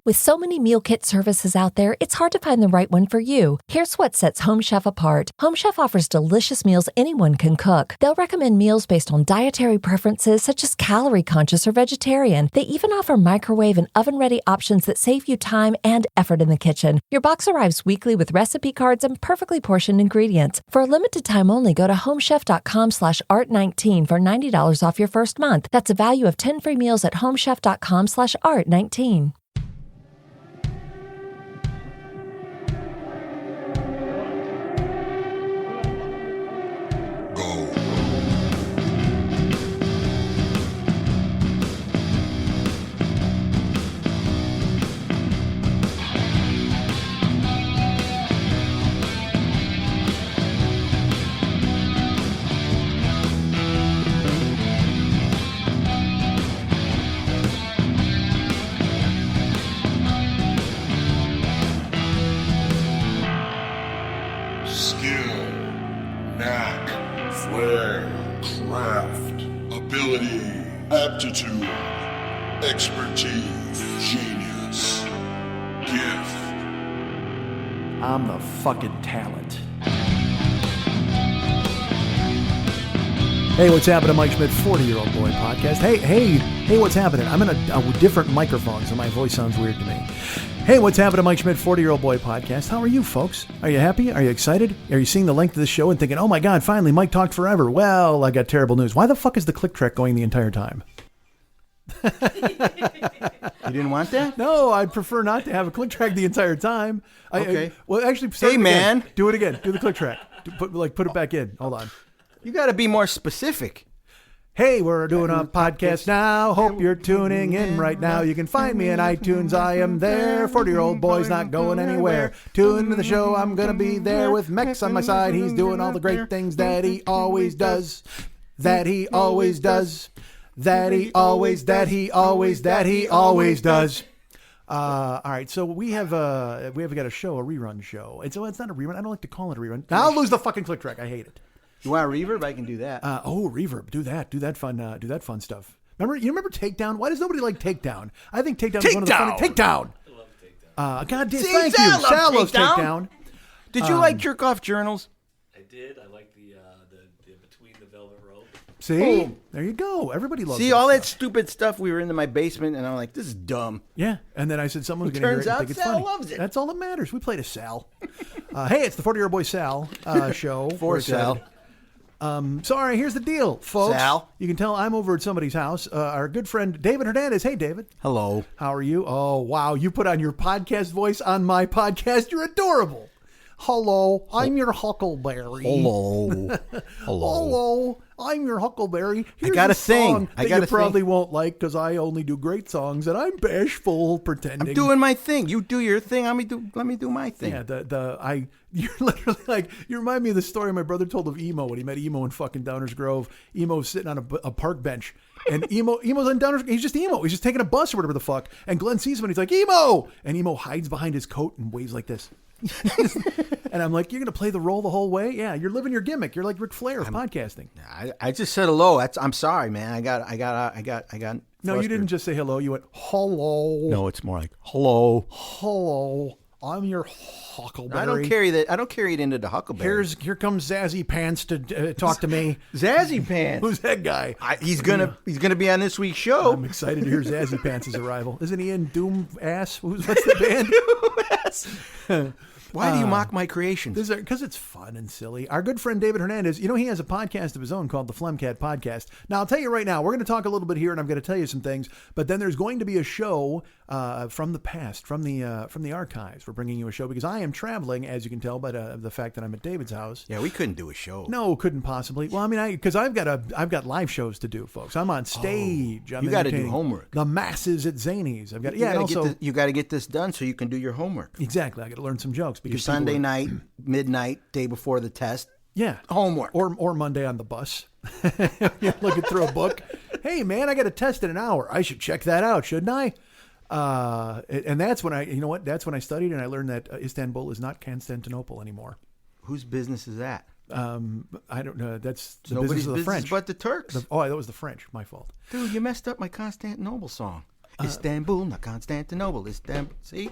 With so many meal kit services out there, it's hard to find the right one for you. Here's what sets Home Chef apart. Home Chef offers delicious meals anyone can cook. They'll recommend meals based on dietary preferences such as calorie conscious or vegetarian. They even offer microwave and oven-ready options that save you time and effort in the kitchen. Your box arrives weekly with recipe cards and perfectly portioned ingredients. For a limited time only, go to homechef.com/art19 for $90 off your first month. That's a value of 10 free meals at homechef.com/art19. Aptitude, expertise, genius, gift. I'm the fucking talent. Hey, what's happening, Mike Schmidt, 40-Year-Old Boy podcast. Hey, what's happening? I'm in a different microphone, so my voice sounds weird to me. Hey, what's happening, Mike Schmidt, 40-Year-Old Boy podcast. How are you, folks? Are you happy? Are you excited? Are you seeing the length of the show and thinking, oh my God, finally, Mike talked forever? Well, I got terrible news. Why the fuck is the click track going the entire time? You didn't want that? No, I'd prefer not to have a click track the entire time. Okay. Well, actually, hey, man. Do it again. Do the click track. Put it back in. Hold on. You got to be more specific. Hey, we're doing a podcast now. Hope you're tuning in right now. You can find me in iTunes. I am there. 40-Year-Old Boy's not going anywhere. Tune into the show. I'm going to be there with Mex on my side. He's doing all the great things that he always does. That he always does. That he always does. All right, so we have got a show, a rerun show. It's not a rerun. I don't like to call it a rerun. Now I'll lose the fucking click track. I hate it. You want a reverb? I can do that. Reverb. Do that fun stuff. Remember Takedown? Why does nobody like Takedown? I think Takedown is one of the funny. Takedown. I love Takedown. God damn, thank you. Sal loves Takedown. Did you like Jerk Off Journals? I did. I like the Between the Velvet Rope. See? There you go. Everybody loves all that stupid stuff. We were into my basement, and I'm like, this is dumb. Yeah. And then I said someone's going to hear it and think it's funny. Sal loves it. That's all that matters. We played a Sal. Hey, it's the 40-Year-Old Boy Sal show. For Sal. So, all right, here's the deal, folks. Sal. You can tell I'm over at somebody's house. Our good friend David Hernandez. Hey, David. Hello. How are you? Oh, wow. You put on your podcast voice on my podcast. You're adorable. Hello. I'm your Huckleberry. Hello. Hello. I'm your Huckleberry. Here's I got a a thing. Song that you probably won't like because I only do great songs and I'm bashful pretending. I'm doing my thing. You do your thing. Let me do my thing. Yeah, you're literally like, you remind me of the story my brother told of Emo when he met Emo in fucking Downers Grove. Emo's sitting on a park bench. And Emo's on Downers. He's just Emo. He's just taking a bus or whatever the fuck. And Glenn sees him and he's like, Emo! And Emo hides behind his coat and waves like this. And I'm like, you're going to play the role the whole way? Yeah, you're living your gimmick. You're like Ric Flair of podcasting. I just said hello. I'm sorry, man. I got. No, you didn't just say hello. You went, hello. No, it's more like, hello. Hello. I'm your Huckleberry. I don't carry that. I don't carry it into the Huckleberry. Here comes Zazzy Pants to talk to me. Zazzy Pants. Who's that guy? He's gonna be on this week's show. I'm excited to hear Zazzy Pants' arrival. Isn't he in Doom Ass? What's the band? Doom Ass. Why do you mock my creations? Because it's fun and silly. Our good friend David Hernandez, he has a podcast of his own called the Phlegmcat Podcast. Now, I'll tell you right now, we're going to talk a little bit here, and I'm going to tell you some things, but then there's going to be a show from the past, from the archives. We're bringing you a show because I am traveling, as you can tell by the fact that I'm at David's house. Yeah, we couldn't do a show. No, couldn't possibly. Well, I mean, because I've got live shows to do, folks. I'm on stage. You got to do homework. The masses at Zanies. You got to get this done so you can do your homework. Exactly. I got to learn some jokes because your Sunday night, midnight, day before the test. Yeah. Homework. Or Monday on the bus. You're looking through a book. Hey, man, I got a test in an hour. I should check that out, shouldn't I? And that's when that's when I studied and I learned that Istanbul is not Constantinople anymore. Whose business is that? I don't know. That's the Nobody's business of the French. but the Turks. That was the French. My fault. Dude, you messed up my Constantinople song. Istanbul, not Constantinople. Istanbul. See?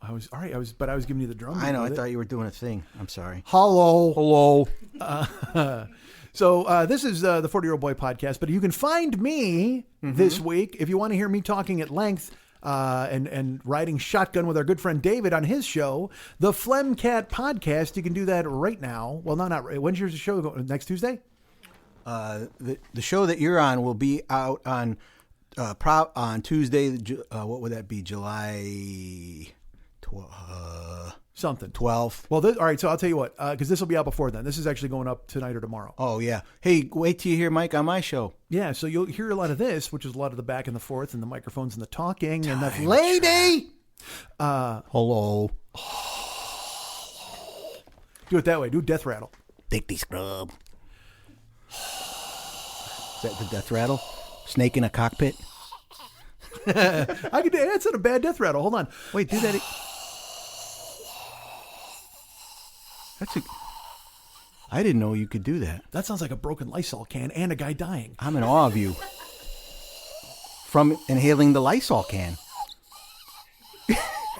I was all right. I was giving you the drum. I know. I with it. thought you were doing a thing. I'm sorry. Hello. So this is the 40-Year-Old Boy podcast, but you can find me this week if you want to hear me talking at length and riding shotgun with our good friend David on his show, the Phlegm Cat podcast. You can do that right now. Well, not right. When's your show going? Next Tuesday? The show that you're on will be out on Tuesday. What would that be? July Something. 12th. Well, all right. So I'll tell you what, because this will be out before then. This is actually going up tonight or tomorrow. Oh, yeah. Hey, wait till you hear Mike on my show. Yeah. So you'll hear a lot of this, which is a lot of the back and the forth and the microphones and the talking and the lady. Hello. Do it that way. Do death rattle. Dick scrub. Is that the death rattle? Snake in a cockpit? I could. That's not a bad death rattle. Hold on. Wait, do that. I didn't know you could do that. That sounds like a broken Lysol can and a guy dying. I'm in awe of you. From inhaling the Lysol can.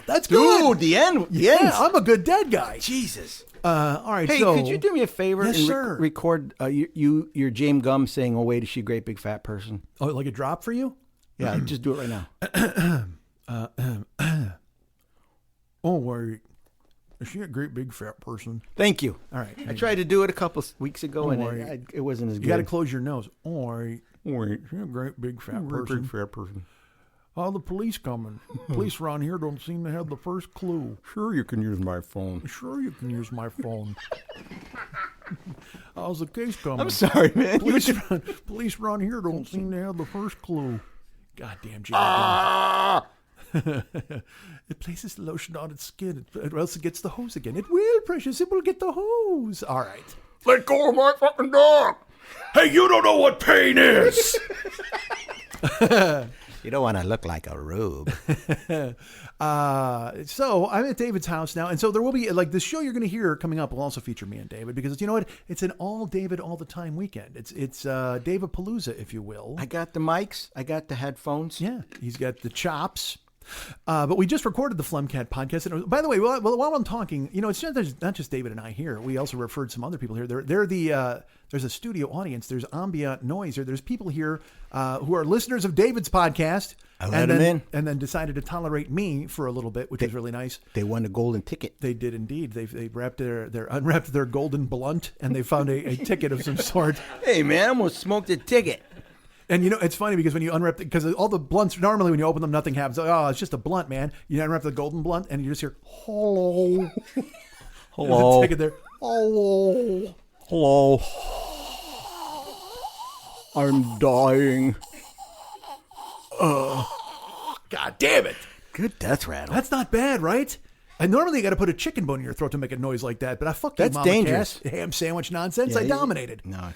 That's good. Dude, the end. Yeah, I'm a good dead guy. Jesus. All right. Hey, so, could you do me a favor Yes, and sir. record your James Gum saying, "Oh wait, is she a great big fat person?" Oh, like a drop for you? Yeah, just do it right now. Oh, wait. Is she a great big fat person? Thank you. All right. I tried to do it a couple weeks ago and right. it wasn't as You good. got to close your nose. Oh, wait. Is she a great big fat person? fat person. Oh, the police coming. Police around here don't seem to have the first clue. Sure, you can use my phone. Sure, you can use my phone. How's the case coming? I'm sorry, man. Police around here don't seem to have the first clue. Goddamn, Jimmy. It places the lotion on its skin, or else it gets the hose again. It will, precious. It will get the hose. All right. Let go of my fucking dog. Hey, you don't know what pain is. You don't want to look like a rube. So I'm at David's house now, and so there will be like the show you're going to hear coming up will also feature me and David because you know what? It's an all David all the time weekend. It's David Palooza, if you will. I got the mics. I got the headphones. Yeah, he's got the chops. But we just recorded the Phlegm Cat podcast. And by the way, while I'm talking, you know, it's not just David and I here. We also referred some other people here. They're the there's a studio audience. There's ambient noise here. There's people here who are listeners of David's podcast. I let them in. And then decided to tolerate me for a little bit, which is really nice. They won the golden ticket. They did indeed. They unwrapped their golden blunt and they found a ticket of some sort. Hey, man, I almost smoked a ticket. And you know, it's funny because when you unwrap because all the blunts, normally when you open them, nothing happens. Oh, it's just a blunt, man. You unwrap the golden blunt and you just hear, hello. Hello. Take it there. Hello. Hello. I'm dying. God damn it. Good death rattle. That's not bad, right? And normally you got to put a chicken bone in your throat to make a noise like that. But I fuck you, That's Mama dangerous. Cass. Ham sandwich nonsense. I dominated. No.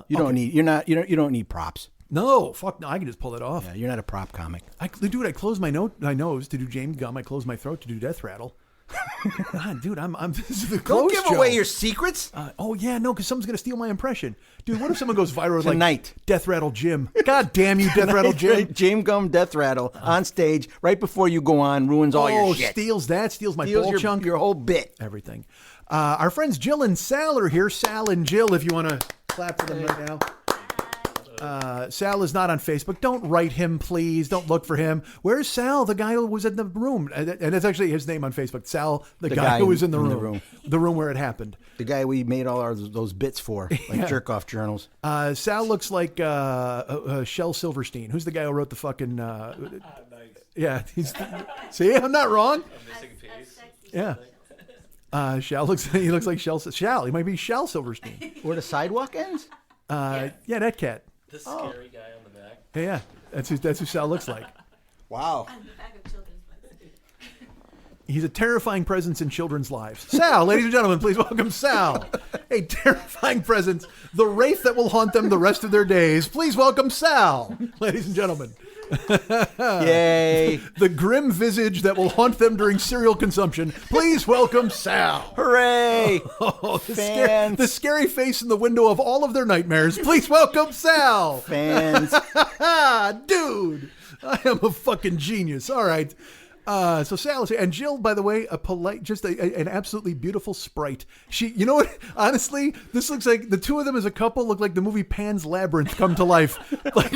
You don't need. You don't need props. No, fuck no. I can just pull it off. Yeah, you're not a prop comic. I close my nose to do James Gum. I close my throat to do death rattle. God, dude, I'm this is the Don't close give away your secrets. oh yeah, no, because someone's gonna steal my impression, dude. What if someone goes viral with Tonight. like Death Rattle Jim? God damn you, Death Rattle Jim! James Gum death rattle on stage right before you go on, ruins all your shit. Steals my Steals ball chunk, your whole bit. everything. Our friends Jill and Sal are here. Sal and Jill, if you want to clap for them right now. Sal is not on Facebook. Don't write him, please. Don't look for him. Where's Sal, the guy who was in the room? And that's actually his name on Facebook. Sal, the guy who was in the room. The room where it happened. The guy we made all those bits for, like jerk-off journals. Sal looks like Shel Silverstein. Who's the guy who wrote the fucking... Nice. Yeah. See, I'm not wrong. A missing piece. Yeah. He looks like Shel. He might be Shel Silverstein. Where the sidewalk ends? Yeah, that cat. The scary guy on the back. Yeah. That's who Sal looks like. Wow. On the back of children's books. He's a terrifying presence in children's lives. Sal, ladies and gentlemen, please welcome Sal. A terrifying presence, the wraith that will haunt them the rest of their days. Please welcome Sal, ladies and gentlemen. Yay. The grim visage that will haunt them during cereal consumption. Please welcome Sal. Hooray. Oh, Fans. the scary face in the window of all of their nightmares. Please welcome Sal. Fans. Dude. I am a fucking genius. All right. So Sal is here. And Jill, by the way, a polite, just an absolutely beautiful sprite. You know what? Honestly, this looks like the two of them as a couple look like the movie Pan's Labyrinth come to life. Like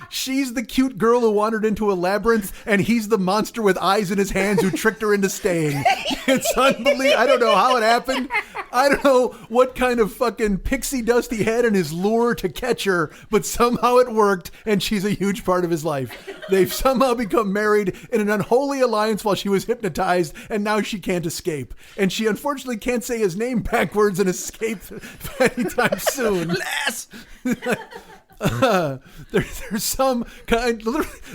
she's the cute girl who wandered into a labyrinth, and he's the monster with eyes in his hands who tricked her into staying. It's unbelievable. I don't know how it happened. I don't know what kind of fucking pixie dust he had in his lure to catch her, but somehow it worked, and she's a huge part of his life. They've somehow become married in an unholy alliance while she was hypnotized, and now she can't escape. And she unfortunately can't say his name backwards and escape anytime soon. Lass! There's some kind.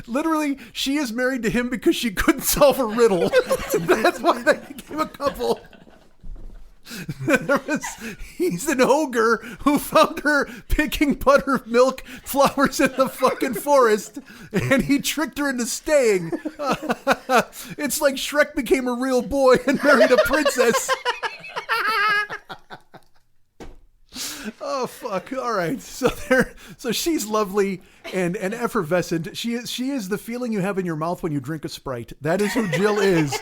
Literally, she is married to him because she couldn't solve a riddle. That's why they became a couple. He's an ogre who found her picking buttermilk flowers in the fucking forest, and he tricked her into staying. It's like Shrek became a real boy and married a princess. Oh fuck! All right, so she's lovely and effervescent. She is the feeling you have in your mouth when you drink a Sprite. That is who Jill is.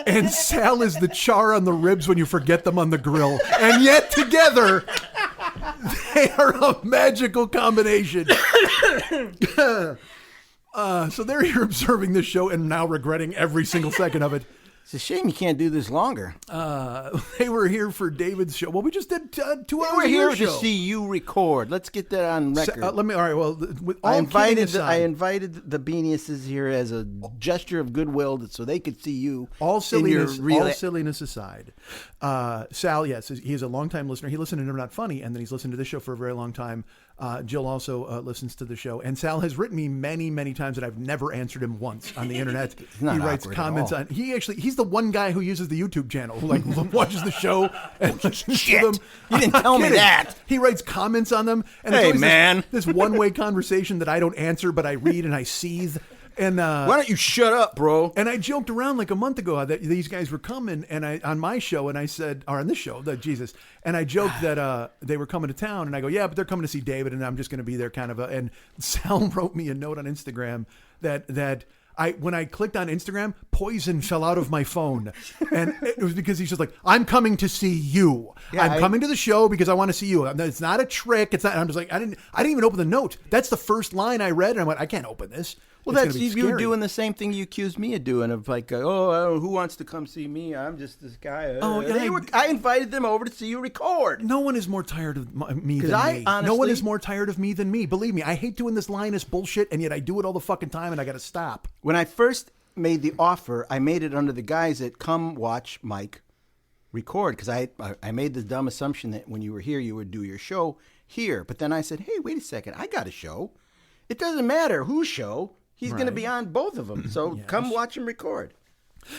And Sal is the char on the ribs when you forget them on the grill. And yet together, they are a magical combination. So there you're observing this show and now regretting every single second of it. It's a shame you can't do this longer. They were here for David's show. Well, we just did 2 hours. We're here to show. see you record. Let's get that on record. All right. Well, with all I invited the the Beaniuses here as a gesture of goodwill so they could see you. All silliness aside, Sal, yes, he is a longtime listener. He listened to Never Not Funny, and then he's listened to this show for a very long time. Jill also listens to the show, and Sal has written me many, many times that I've never answered him once on the internet. He writes comments on. He's the one guy who uses the YouTube channel who like watches the show and listens to them. You didn't tell me that. He writes comments on them. And hey it's man, this one-way conversation that I don't answer, but I read and I seethe. And why don't you shut up, bro? And I joked around like a month ago that these guys were coming, and on my show, and I said, or on this show, Jesus, and I joked that they were coming to town, and I go, yeah, but they're coming to see David, and I'm just going to be there, kind of. And Sal wrote me a note on Instagram that when I clicked on Instagram, poison fell out of my phone, and it was because he's just like, I'm coming to see you. Yeah, I'm coming to the show because I want to see you. It's not a trick. It's not. I'm just like, I didn't even open the note. That's the first line I read, and I went, I can't open this. Well, that's you were doing the same thing you accused me of doing, of like, who wants to come see me? I'm just this guy. I invited them over to see you record. No one is more tired of me than me. Honestly, no one is more tired of me than me. Believe me, I hate doing this Linus bullshit, and yet I do it all the fucking time, and I got to stop. When I first made the offer, I made it under the guise that come watch Mike record, because I made the dumb assumption that when you were here, you would do your show here. But then I said, hey, wait a second, I got a show. It doesn't matter whose show. He's going to be on both of them. So come watch him record.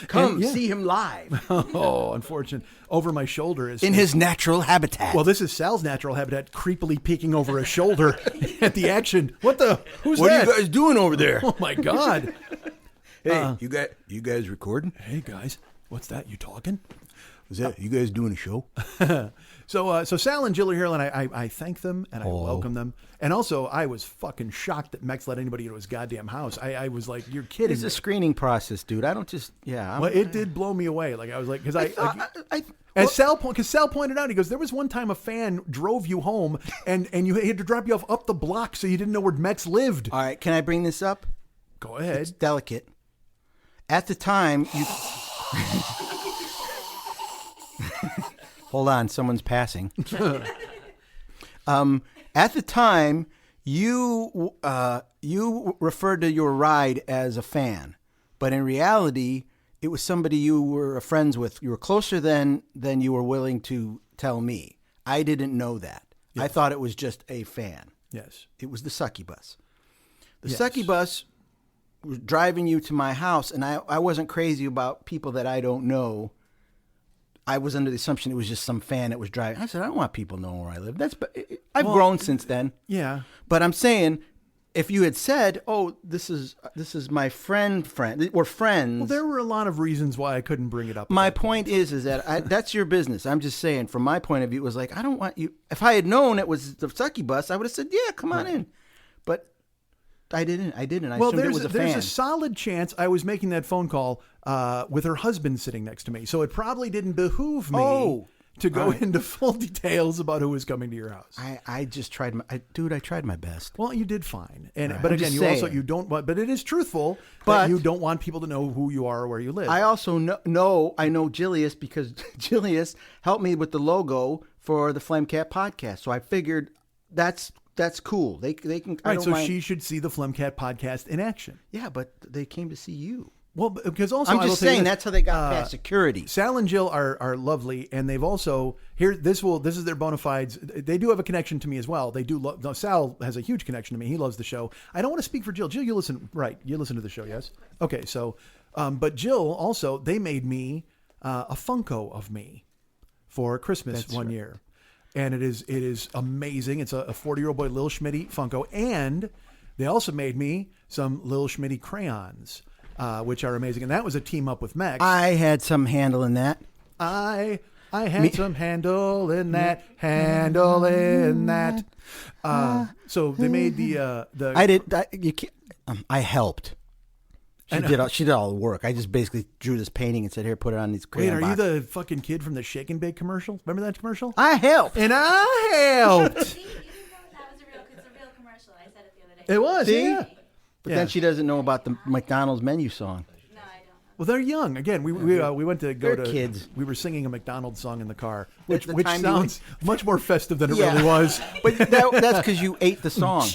Come see him live. Oh, unfortunate. Over my shoulder is... in his natural habitat. Well, this is Sal's natural habitat, creepily peeking over a shoulder at the action. What the... Who's what that? What are you guys doing over there? Oh, my God. Hey, you guys recording? Hey, guys. What's that? You talking? Is that you guys doing a show? So Sal and Jill are here, and I thank them, and I welcome them. And also, I was fucking shocked that Mex let anybody into his goddamn house. I was like, you're kidding It's me. a screening process, dude. I don't just, Well, it did blow me away. Like, I was like, because Sal pointed out, he goes, there was one time a fan drove you home, and you had to drop you off up the block so you didn't know where Mex lived. All right, can I bring this up? Go ahead. It's delicate. At the time, you... Hold on, someone's passing. At the time, you referred to your ride as a fan, but in reality, it was somebody you were friends with. You were closer than you were willing to tell me. I didn't know that. Yes. I thought it was just a fan. Yes. It was the sucky bus. The sucky bus was driving you to my house, and I wasn't crazy about people that I don't know. I was under the assumption it was just some fan that was driving. I said, I don't want people knowing where I live. I've grown since then. Yeah. But I'm saying, if you had said, oh, this is my friend, we're friends. Well, there were a lot of reasons why I couldn't bring it up. My point is that that's your business. I'm just saying, from my point of view, it was like, I don't want you. If I had known it was the sucky bus, I would have said, yeah, come on in. But I didn't. I Well, assumed it was a there's fan. a solid chance I was making that phone call with her husband sitting next to me, so it probably didn't behoove me to go into full details about who was coming to your house. I just tried I tried my best. Well, you did fine, and Right. but I'm again, just you saying. don't. But it is truthful But- that you don't want people to know who you are or where you live. I also know Jillius because Jillius helped me with the logo for the Flame Cat podcast. So I figured that's cool. They can. I Right, don't so mind. she should see the Flemcat podcast in action. Yeah, but they came to see you. Well, because also I'm I will just tell you saying this, that's how they got past security. Sal and Jill are lovely, and they've also this is their bona fides. They do have a connection to me as well. They do. Sal has a huge connection to me. He loves the show. I don't want to speak for Jill. Jill, you listen, right? You listen to the show, yes? Okay, so, but Jill also they made me a Funko of me for Christmas one year, and it is amazing. It's a 40-year-old boy Lil Schmitty Funko, and they also made me some Lil Schmitty crayons. Which are amazing, and that was a team up with Max. I had some handle in that. I had some handle in that, so they made the. I did. I helped. She did all the work. I just basically drew this painting and said, "Here, put it on these Wait, crayon are you boxes." the fucking kid from the Shake and Bake commercial? Remember that commercial? I helped. And I helped. See, you know that was it's a real commercial. I said it the other day. It was, See? yeah. But Yeah. then she doesn't know about the McDonald's menu song. No, I don't. Well, they're young. Again, we went to go They're to kids. We were singing a McDonald's song in the car, which the which time you sounds much more festive than it Yeah. really was. But that's because you ate the song.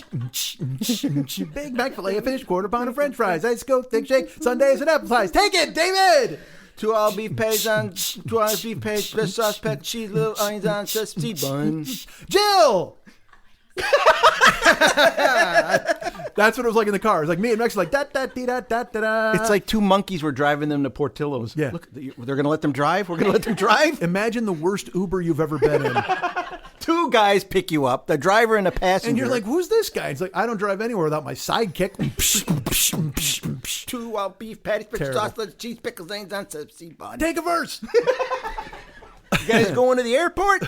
Big Mac filet, a fish, quarter pound of French fries, ice Coke, thick shake, sundaes and apple pies. Take it, David. 2 all beef paste on 2 all beef paste, fresh sauce, pet cheese, little onions on sesame bun. Jill. That's what it was like in the car. It was like me and Max were like da da dee da da da da. It's like 2 monkeys were driving them to Portillo's. Yeah. Look, they're going to let them drive? We're going to let them drive? Imagine the worst Uber you've ever been in. 2 guys pick you up, the driver and a passenger. And you're like, who's this guy? It's like, I don't drive anywhere without my sidekick. 2 all beef patties, fresh Terrible. sauce, lettuce, cheese, pickles, onions on sesame bun. Take a verse. You guys going to the airport?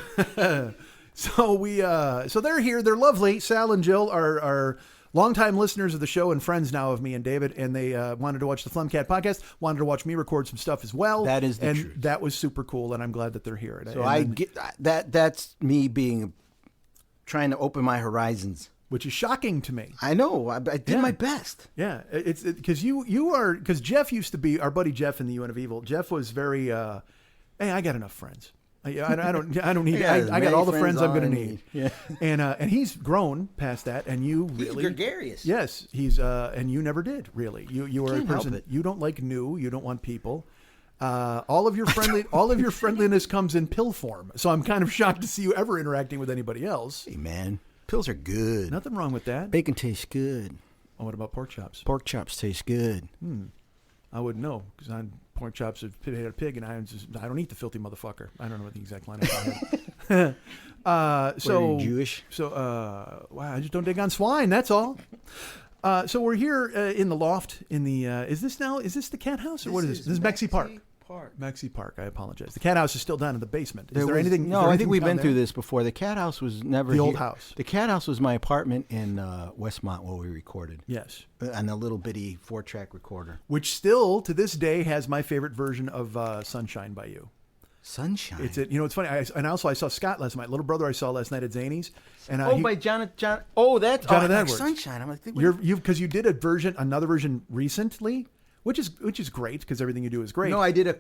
So they're here. They're lovely. Sal and Jill are longtime listeners of the show and friends now of me and David, and they wanted to watch the Flumcat podcast, wanted to watch me record some stuff as well. That is the and truth. that was super cool, and I'm glad that they're here. So And I then- get that. That's me trying to open my horizons. which is shocking to me. I know. I did my best. Yeah, it's because because Jeff used to be our buddy Jeff in the UN of Evil. Jeff was very, hey, I got enough friends. I don't need. Yeah, I got all the friends friends I'm all going to I need. need. Yeah. And he's grown past that, and you really gregarious. Yes, he's and you never did really. You were a Can't help person. it. You don't like new. You don't want people. All of your friendliness comes in pill form. So I'm kind of shocked to see you ever interacting with anybody else. Hey, man. Pills are good. Nothing wrong with that. Bacon tastes good. Oh, what about pork chops? Pork chops taste good. I wouldn't know because I'm pork chops have made a pig, and I don't eat the filthy motherfucker. I don't know what the exact line is. So Are you Jewish? So wow, I just don't dig on swine. That's all. So we're here in the loft. In the is this the cat house or what is this? This is Mexi Park. Mexi Park. I apolgize. The cat house is still down in the basement. Is there anything? No, I think we've been through this before. The cat house was never The old here. house. The cat house was my apartment in Westmont where we recorded. Yes. On a little bitty 4-track recorder. Which still to this day has my favorite version of Sunshine by You. Sunshine. It's funny. And also I saw Scott last night. Little brother I saw last night at Zany's. And by Jonathan. Oh, that's Jonathan like Edwards. Sunshine. I'm like, Because you did another version recently, which is great because everything you do is great. No, I did a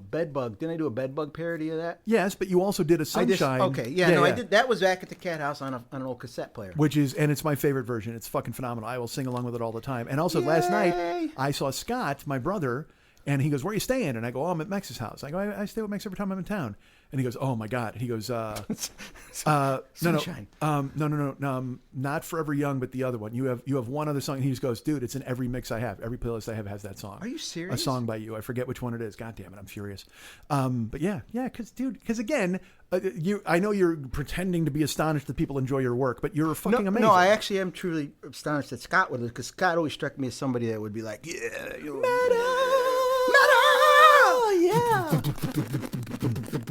bed bug. Didn't I do a bed bug parody of that? Yes, but you also did a Sunshine. I did. That was back at the cat house on an old cassette player. And it's my favorite version. It's fucking phenomenal. I will sing along with it all the time. And also last night I saw Scott, my brother, and he goes, "Where are you staying?" And I go, "Oh, I'm at Max's house." I go, "I stay with Max every time I'm in town." And he goes, "Oh my God." He goes, Sunshine. No, not Forever Young, but the other one. You have one other song. And he just goes, "Dude, it's in every mix I have. Every playlist I have has that song." Are you serious? A song by you. I forget which one it is. God damn it, I'm furious. But yeah, because again, I know you're pretending to be astonished that people enjoy your work, but you're fucking amazing. No, I actually am truly astonished that Scott would, because Scott always struck me as somebody that would be like, yeah, Yeah.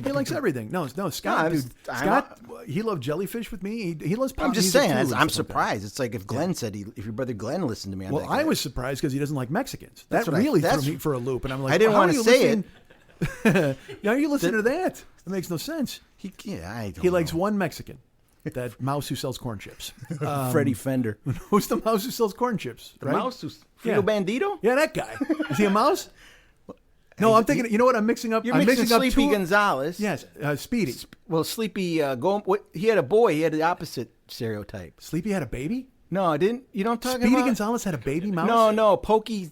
He likes everything. No, Scott, dude. Scott, he loved jellyfish with me. He loves pop I'm just music saying. too and I'm stuff like that. surprised. It's like if Glenn said if your brother Glenn listened to me. I'm Well, like, I was surprised because he doesn't like Mexicans. That's That what I- really that's- threw me for a loop, and I'm like, I didn't how want are to you say listening- Now are you listening to that? That makes no sense. I don't He likes know. one Mexican, that mouse who sells corn chips. Freddie Fender. Who's the mouse who sells corn chips? The right? mouse who's Yeah. Frito Bandito? Yeah, that guy. Is he a mouse? No, I'm thinking. You know what? I'm mixing up. You're I'm mixing up Sleepy two. Gonzalez. Yes, Speedy. Well, Sleepy, he had a boy. He had the opposite stereotype. Sleepy had a baby. No, I didn't. You don't talk Speedy about. Gonzalez had a baby mouse. No, Pokey.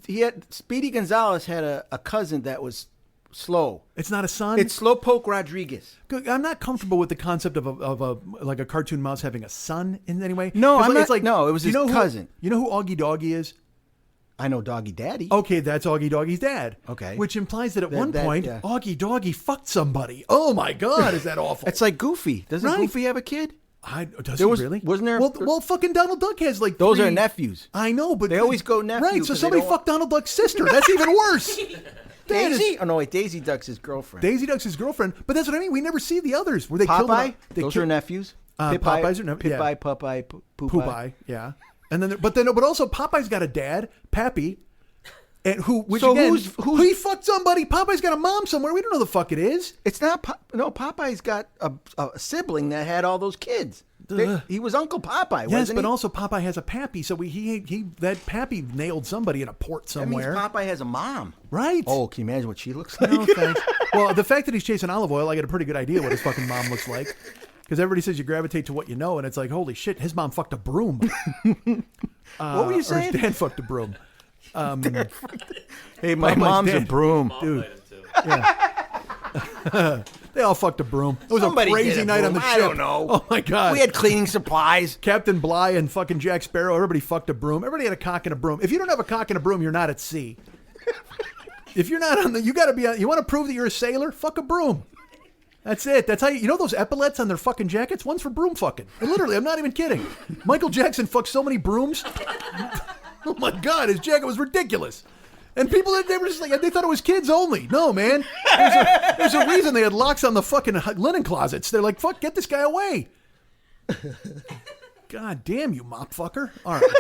Speedy Gonzalez had a cousin that was slow. It's not a son. It's Slowpoke Rodriguez. I'm not comfortable with the concept of a cartoon mouse having a son in any way. No, 'Cause I'm not. It's like, No, it was you his know cousin. You know who Augie Doggy is? I know Doggy Daddy. Okay, that's Augie Doggy's dad. Okay. Which implies that at one That- point yeah. Augie Doggy fucked somebody. Oh my God, is that awful? It's like Goofy. Doesn't Right. Goofy have a kid? Does There he was- really? wasn't there- Well, fucking Donald Duck has like Those three- are nephews. I know, but They always go nephew Right, so 'cause they somebody don't- fucked Donald Duck's sister. That's even worse. That is- Daisy? Oh no, wait. Daisy Duck's his girlfriend. Daisy Duck's his girlfriend, but that's what I mean. We never see the others. Where they killed Popeye? them. They Those killed- are nephews. Popeyes are nephews. Pip-Eye, Popeye, Poopeye. Popeye, yeah. And then, but also Popeye's got a dad, Pappy, and which So again, who's- he fucked somebody. Popeye's got a mom somewhere. We don't know who the fuck it is. It's not. No, Popeye's got a sibling that had all those kids. He was Uncle Popeye, Yes, wasn't but he? also Popeye has a Pappy, so that Pappy nailed somebody in a port That means somewhere. Popeye has a mom. Right. Oh, can you imagine what she looks like? No, thanks. Well, the fact that he's chasing olive oil, I get a pretty good idea what his fucking mom looks like. Because everybody says you gravitate to what you know, and it's like, holy shit, his mom fucked a broom. What were you Or saying? his dad fucked a broom. Hey, my Popeye's mom's a dead. broom. Dude. Might have too. They all fucked a broom. It was Somebody a crazy did a night on the broom. ship. I don't know. Oh my God. We had cleaning supplies. Captain Bligh and fucking Jack Sparrow. Everybody fucked a broom. Everybody had a cock and a broom. If you don't have a cock and a broom, you're not at sea. If you're not on you got to be on. You want to prove that you're a sailor? Fuck a broom. That's it. That's how you know those epaulets on their fucking jackets? One's for broom fucking. Literally, I'm not even kidding. Michael Jackson fucked so many brooms. Oh my God, his jacket was ridiculous. And people, they were just like, they thought it was kids only. No, man. There's a reason they had locks on the fucking linen closets. They're like, fuck, get this guy away. God damn you, mop fucker. All right.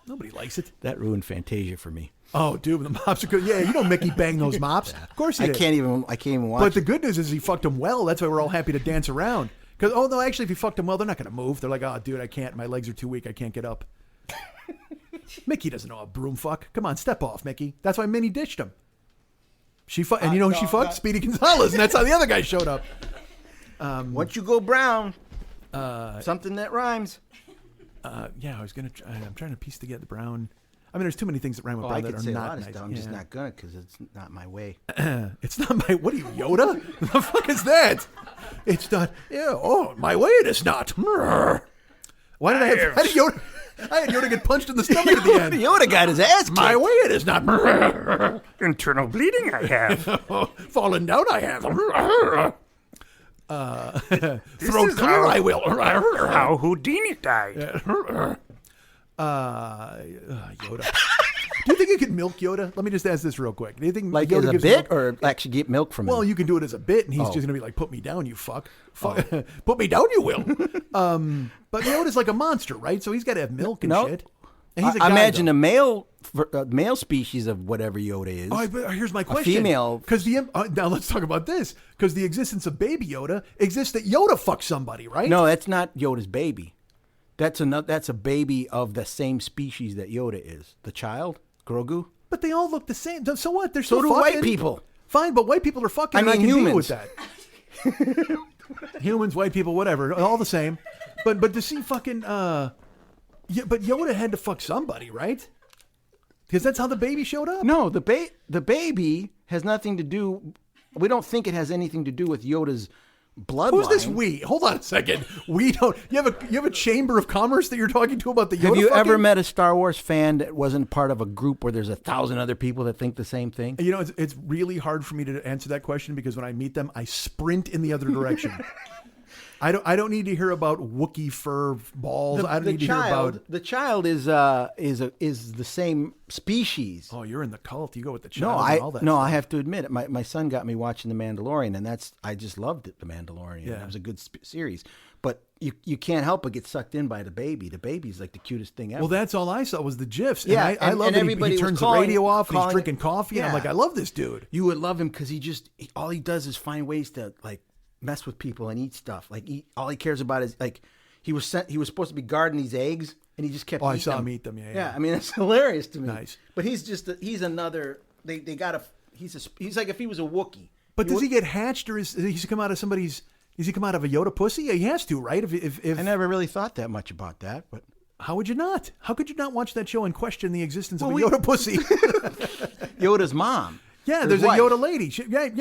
Nobody likes it. That ruined Fantasia for me. Oh, dude, the mops are good. Yeah, you know Mickey banged those mops. Of course he I did. can't even watch. But the good news is he fucked them well. That's why we're all happy to dance around. Because, oh, no, actually, if he fucked them well, they're not going to move. They're like, oh, dude, I can't. My legs are too weak. I can't get up. Mickey doesn't know a broom fuck. Come on, step off, Mickey. That's why Minnie ditched him. And you know who she fucked? Speedy Gonzalez. And that's how the other guy showed up. Once you go brown, something that rhymes. Yeah, I'm trying to piece together Brown. I mean, there's too many things that rhyme with Oh, Brown I that could are say a not lot of nice. stuff. I'm just Yeah. not gonna because it's not my way. It's not my. What are you, Yoda? The fuck is that? It's not. Yeah. Oh, my way it is not. Why did I have? How did Yoda? I had Yoda get punched in the stomach at the end. Yoda got his ass kicked. My way it is not. Internal bleeding I have. Fallen down I have. Throat is clear how- I will. How Houdini died. Yoda. Do you think you could milk Yoda? Let me just ask this real quick. Do you think Like Yoda as a gives bit, milk? or actually get milk from him? Well, you can do it as a bit, and he's just gonna be like, "Put me down, you fuck. Put me down, you will." But Yoda's like a monster, right? So he's got to have milk and No. shit. And he's a I guy, imagine though. a male species of whatever Yoda is. But here's my question. female- Because now let's talk about this. Because the existence of Baby Yoda exists that Yoda fucks somebody, right? No, that's not Yoda's baby. That's a baby of the same species that Yoda is. The child, Grogu. But they all look the same. So what? They're So still do white fucking. people. Fine, but white people are fucking. I and I mean, can deal humans. with that. Humans, white people, whatever, all the same. But to see fucking yeah, but Yoda had to fuck somebody, right? Because that's how the baby showed up. No, the baby has nothing to do. We don't think it has anything to do with Yoda's bloodline. Who's this we? Hold on a second. We don't. You have a chamber of commerce that you're talking to about the Yoda. Have you ever fucking? met a Star Wars fan that wasn't part of a group where there's 1,000 other people that think the same thing? You know, it's really hard for me to answer that question because when I meet them, I sprint in the other direction. I don't need to hear about Wookiee fur balls. I don't need to hear about. The child is the same species. Oh, you're in the cult. You go with the No, child. and all that no, stuff. I have to admit it. My son got me watching The Mandalorian, and I just loved it. The Mandalorian. Yeah. It was a good series. But you can't help but get sucked in by the baby. The baby's like the cutest thing ever. Well, that's all I saw was the GIFs. Yeah, and I love and that everybody he was turns calling- the radio off and he's calling- drinking coffee. And I'm Yeah. like, I love this dude. You would love him because all he does is find ways to like mess with people and eat stuff. Like all he cares about is like he was supposed to be guarding these eggs and he just kept. Oh, I eating saw them. him eat them. Yeah, Yeah, I mean it's hilarious to me. Nice. But he's another. They got a. He's like if he was a Wookiee. But does he get hatched or does he come out of somebody's? Does he come out of a Yoda pussy? Yeah, he has to, right? If I never really thought that much about that, but how would you not? How could you not watch that show and question the existence of a we- Yoda pussy? Yoda's mom. Yeah, His there's wife. a Yoda lady.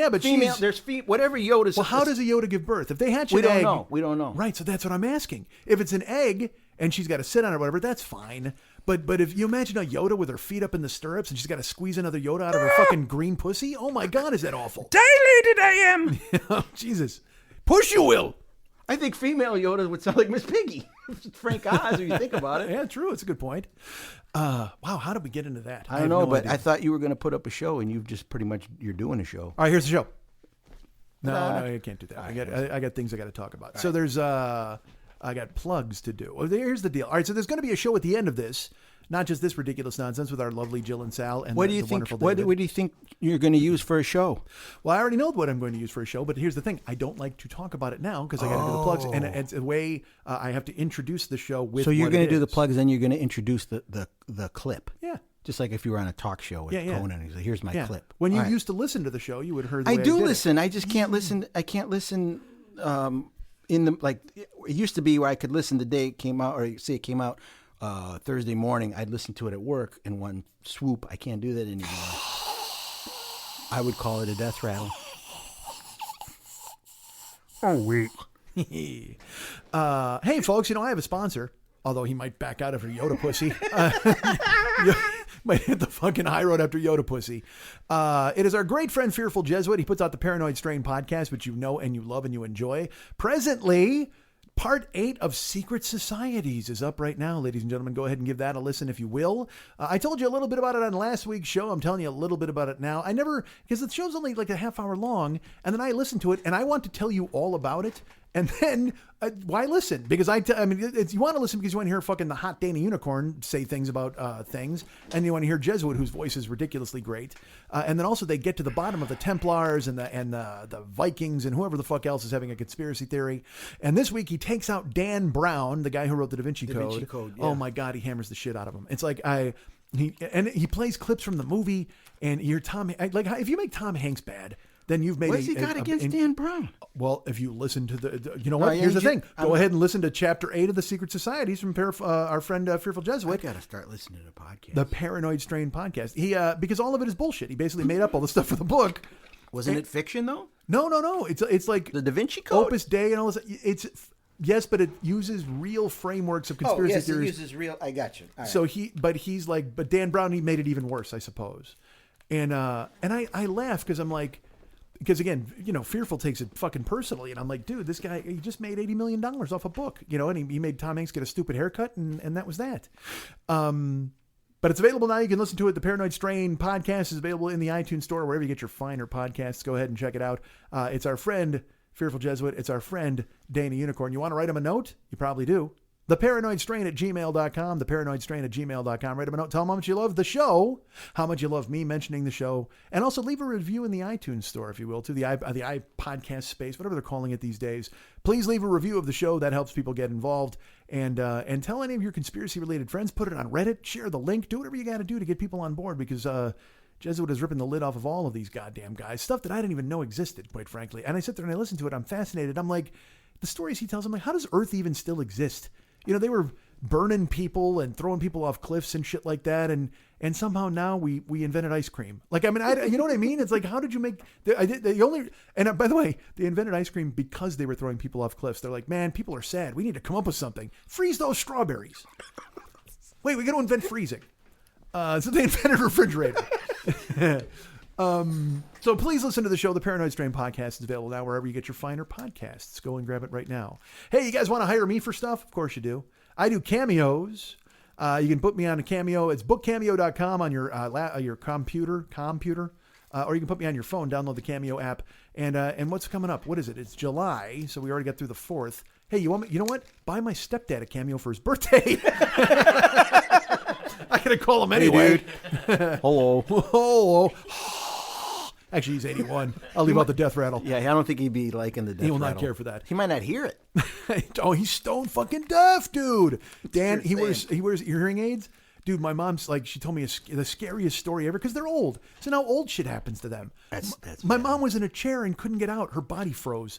But Female. she's. There's whatever Yoda's. Well, how does a Yoda give birth? If they hatch we an don't egg, know? We don't know. Right, so that's what I'm asking. If it's an egg and she's got to sit on it or whatever, that's fine. But if you imagine a Yoda with her feet up in the stirrups and she's got to squeeze another Yoda out of her fucking green pussy, oh my God, is that awful? Dilated I am. Oh, Jesus. Push you will. I think female Yoda would sound like Miss Piggy. Frank Oz, if you think about it. Yeah, true. It's a good point. Wow, how did we get into that? I don't have know, no but idea. I thought you were going to put up a show, and you've just pretty much you're doing a show. All right, here's the show. No, I can't do that. I got things I got to talk about. So there's I got plugs to do. Well, here's the deal. All right, so there's going to be a show at the end of this, not just this ridiculous nonsense with our lovely Jill and Sal and What the do you think? wonderful What David. do you think you're going to use for a show? Well, I already know what I'm going to use for a show, but here's the thing: I don't like to talk about it now because I got to do the plugs, and it's a way I have to introduce the show with. So you're what going it to do the is. plugs, then you're going to introduce the clip. Yeah. Just like if you were on a talk show with Yeah. Conan, and he's like, "Here's my Yeah. clip." When you All right. used to listen to the show, you would have heard. The I way do did it. listen. I just can't listen. I can't listen. In the like, it used to be where I could listen the day it came out, or say it came out Thursday morning. I'd listen to it at work in one swoop. I can't do that anymore. I would call it a death rattle. Oh, wait. Hey, folks, I have a sponsor, although he might back out after Yoda pussy. Might hit the fucking high road after Yoda pussy. It is our great friend, Fearful Jesuit. He puts out the Paranoid Strain podcast, which you know and you love and you enjoy. Presently, Part 8 of Secret Societies is up right now, ladies and gentlemen. Go ahead and give that a listen if you will. I told you a little bit about it on last week's show. I'm telling you a little bit about it now. Because the show's only like a half hour long, and then I listened to it, and I want to tell you all about it. And then, why listen? Because you want to listen because you want to hear fucking the hot Dana Unicorn say things about things, and you want to hear Jesuit, whose voice is ridiculously great. And then also they get to the bottom of the Templars and the Vikings and whoever the fuck else is having a conspiracy theory. And this week he takes out Dan Brown, the guy who wrote the Da Vinci Code. Yeah. Oh my God, he hammers the shit out of him. It's like he plays clips from the movie, and you're if you make Tom Hanks bad, then you've made What's he got against Dan Brown? Well, if you listen to you know what? yeah, Here's the thing. I'm- Go ahead and listen to Chapter 8 of the Secret Societies from our friend Fearful I Jesuit, got to start listening to podcasts. the Paranoid Strain podcast. He because all of it is bullshit. He basically made up all the stuff for the book. Wasn't it fiction though? No. It's like The Da Vinci Code. Opus Dei and all this. It's yes, but it uses real frameworks of conspiracy yes, theories. it uses real. I got you. All right. So but Dan Brown, he made it even worse, I suppose. And I laugh because I'm like, because again, Fearful takes it fucking personally, and I'm like, dude, this guy, he just made $80 million off a book, and he made Tom Hanks get a stupid haircut, and that was that. But it's available now. You can listen to it. The Paranoid Strain podcast is available in the iTunes store, wherever you get your finer podcasts. Go ahead and check it out. It's our friend, Fearful Jesuit. It's our friend, Dana Unicorn. You want to write him a note? You probably do. TheParanoidStrain@gmail.com. TheParanoidStrain@gmail.com. Write him a note. Tell him how much you love the show, how much you love me mentioning the show, and also leave a review in the iTunes store, if you will, to the iPodcast space, whatever they're calling it these days. Please leave a review of the show. That helps people get involved. And tell any of your conspiracy-related friends. Put it on Reddit. Share the link. Do whatever you got to do to get people on board, because Jesuit is ripping the lid off of all of these goddamn guys. Stuff that I didn't even know existed, quite frankly. And I sit there and I listen to it. I'm fascinated. I'm like, the stories he tells, I'm like, how does Earth even still exist? They were burning people and throwing people off cliffs and shit like that, and somehow now we invented ice cream. Like, you know what I mean? It's like, how did you make? By the way, they invented ice cream because they were throwing people off cliffs. They're like, man, people are sad. We need to come up with something. Freeze those strawberries. Wait, we got to invent freezing. So they invented a refrigerator. So please listen to the show. The Paranoid Strain podcast is available now wherever you get your finer podcasts. Go and grab it right now. Hey, you guys want to hire me for stuff? Of course you do. I do cameos. You can put me on a Cameo. It's bookcameo.com on your computer, or you can put me on your phone. Download the Cameo app. And what's coming up? What is it? It's July, so we already got through the 4th. Hey, you know what? Buy my stepdad a Cameo for his birthday. I gotta call him anyway. Hey, dude. Hello. Hello. Actually, he's 81. I'll leave out the death rattle. Yeah, I don't think he'd be liking the death He will rattle. not care for that. He might not hear it. Oh, he's stone fucking deaf, dude. Dan, he wears hearing aids. Dude, my mom's like, she told me the scariest story ever because they're old. So now old shit happens to them. That's my bad. mom was in a chair and couldn't get out. Her body froze.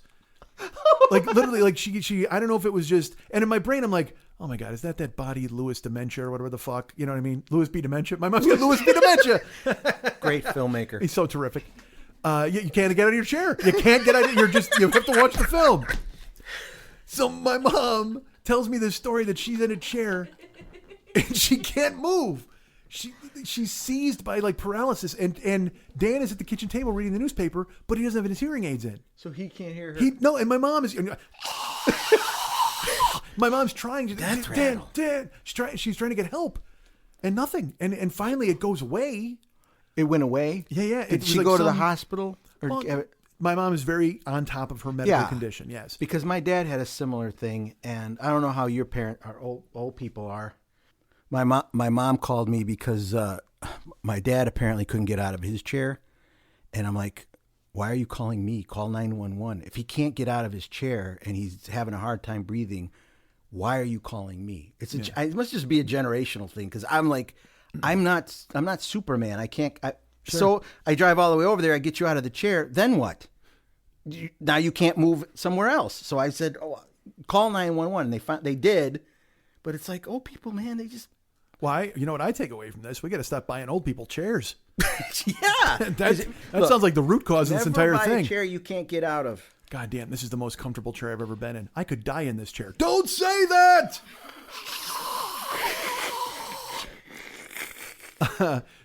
Like literally, like she. I don't know if it was just. And in my brain, I'm like, oh my god, is that body Lewis dementia or whatever the fuck? You know what I mean? Lewis B dementia. My mom's got Lewis B dementia. Great filmmaker. He's so terrific. You can't get out of your chair. You can't get out of. You have to watch the film. So my mom tells me this story that she's in a chair and she can't move. She's seized by like paralysis, and Dan is at the kitchen table reading the newspaper, but he doesn't have his hearing aids in. So he can't hear her. No, and my mom is. My mom's trying to. Death Dan, rattle. Dan. She's trying to get help, and nothing. And finally it goes away. It went away? Yeah. Did she go to the hospital? Well, my mom is very on top of her medical condition. Yes, because my dad had a similar thing, and I don't know how your old people are. My mom called me because my dad apparently couldn't get out of his chair, and I'm like, why are you calling me? Call 911. If he can't get out of his chair and he's having a hard time breathing, why are you calling me? It must just be a generational thing, because I'm like, I'm not Superman. I can't. So I drive all the way over there. I get you out of the chair. Then what? Now you can't move somewhere else. So I said, call 911. And they did, but it's like, old people, man, they just. Why? You know what I take away from this? We got to stop buying old people chairs. Yeah, that sounds like the root cause of this entire never buy thing. a chair you can't get out of. God damn, this is the most comfortable chair I've ever been in. I could die in this chair. Don't say that.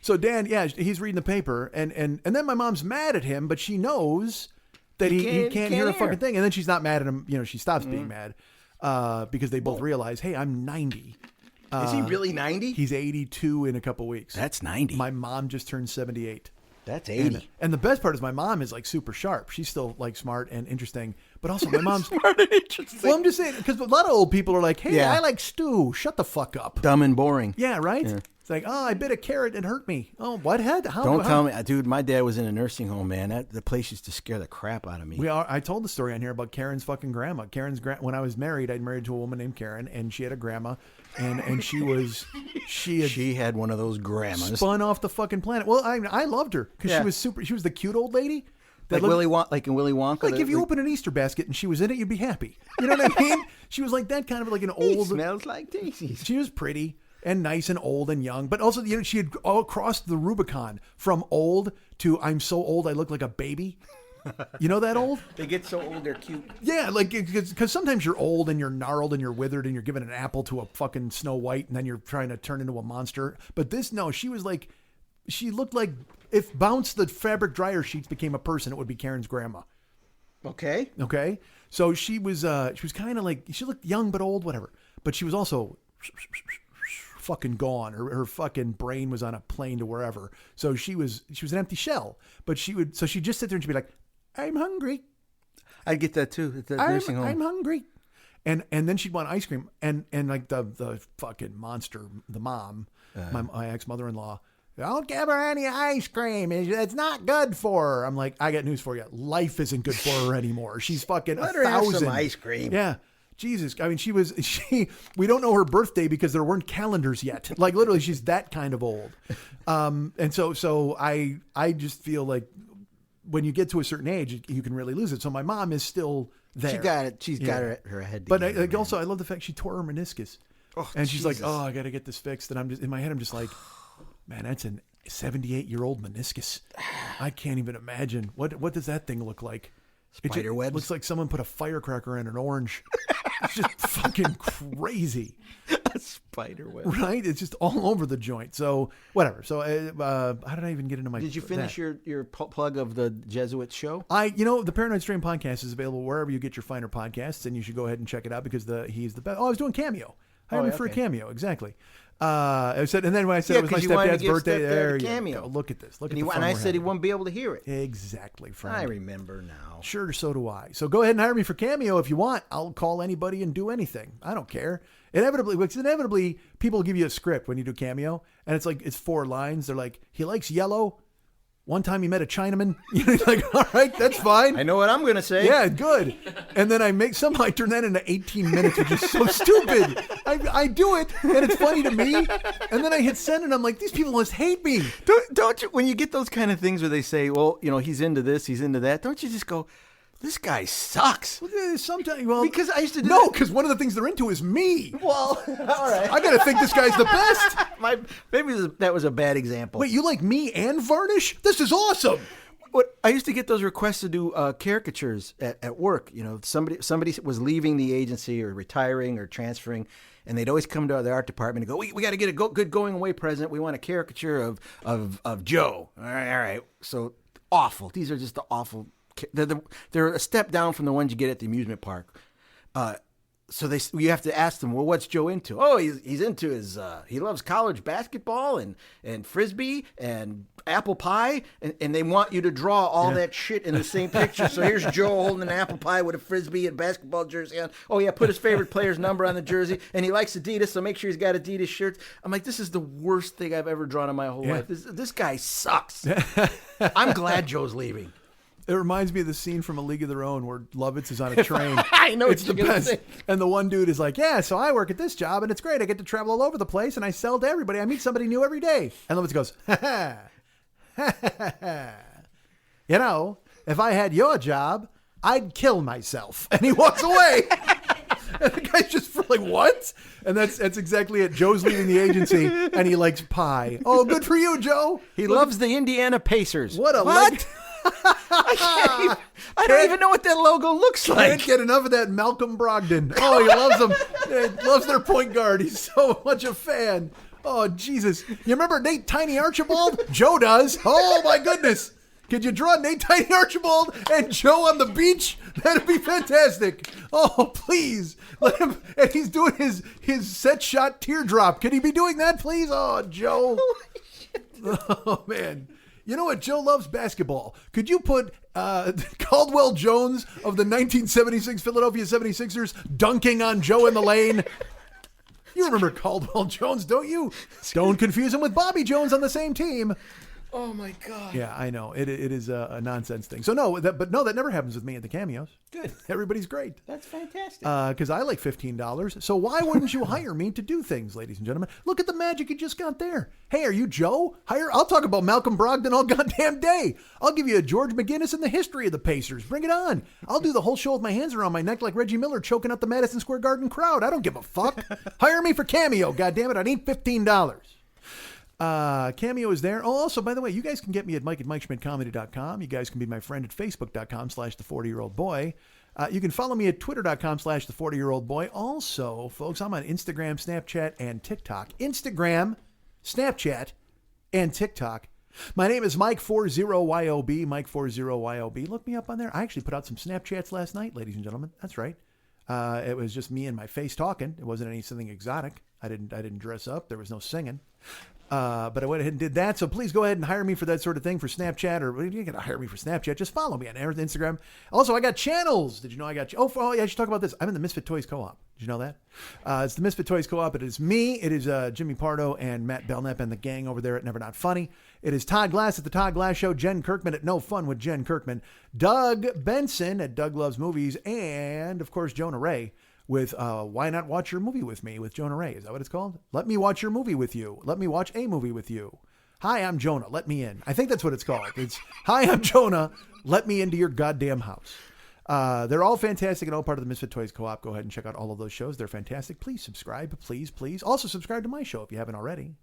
So Dan, he's reading the paper, and then my mom's mad at him, but she knows that he can't hear a fucking thing, and then she's not mad at him. You know, she stops being mad because they both realize, hey, I'm 90. Is he really 90? He's 82 in a couple weeks. That's 90. My mom just turned 78. That's 80. And the best part is my mom is like super sharp. She's still like smart and interesting, but also my mom's smart and interesting. Well, I'm just saying, because a lot of old people are like, hey, I like stew. Shut the fuck up. Dumb and boring. Yeah, right? Yeah. It's like, I bit a carrot and it hurt me. Oh, what had? How? Don't tell me. Dude, my dad was in a nursing home, man. The place used to scare the crap out of me. I told the story on here about Karen's fucking grandma. When I was married, I'd married to a woman named Karen, and she had a grandma, and she had one of those grandmas. Spun off the fucking planet. Well, I loved her because she was super. She was the cute old lady. Like in Willy Wonka. Like if you open an Easter basket and she was in it, you'd be happy. You know what I mean? She was like that kind of like an old. Smells like daisies. She was pretty and nice and old and young, but also she had all crossed the Rubicon from old to I'm so old I look like a baby. You know that old? They get so old they're cute. Yeah, like because sometimes you're old and you're gnarled and you're withered and you're giving an apple to a fucking Snow White and then you're trying to turn into a monster. But she was like, she looked like if Bounce the fabric dryer sheets became a person, it would be Karen's grandma. Okay. So she was kind of like, she looked young but old, whatever. But she was also fucking gone. Her fucking brain was on a plane to wherever. So she was an empty shell. But she'd just sit there and she'd be like, I'm hungry. I get that too at the nursing home. I'm hungry. And then she'd want ice cream. And like the fucking monster, the mom, my ex-mother-in-law, don't give her any ice cream. It's not good for her. I'm like, I got news for you. Life isn't good for her anymore. She's fucking Let 1,000. her have some ice cream. Yeah. Jesus. I mean, we don't know her birthday because there weren't calendars yet. Like literally she's that kind of old. And so I just feel like when you get to a certain age, you can really lose it. So my mom is still there. She got it. She's got her head But together, also I love the fact she tore her meniscus. Oh, and she's Jesus. like, I got to get this fixed. And I'm just in my head, I'm just like, man, that's a 78-year-old meniscus. I can't even imagine. What does that thing look like? Spider webs. Looks like someone put a firecracker in an orange. It's just fucking crazy. spider web. Right? It's just all over the joint. So whatever. So how did I even get into my? Did you finish your plug of the Jesuit show? The Paranoid Strain podcast is available wherever you get your finer podcasts, and you should go ahead and check it out because he's the best. Oh, I was doing Cameo. Hire me for a cameo, exactly. I said, and then when I said it was my stepdad's birthday, there you go. Look at this. And I said he wouldn't be able to hear it. Exactly, friend. I remember now. Sure, so do I. So go ahead and hire me for Cameo if you want. I'll call anybody and do anything. I don't care. Inevitably, people give you a script when you do Cameo, and it's 4 lines. They're like, he likes yellow. One time he met a Chinaman. You're like, all right, that's fine. I know what I'm going to say. Yeah, good. And then I turn that into 18 minutes, which is so stupid. I do it, and it's funny to me. And then I hit send, and I'm like, these people must hate me. Don't you, when you get those kind of things where they say, well, he's into this, he's into that, don't you just go, this guy sucks? Sometimes, because I used to do because one of the things they're into is me. Well, all right. I got to think this guy's the best. Maybe that was a bad example. Wait, you like me and Varnish? This is awesome. I used to get those requests to do caricatures at work. Somebody was leaving the agency or retiring or transferring, and they'd always come to the art department and go, we got to get a good going away present. We want a caricature of Joe. All right. So awful. These are just the awful. They're a step down from the ones you get at the amusement park. So you have to ask them, well, what's Joe into? Oh, he's into he loves college basketball and frisbee and apple pie, and they want you to draw all that shit in the same picture. So here's Joe holding an apple pie with a frisbee and basketball jersey on. Oh yeah, put his favorite player's number on the jersey, and he likes Adidas, so make sure he's got Adidas shirts. I'm like, this is the worst thing I've ever drawn in my whole life. This guy sucks. I'm glad Joe's leaving. It reminds me of the scene from A League of Their Own where Lovitz is on a train. I know it's the best. Say. And the one dude is like, yeah, so I work at this job and it's great. I get to travel all over the place and I sell to everybody. I meet somebody new every day. And Lovitz goes, ha ha. If I had your job, I'd kill myself. And he walks away. And the guy's just like, what? And that's exactly it. Joe's leaving the agency and he likes pie. Oh, good for you, Joe. He loves the Indiana Pacers. What? I don't even know what that logo looks like. Can't get enough of that Malcolm Brogdon. Oh, he loves them. He loves their point guard. He's so much a fan. Oh, Jesus. You remember Nate Tiny Archibald? Joe does. Oh, my goodness. Could you draw Nate Tiny Archibald and Joe on the beach? That'd be fantastic. Oh, please. Let him. And he's doing his set shot teardrop. Can he be doing that, please? Oh, Joe. Oh, man. You know what? Joe loves basketball. Could you put Caldwell Jones of the 1976 Philadelphia 76ers dunking on Joe in the lane? You remember Caldwell Jones, don't you? Don't confuse him with Bobby Jones on the same team. Oh, my God. Yeah, I know. It is a nonsense thing. So, that never happens with me at the cameos. Good. Everybody's great. That's fantastic. Because I like $15. So why wouldn't you hire me to do things, ladies and gentlemen? Look at the magic you just got there. Hey, are you Joe? I'll talk about Malcolm Brogdon all goddamn day. I'll give you a George McGinnis and the history of the Pacers. Bring it on. I'll do the whole show with my hands around my neck like Reggie Miller choking up the Madison Square Garden crowd. I don't give a fuck. Hire me for Cameo, goddammit. I need $15. Cameo is there. Oh, also, by the way, you guys can get me at mike@MikeSchmidtComedy.com. You guys can be my friend at Facebook.com/the40year-old-boy. You can follow me at Twitter.com/the40year-old-boy. Also, folks, I'm on Instagram, Snapchat, and TikTok. Instagram, Snapchat, and TikTok. My name is Mike40YOB, Mike40YOB. Look me up on there. I actually put out some Snapchats last night, ladies and gentlemen. That's right. It was just me and my face talking. It wasn't anything exotic. I didn't dress up. There was no singing. But I went ahead and did that. So please go ahead and hire me for that sort of thing for Snapchat, or you got to hire me for Snapchat. Just follow me on Instagram. Also, I got channels. Did you know I got? Oh yeah, I should talk about this. I'm in the Misfit Toys Co-op. Did you know that? It's the Misfit Toys Co-op. It is me. It is Jimmy Pardo and Matt Belknap and the gang over there at Never Not Funny. It is Todd Glass at the Todd Glass Show. Jen Kirkman at No Fun with Jen Kirkman. Doug Benson at Doug Loves Movies, and of course Jonah Ray with Why Not Watch Your Movie With Me with Jonah Ray. Is that what it's called? Let me watch your movie with you. Let me watch a movie with you. Hi, I'm Jonah. Let me in. I think that's what it's called. It's Hi, I'm Jonah. Let me into your goddamn house. They're all fantastic and all part of the Misfit Toys Co-op. Go ahead and check out all of those shows. They're fantastic. Please subscribe. Please, please. Also subscribe to my show if you haven't already.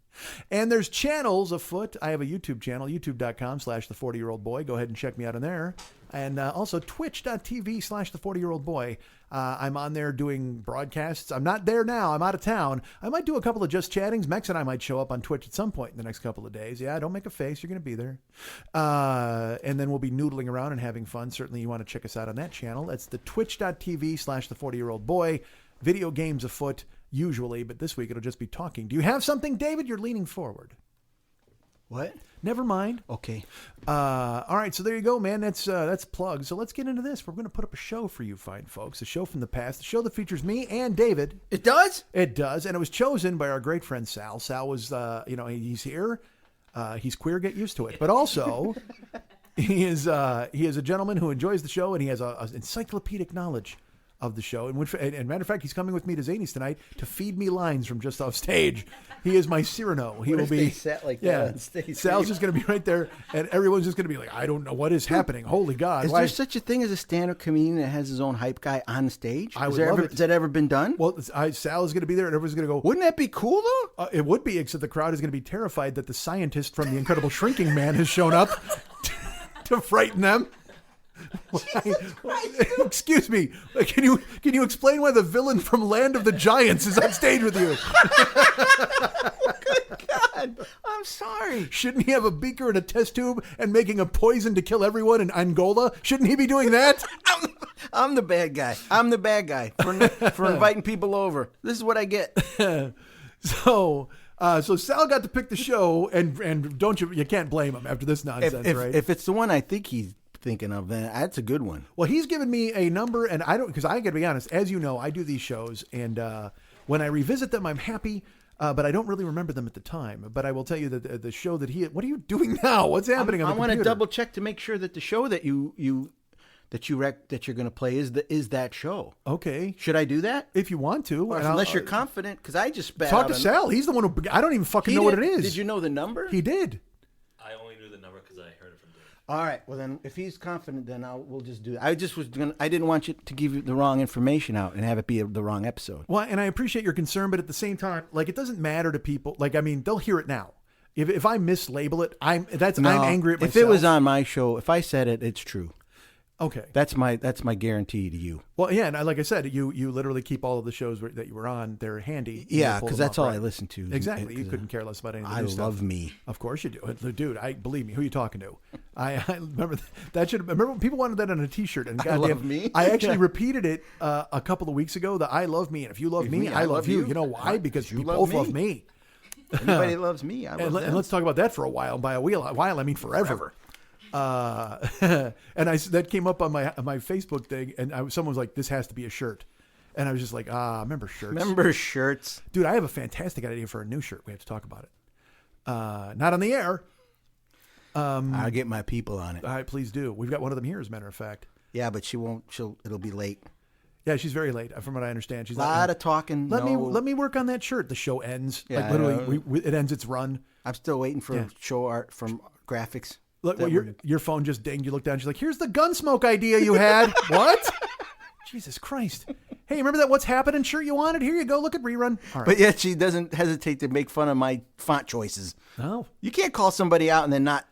And there's channels afoot. I have a YouTube channel, youtube.com/the40year-old-boy. Go ahead and check me out on there. And also twitch.tv/the40year-old boy. I'm on there doing broadcasts. I'm not there now. I'm out of town. I might do a couple of Just Chattings. Mex and I might show up on Twitch at some point in the next couple of days. Yeah, don't make a face. You're going to be there. And then we'll be noodling around and having fun. Certainly you want to check us out on that channel. That's the twitch.tv/the40year-old boy. Video games afoot, usually, but this week it'll just be talking. Do you have something, David? You're leaning forward. What? Never mind. Okay. All right, so there you go, man. That's plugged. So let's get into this. We're going to put up a show for you fine folks, a show from the past, a show that features me and David. It does? It does, and it was chosen by our great friend Sal. Sal was, he's here. He's queer, get used to it. But also, he is a gentleman who enjoys the show, and he has an encyclopedic knowledge of the show. And matter of fact, he's coming with me to Zany's tonight to feed me lines from just off stage. He is my Cyrano. He will be sat like that on stage. Sal's just going to be right there, and everyone's just going to be like, I don't know what is happening. Holy God! Is there such a thing as a stand-up comedian that has his own hype guy on stage? I would love it. Has that ever been done? Well, Sal is going to be there, and everyone's going to go. Wouldn't that be cool though? It would be, except the crowd is going to be terrified that the scientist from The Incredible Shrinking Man has shown up to frighten them. Excuse me. Can you explain why the villain from Land of the Giants is on stage with you? Good God, I'm sorry. Shouldn't he have a beaker and a test tube and making a poison to kill everyone in Angola? Shouldn't he be doing that? I'm the bad guy. I'm the bad guy for inviting people over. This is what I get. So Sal got to pick the show, and don't you can't blame him after this nonsense, right? If it's the one I think he's thinking of, then that's a good one. Well, he's given me a number, and I don't, because I got to be honest, as you know, I do these shows, and when I revisit them, I'm happy, but I don't really remember them at the time. But I will tell you that the show that what are you doing now? What's happening on the computer? I want to double check to make sure that the show that you're going to play is that show. Okay. Should I do that? If you want to. Or unless you're confident, because I just spat talk out to Sal. He's the one who, I don't even fucking know what it is. Did you know the number? He did. I only knew the number because I heard it from Dave. All right. Well, then, if he's confident, then we'll just do it. I didn't want you to give you the wrong information out and have it be the wrong episode. Well, and I appreciate your concern, but at the same time, like, it doesn't matter to people. Like, I mean, they'll hear it now. If I mislabel it, I'm angry at myself. If it was on my show, if I said it, it's true. Okay. That's my guarantee to you. Well, yeah, and like I said, you literally keep all of the shows that you were on. They're handy. Yeah, because that's all I listen to. Exactly. You couldn't care less about any of the new stuff. I love me. Of course you do. Dude, believe me, who are you talking to? I remember remember when people wanted that on a t-shirt, and I love me. I actually repeated it a couple of weeks ago, that I love me, and if you love me, I love you. You know why? Because you both love me. Anybody loves me, I love them. And let's talk about that for a while. By a while, I mean forever. And that came up on my Facebook thing, and someone was like, "This has to be a shirt," and I was just like, member shirts. Member shirts, dude. I have a fantastic idea for a new shirt. We have to talk about it. Not on the air. I'll get my people on it. All right, please do. We've got one of them here, as a matter of fact. Yeah, but she won't. It'll be late. Yeah, she's very late, from what I understand. She's a lot of talking. Let me work on that shirt. The show ends. Yeah, like literally, it ends its run. I'm still waiting for show art from graphics. Look, your phone just dinged. You look down. She's like, "Here's the Gunsmoke idea you had." What? Jesus Christ! Hey, remember that What's Happening shirt you wanted? Here you go. Look at rerun. All right. But yet she doesn't hesitate to make fun of my font choices. No, you can't call somebody out and then not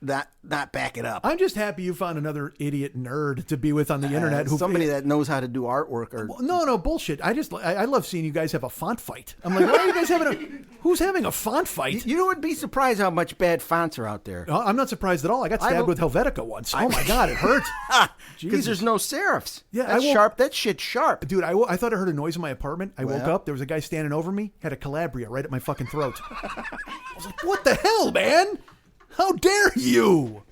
back it up. I'm just happy you found another idiot nerd to be with on the internet. Somebody that knows how to do artwork. No, bullshit. I love seeing you guys have a font fight. I'm like, why are you guys having who's having a font fight? You would be surprised how much bad fonts are out there. I'm not surprised at all. I got stabbed with Helvetica once. Oh my God, it hurt. Because there's no serifs. Yeah, that's sharp. That shit's sharp. Dude, I thought I heard a noise in my apartment. I woke up. There was a guy standing over me. Had a Calabria right at my fucking throat. I was like, what the hell, man? How dare you?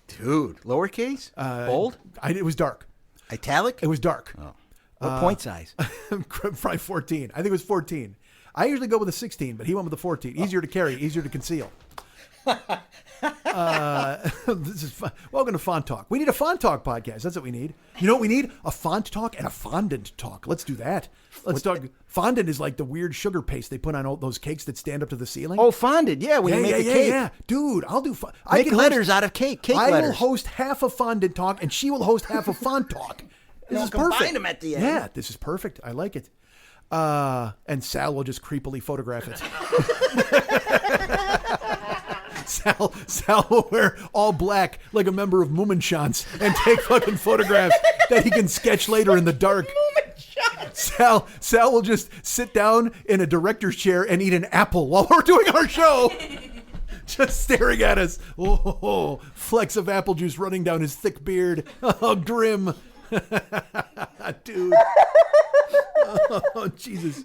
Dude, lowercase? Bold? It was dark. Italic? It was dark. Oh. What point size? Probably 14. I think it was 14. I usually go with a 16, but he went with a 14. Easier to carry, easier to conceal. This is fun. Welcome to Font Talk. We need a Font Talk podcast. That's what we need. You know what we need? A Font Talk and a Fondant Talk. Let's do that. Let's talk. Fondant is like the weird sugar paste they put on all those cakes that stand up to the ceiling. Oh, fondant. Yeah, when you make a cake. Yeah. Dude, I'll do make letters out of cake letters. I will host half of Fondant Talk, and she will host half of Font Talk. This is perfect. Combine them at the end. Yeah, this is perfect. I like it. And Sal will just creepily photograph it. Sal will wear all black like a member of Mummenschanz and take fucking photographs that he can sketch later in the dark. Sal will just sit down in a director's chair and eat an apple while we're doing our show. Just staring at us. Oh, flecks of apple juice running down his thick beard. Oh, grim. Dude. Oh, Jesus.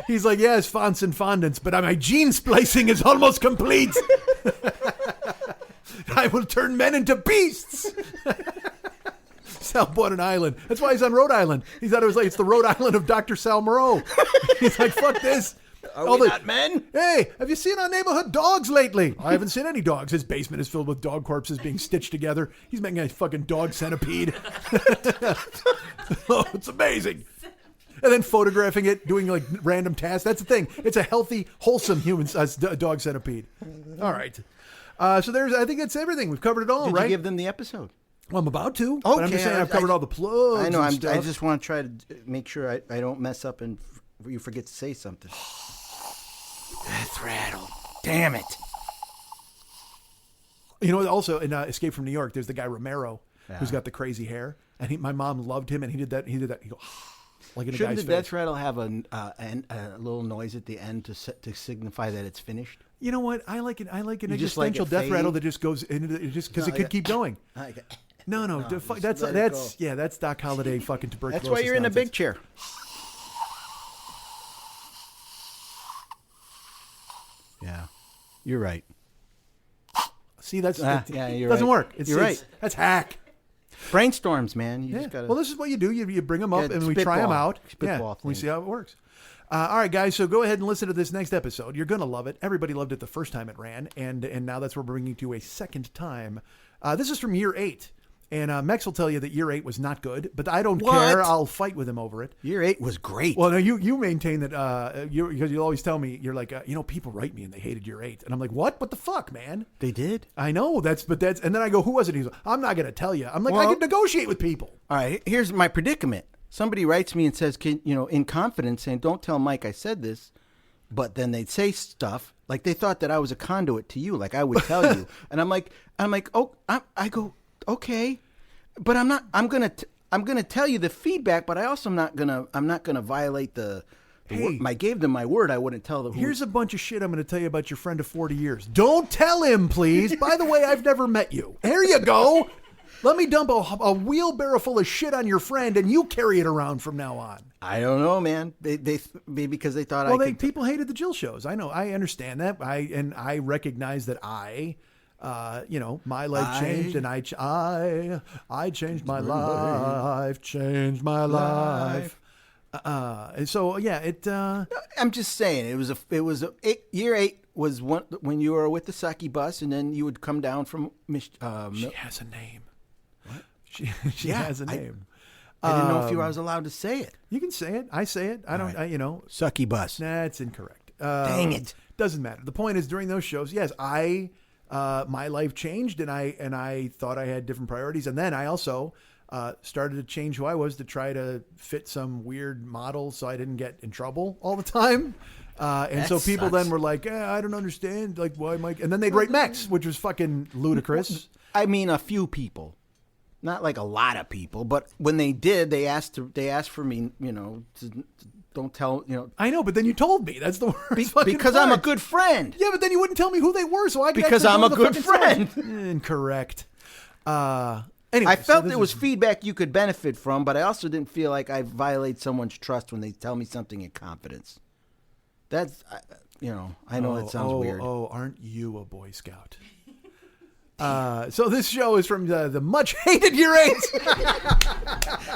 He's like, yes, fonts and fondants, but my gene splicing is almost complete. I will turn men into beasts. Sal bought an island. That's why he's on Rhode Island. He thought it was like, it's the Rhode Island of Dr. Sal Moreau. He's like, fuck this. Are we not men? Hey, have you seen our neighborhood dogs lately? I haven't seen any dogs. His basement is filled with dog corpses being stitched together. He's making a fucking dog centipede. Oh, it's amazing. And then photographing it, doing like random tasks. That's the thing. It's a healthy, wholesome human dog centipede. All right. So I think that's everything. We've covered it all, Did right? you give them the episode? Well, I'm about to. But I'm just saying I've covered all the plugs. I know. and stuff. I just want to try to make sure I don't mess up and you forget to say something. Death rattle. Damn it. You know, also in Escape from New York, there's the guy Romero who's got the crazy hair, and my mom loved him, and he did that. He go like in a Shouldn't guy's the face. death rattle have a little noise at the end to signify that it's finished? You know what? I like an You just existential like it death rattle fading? that just goes into it, just because it could keep going. No, just that's let it go. that's Doc Holliday fucking tuberculosis. That's why you're in a nonsense. big chair. Yeah, you're right. See, that's yeah, it you're doesn't right. work. You're right. That's hack. Brainstorms, man. You Yeah. just gotta. Well, this is what you do. You bring them up Yeah, and we try them spitball. out. Spitball We things. see how it works. All right, guys. So go ahead and listen to this next episode. You're gonna love it. Everybody loved it the first time it ran, and now that's what we're bringing to you a second time. This is from year 8, and Mex will tell you that year 8 was not good, but I don't care. I'll fight with him over it. Year 8 was great. Well, no, you maintain that because you'll always tell me you're like people write me and they hated year 8, and I'm like, what the fuck, man? They did. I know and then I go, who was it? He's like, I'm not gonna tell you. I'm like, I Well- can negotiate with people. All right, here's my predicament. Somebody writes me and says, in confidence, saying, "Don't tell Mike I said this," but then they'd say stuff like they thought that I was a conduit to you, like I would tell you, and I'm like, oh, I go, okay, but I'm not. I'm gonna tell you the feedback, but I also I'm not gonna violate the. Hey. I gave them my word. I wouldn't tell them. Here's a bunch of shit I'm going to tell you about your friend of 40 years. Don't tell him, please. By the way, I've never met you. There you go. Let me dump a wheelbarrow full of shit on your friend, and you carry it around from now on. I don't know, man. They maybe because they thought People hated the Jill shows. I know. I understand that. I recognize that my life changed, and I changed my life, changed my life. And so yeah, I'm just saying year 8 was when you were with the Saki bus, and then you would come down from. She has a name. What? She Yeah, has a name. I didn't know if I was allowed to say it. You can say it. I say it. I don't. Sucky bus. That's incorrect. Dang it. Doesn't matter. The point is, during those shows, yes, my life changed, and I thought I had different priorities, and then I also started to change who I was to try to fit some weird model, so I didn't get in trouble all the time. And so people sucks. then were like, I don't understand, like why Mike, and then they'd write Mex, which was fucking ludicrous. I mean, a few people, not like a lot of people, but when they did, they asked for me, don't tell, I know, but then you told me. That's the worst. fucking because I'm a part. good friend. Yeah, but then you wouldn't tell me who they were, so I could Because actually I'm go a to the good fucking friend. source. Incorrect. Anyway, I felt so there was feedback you could benefit from, but I also didn't feel like I violate someone's trust when they tell me something in confidence. That's, I know it sounds weird. Oh, aren't you a Boy Scout? So this show is from the much hated year 8.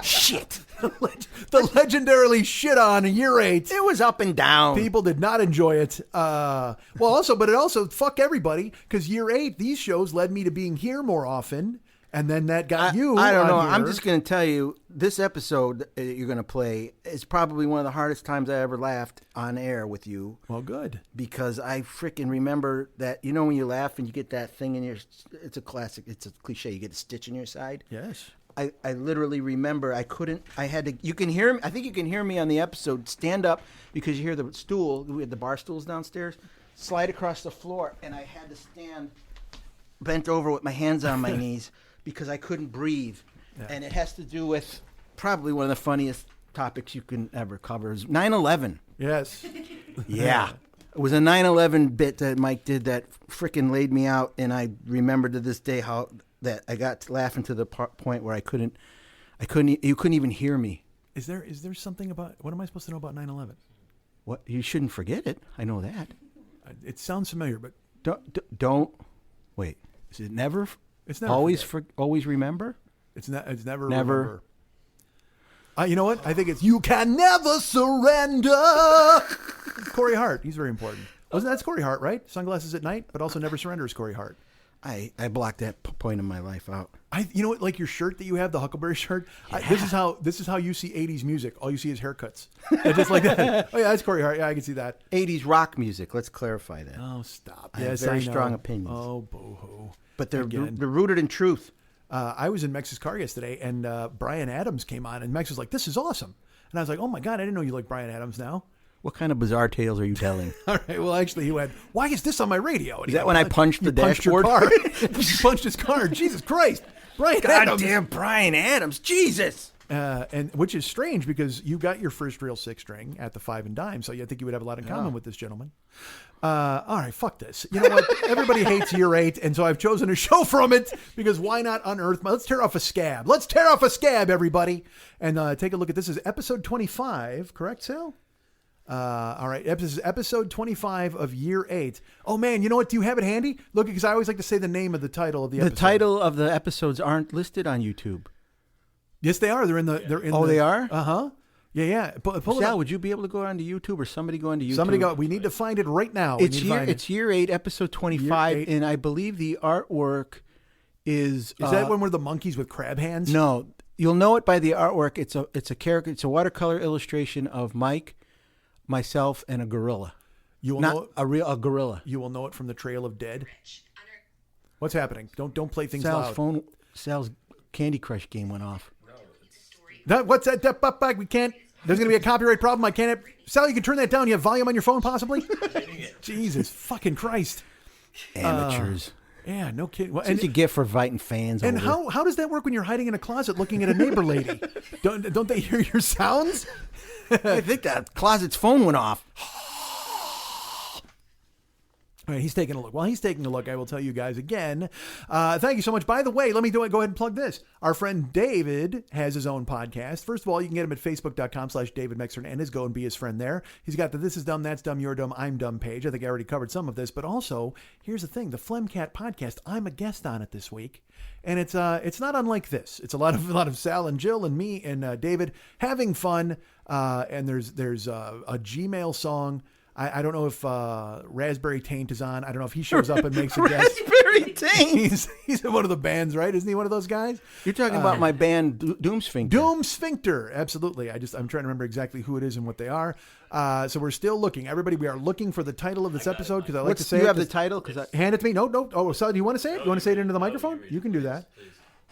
Shit. The legendarily shit on year 8. It was up and down. People did not enjoy it. But it also fuck everybody, because year 8, these shows led me to being here more often. And then that got you. I don't know. on I'm here. just going to tell you, this episode that you're going to play is probably one of the hardest times I ever laughed on air with you. Well, good. Because I freaking remember that, when you laugh and you get that thing in your, it's a classic, it's a cliche, you get a stitch in your side. Yes. I literally remember you can hear me, I think you can hear me on the episode stand up because you hear the stool, we had the bar stools downstairs. slide across the floor, and I had to stand bent over with my hands on my knees because I couldn't breathe. Yeah. And it has to do with probably one of the funniest topics you can ever cover is 9/11. Yes. Yeah. It was a 9/11 bit that Mike did that frickin' laid me out, and I remember to this day how that I got laughing to the point where you couldn't even hear me. Is there something about, what am I supposed to know about 9/11? What? You shouldn't forget it. I know that. It sounds familiar, but don't wait. Is it never? It's never always remember. It's never. Never. You know what? I think it's "You Can Never Surrender." Corey Hart. He's very important. Wasn't that Corey Hart, right? Sunglasses at Night, but also Never Surrender is Corey Hart. I blocked that point in my life out. You know what? Like your shirt that you have, the Huckleberry shirt. Yeah. This is how you see 80s music. All you see is haircuts. Just like that. Oh yeah, that's Corey Hart. Yeah, I can see that. 80s rock music. Let's clarify that. Oh, stop. I have very strong opinions. Oh, boo-hoo. But they're rooted in truth. I was in Mex's car yesterday, and Bryan Adams came on, and Mex was like, "This is awesome," and I was like, "Oh my god, I didn't know you like Bryan Adams now." What kind of bizarre tales are you telling? All right. Well, actually, he went, "Why is this on my radio?" And is that when I punched the dashboard? You punched his car. Jesus Christ, Bryan Adams! Goddamn Bryan Adams! Jesus. And which is strange because you got your first real 6-string at the Five and Dime, so I think you would have a lot in common with this gentleman. All right, fuck this. You know what? Everybody hates Year 8, and so I've chosen a show from it because why not unearth? Let's tear off a scab. Let's tear off a scab, everybody, and take a look at this. Is episode 25, correct, Sal? All right, this is episode 25 of Year 8. Oh man, you know what? Do you have it handy? Look, because I always like to say the name of the title of the episode. The title of the episodes aren't listed on YouTube. Yes, they are. They're in the. They are. Yeah. Pull Sal, would you be able to go onto YouTube or somebody go onto YouTube? Somebody go. We need to find it right now. It's Year 8, episode 25, and I believe the artwork is. Is that one where the monkeys with crab hands? No, you'll know it by the artwork. It's a character. It's a watercolor illustration of Mike, myself, and a gorilla. You will know a gorilla. You will know it from the Trail of Dead. What's happening? Don't play things loud. Sal's Candy Crush game went off. What's that? We can't. There's going to be a copyright problem. I can't. Sal, you can turn that down. You have volume on your phone, possibly. Jesus fucking Christ! Amateurs. Yeah, no kidding. Well, what you get for inviting fans? And over. how does that work when you're hiding in a closet looking at a neighbor lady? Don't they hear your sounds? I think that closet's phone went off. All right, he's taking a look. While he's taking a look, I will tell you guys again. Thank you so much. By the way, let me go ahead and plug this. Our friend David has his own podcast. First of all, you can get him at facebook.com/David Meck Hernandez. Go and be his friend there. He's got the This Is Dumb, That's Dumb, You're Dumb, I'm Dumb page. I think I already covered some of this, but also, here's the thing. The Phlegmcat podcast, I'm a guest on it this week. And it's not unlike this. It's a lot of Sal and Jill and me and David having fun. And there's a Gmail song. I don't know if Raspberry Taint is on. I don't know if he shows up and makes a guest. Raspberry Taint. He's in one of the bands, right? Isn't he one of those guys? You're talking about my band Doom Sphincter. Doom Sphincter, absolutely. I'm trying to remember exactly who it is and what they are. So we're still looking. Everybody, we are looking for the title of this episode because I like to say you have the title? Hand it to me. No. Oh, so do you want to say it? You want to say it into the microphone? You can do that.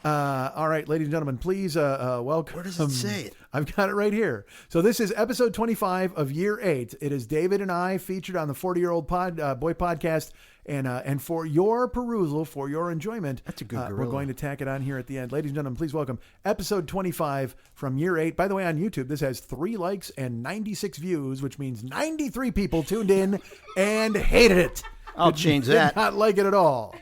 All right, ladies and gentlemen, please welcome. Where does it say it? I've got it right here. So this is episode 25 of Year 8. It is David and I featured on the 40-Year-Old Boy podcast. And for your perusal, for your enjoyment, that's a good gorilla. We're going to tack it on here at the end. Ladies and gentlemen, please welcome episode 25 from Year 8. By the way, on YouTube, this has 3 likes and 96 views, which means 93 people tuned in and hated it. I'll change that. Did not like it at all.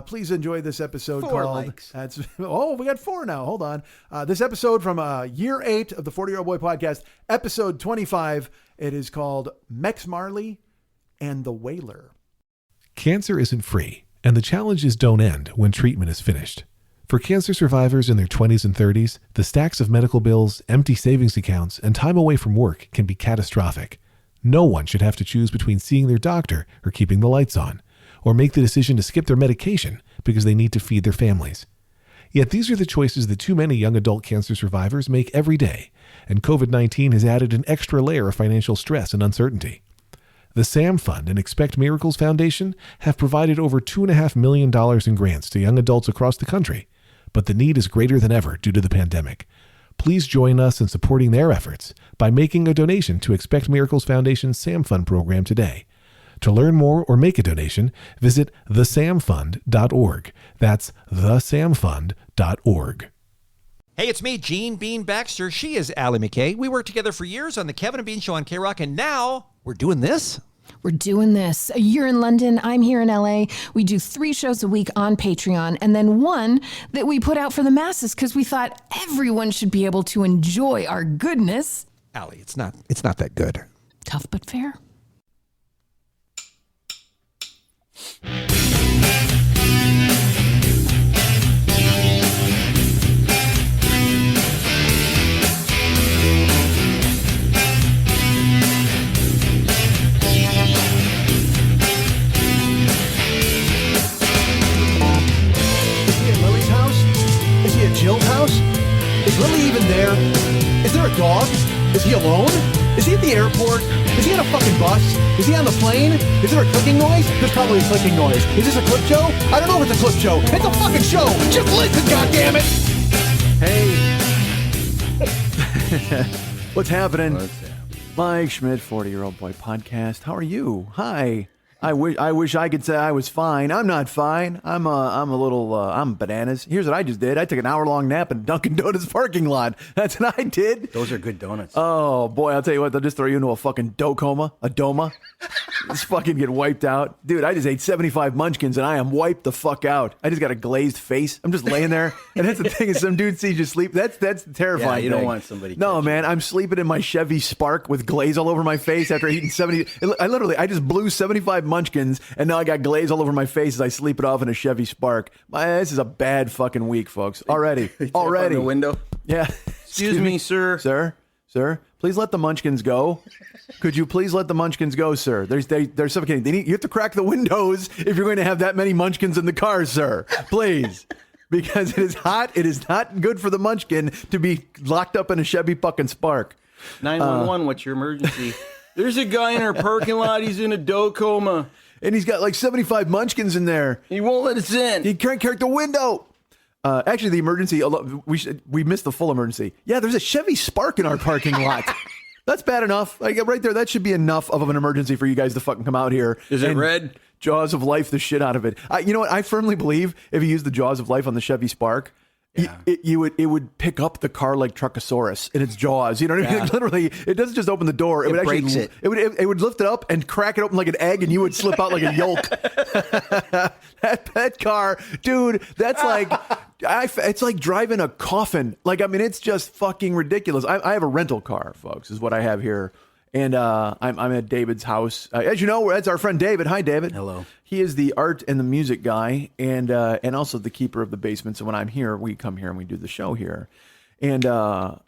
Please enjoy this episode 4 called... likes. We got 4 now. Hold on. This episode from Year 8 of the 40-Year-Old Boy podcast, episode 25. It is called Mex Marley and the Wailer. Cancer isn't free, and the challenges don't end when treatment is finished. For cancer survivors in their 20s and 30s, the stacks of medical bills, empty savings accounts, and time away from work can be catastrophic. No one should have to choose between seeing their doctor or keeping the lights on, or make the decision to skip their medication because they need to feed their families. Yet these are the choices that too many young adult cancer survivors make every day, and COVID-19 has added an extra layer of financial stress and uncertainty. The SAM Fund and Expect Miracles Foundation have provided over $2.5 million in grants to young adults across the country, but the need is greater than ever due to the pandemic. Please join us in supporting their efforts by making a donation to Expect Miracles Foundation's SAM Fund program today. To learn more or make a donation, visit thesamfund.org. That's thesamfund.org. Hey, it's me, Gene Bean Baxter. She is Allie McKay. We worked together for years on the Kevin and Bean Show on K-Rock, and now we're doing this. We're doing this. You're in London. I'm here in LA. We do 3 shows a week on Patreon, and then one that we put out for the masses because we thought everyone should be able to enjoy our goodness. Allie, it's not that good. Tough but fair. Jill's house? Is Lily even there? Is there a dog? Is he alone? Is he at the airport? Is he on a fucking bus? Is he on the plane? Is there a clicking noise? There's probably a clicking noise. Is this a clip show? I don't know if it's a clip show. It's a fucking show. Just listen, goddammit! Hey. What's happening? Mike Schmidt, 40-year-old boy podcast. How are you? Hi. I wish I could say I was fine. I'm not fine. I'm bananas. Here's what I just did. I took an hour-long nap in Dunkin' Donuts parking lot. That's what I did. Those are good donuts. Oh, boy, I'll tell you what. They'll just throw you into a fucking doma. Just fucking get wiped out. Dude, I just ate 75 Munchkins, and I am wiped the fuck out. I just got a glazed face. I'm just laying there. And that's the thing is some dude sees you sleep. That's terrifying. Yeah, you don't want somebody. No, man, I'm sleeping in my Chevy Spark with glaze all over my face after eating 70. I just blew 75 Munchkins, and now I got glaze all over my face as I sleep it off in a Chevy Spark. This is a bad fucking week, folks. Already. On the window. Yeah. Excuse me, sir. Sir, please let the Munchkins go. Could you please let the Munchkins go, sir? They're suffocating. You have to crack the windows if you're going to have that many Munchkins in the car, sir. Please. Because it is hot. It is not good for the Munchkin to be locked up in a Chevy fucking Spark. 911, what's your emergency? There's a guy in our parking lot. He's in a dough coma. And he's got like 75 Munchkins in there. He won't let us in. He can't crack the window. Actually, the emergency, we missed the full emergency. Yeah, there's a Chevy Spark in our parking lot. That's bad enough. Like right there, that should be enough of an emergency for you guys to fucking come out here. Is it red? Jaws of life the shit out of it. You know what? I firmly believe if you use the Jaws of life on the Chevy Spark, it would pick up the car like Truckosaurus in its jaws. You know what I mean? Like, literally, it doesn't just open the door. It would actually breaks it. It would lift it up and crack it open like an egg, and you would slip out like a yolk. that car, dude. That's like. It's like driving a coffin. Like, I mean, it's just fucking ridiculous. I have a rental car, folks, is what I have here. And I'm at David's house. As you know, that's our friend David. Hi, David. Hello. He is the art and the music guy and also the keeper of the basement. So when I'm here, we come here and we do the show here. And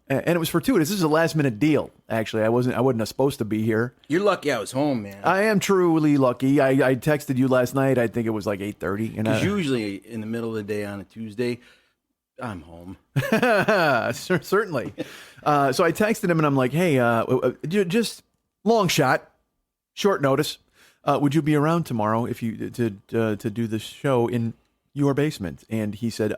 it was fortuitous. This is a last minute deal. Actually, I wasn't supposed to be here. You're lucky I was home, man. I am truly lucky. I texted you last night. I think it was like 8:30. Because usually in the middle of the day on a Tuesday, I'm home. Certainly. So I texted him and I'm like, hey, just long shot, short notice. Would you be around tomorrow if you to do the show in your basement? And he said,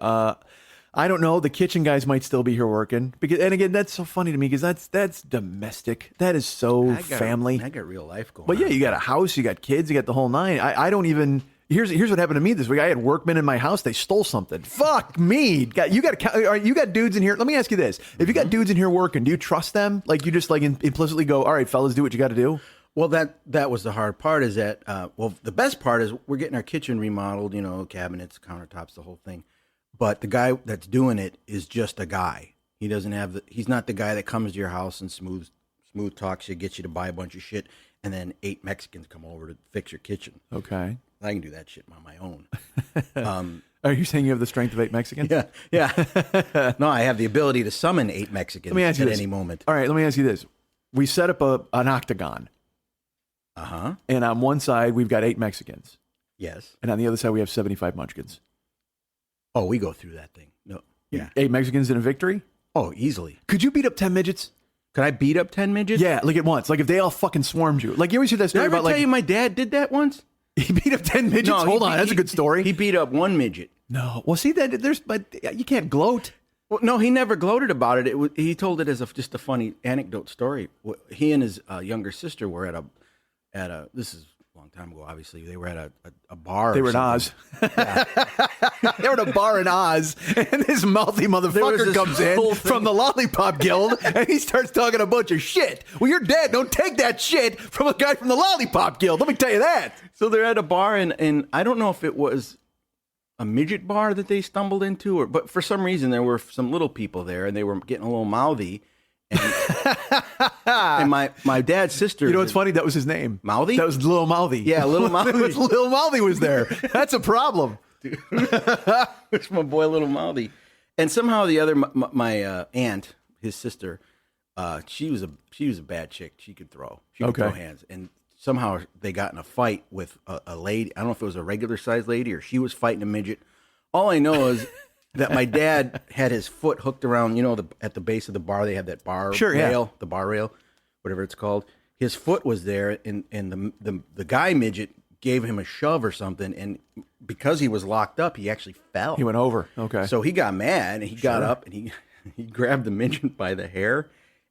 I don't know. The kitchen guys might still be here working. And again, that's so funny to me because that's domestic. That is so family. I got real life going. But yeah, you got a house, you got kids, you got the whole nine. I don't even. Here's what happened to me this week. I had workmen in my house. They stole something. Fuck me. You got dudes in here. Let me ask you this: if you got dudes in here working, do you trust them? Like you just like implicitly go, all right, fellas, do what you got to do. Well, that was the hard part. Is that the best part is we're getting our kitchen remodeled. You know, cabinets, countertops, the whole thing. But the guy that's doing it is just a guy. He doesn't have he's not the guy that comes to your house and smooth talks you, gets you to buy a bunch of shit, and then 8 Mexicans come over to fix your kitchen. Okay. I can do that shit on my own. Are you saying you have the strength of 8 Mexicans? Yeah. No, I have the ability to summon 8 Mexicans at any moment. All right, let me ask you this. We set up an octagon. Uh-huh. And on one side, we've got 8 Mexicans. Yes. And on the other side, we have 75 Munchkins. Oh, we go through that thing. No. Yeah. 8 Mexicans in a victory? Oh, easily. Could you beat up 10 midgets? Could I beat up 10 midgets? Yeah, like at once. Like if they all fucking swarmed you. Like you always hear that story about like... Did I tell you my dad did that once? He beat up 10 midgets? No, Hold on, that's a good story. He beat up 1 midget. No. Well, see, but you can't gloat. Well, no, he never gloated about it. He told it as just a funny anecdote story. He and his younger sister were at a this is a long long time ago. Obviously, they were at a bar. They or were in something. Oz. They were at a bar in Oz, and this mouthy motherfucker this comes whole in thing. from the Lollipop Guild, and he starts talking a bunch of shit. Well, you're dead. Don't take that shit from a guy from the Lollipop Guild. Let me tell you that. So they're at a bar, and I don't know if it was a midget bar that they stumbled into, but for some reason there were some little people there, and they were getting a little mouthy. And my dad's sister. You know what's funny? That was his name. Mouthy? That was Lil Mouthy. Yeah, Lil Mouthy. Lil Mouthy was there. That's a problem. It's my boy, Little Mouthy. And somehow the other, my aunt, his sister, she was a bad chick. She could throw. She could throw hands. And somehow they got in a fight with a lady. I don't know if it was a regular sized lady or she was fighting a midget. All I know is that my dad had his foot hooked around, at the base of the bar, they have that bar rail, the bar rail, whatever it's called. His foot was there, and the guy midget gave him a shove or something, and because he was locked up, he actually fell. He went over. Okay. So he got mad, and he got up, and he grabbed the midget by the hair,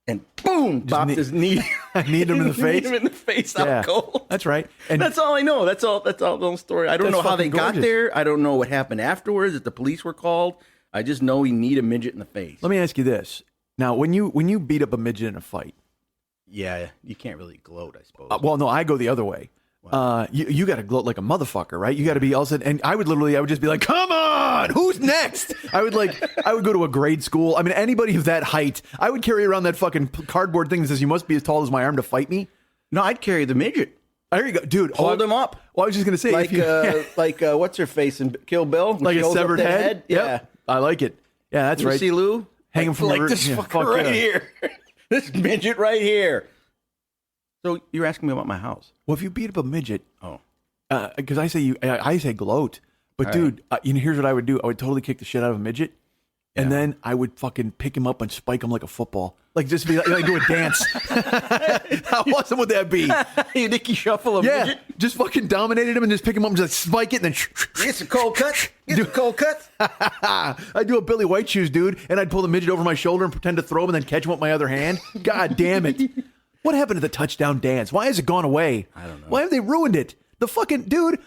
and boom, bopped his knee. Kneed him in the face? Kneed him in the face out cold. That's right. And that's all I know. That's all the whole story. I don't know how they got there. I don't know what happened afterwards, if the police were called. I just know he kneed a midget in the face. let me ask you this. Now, when you beat up a midget in a fight, Yeah, you can't really gloat, I suppose. well, no, I go the other way. You got to gloat like a motherfucker, right? You got to be all of a sudden, and I would just be like, come on, who's next? I would go to a grade school. I mean, anybody of that height, I would carry around that fucking cardboard thing that says you must be as tall as my arm to fight me. No, I'd carry the midget. There you go, dude. Hold him up. Well, I was just gonna say, like what's her face in Kill Bill? When like she a holds up severed that head. Yeah, Yep. I like it. Yeah, that's right. See Lou Hanging from like the this fucker fuck right yeah. here. This midget right here. So you're asking me about my house? Well, if you beat up a midget, Oh, because I say gloat, but All dude, here's what I would do. I would totally kick the shit out of a midget, and then I would fucking pick him up and spike him like a football, like just be like do a dance. How awesome would that be? you Nicky Shuffle a midget? Just fucking dominated him and just pick him up and just spike it and then. Get some cold cuts. Get some cold cuts. I'd do a Billy White Shoes, dude, and I'd pull the midget over my shoulder and pretend to throw him and then catch him with my other hand. God damn it. What happened to the touchdown dance? Why has it gone away? I don't know. Why have they ruined it? The fucking dude.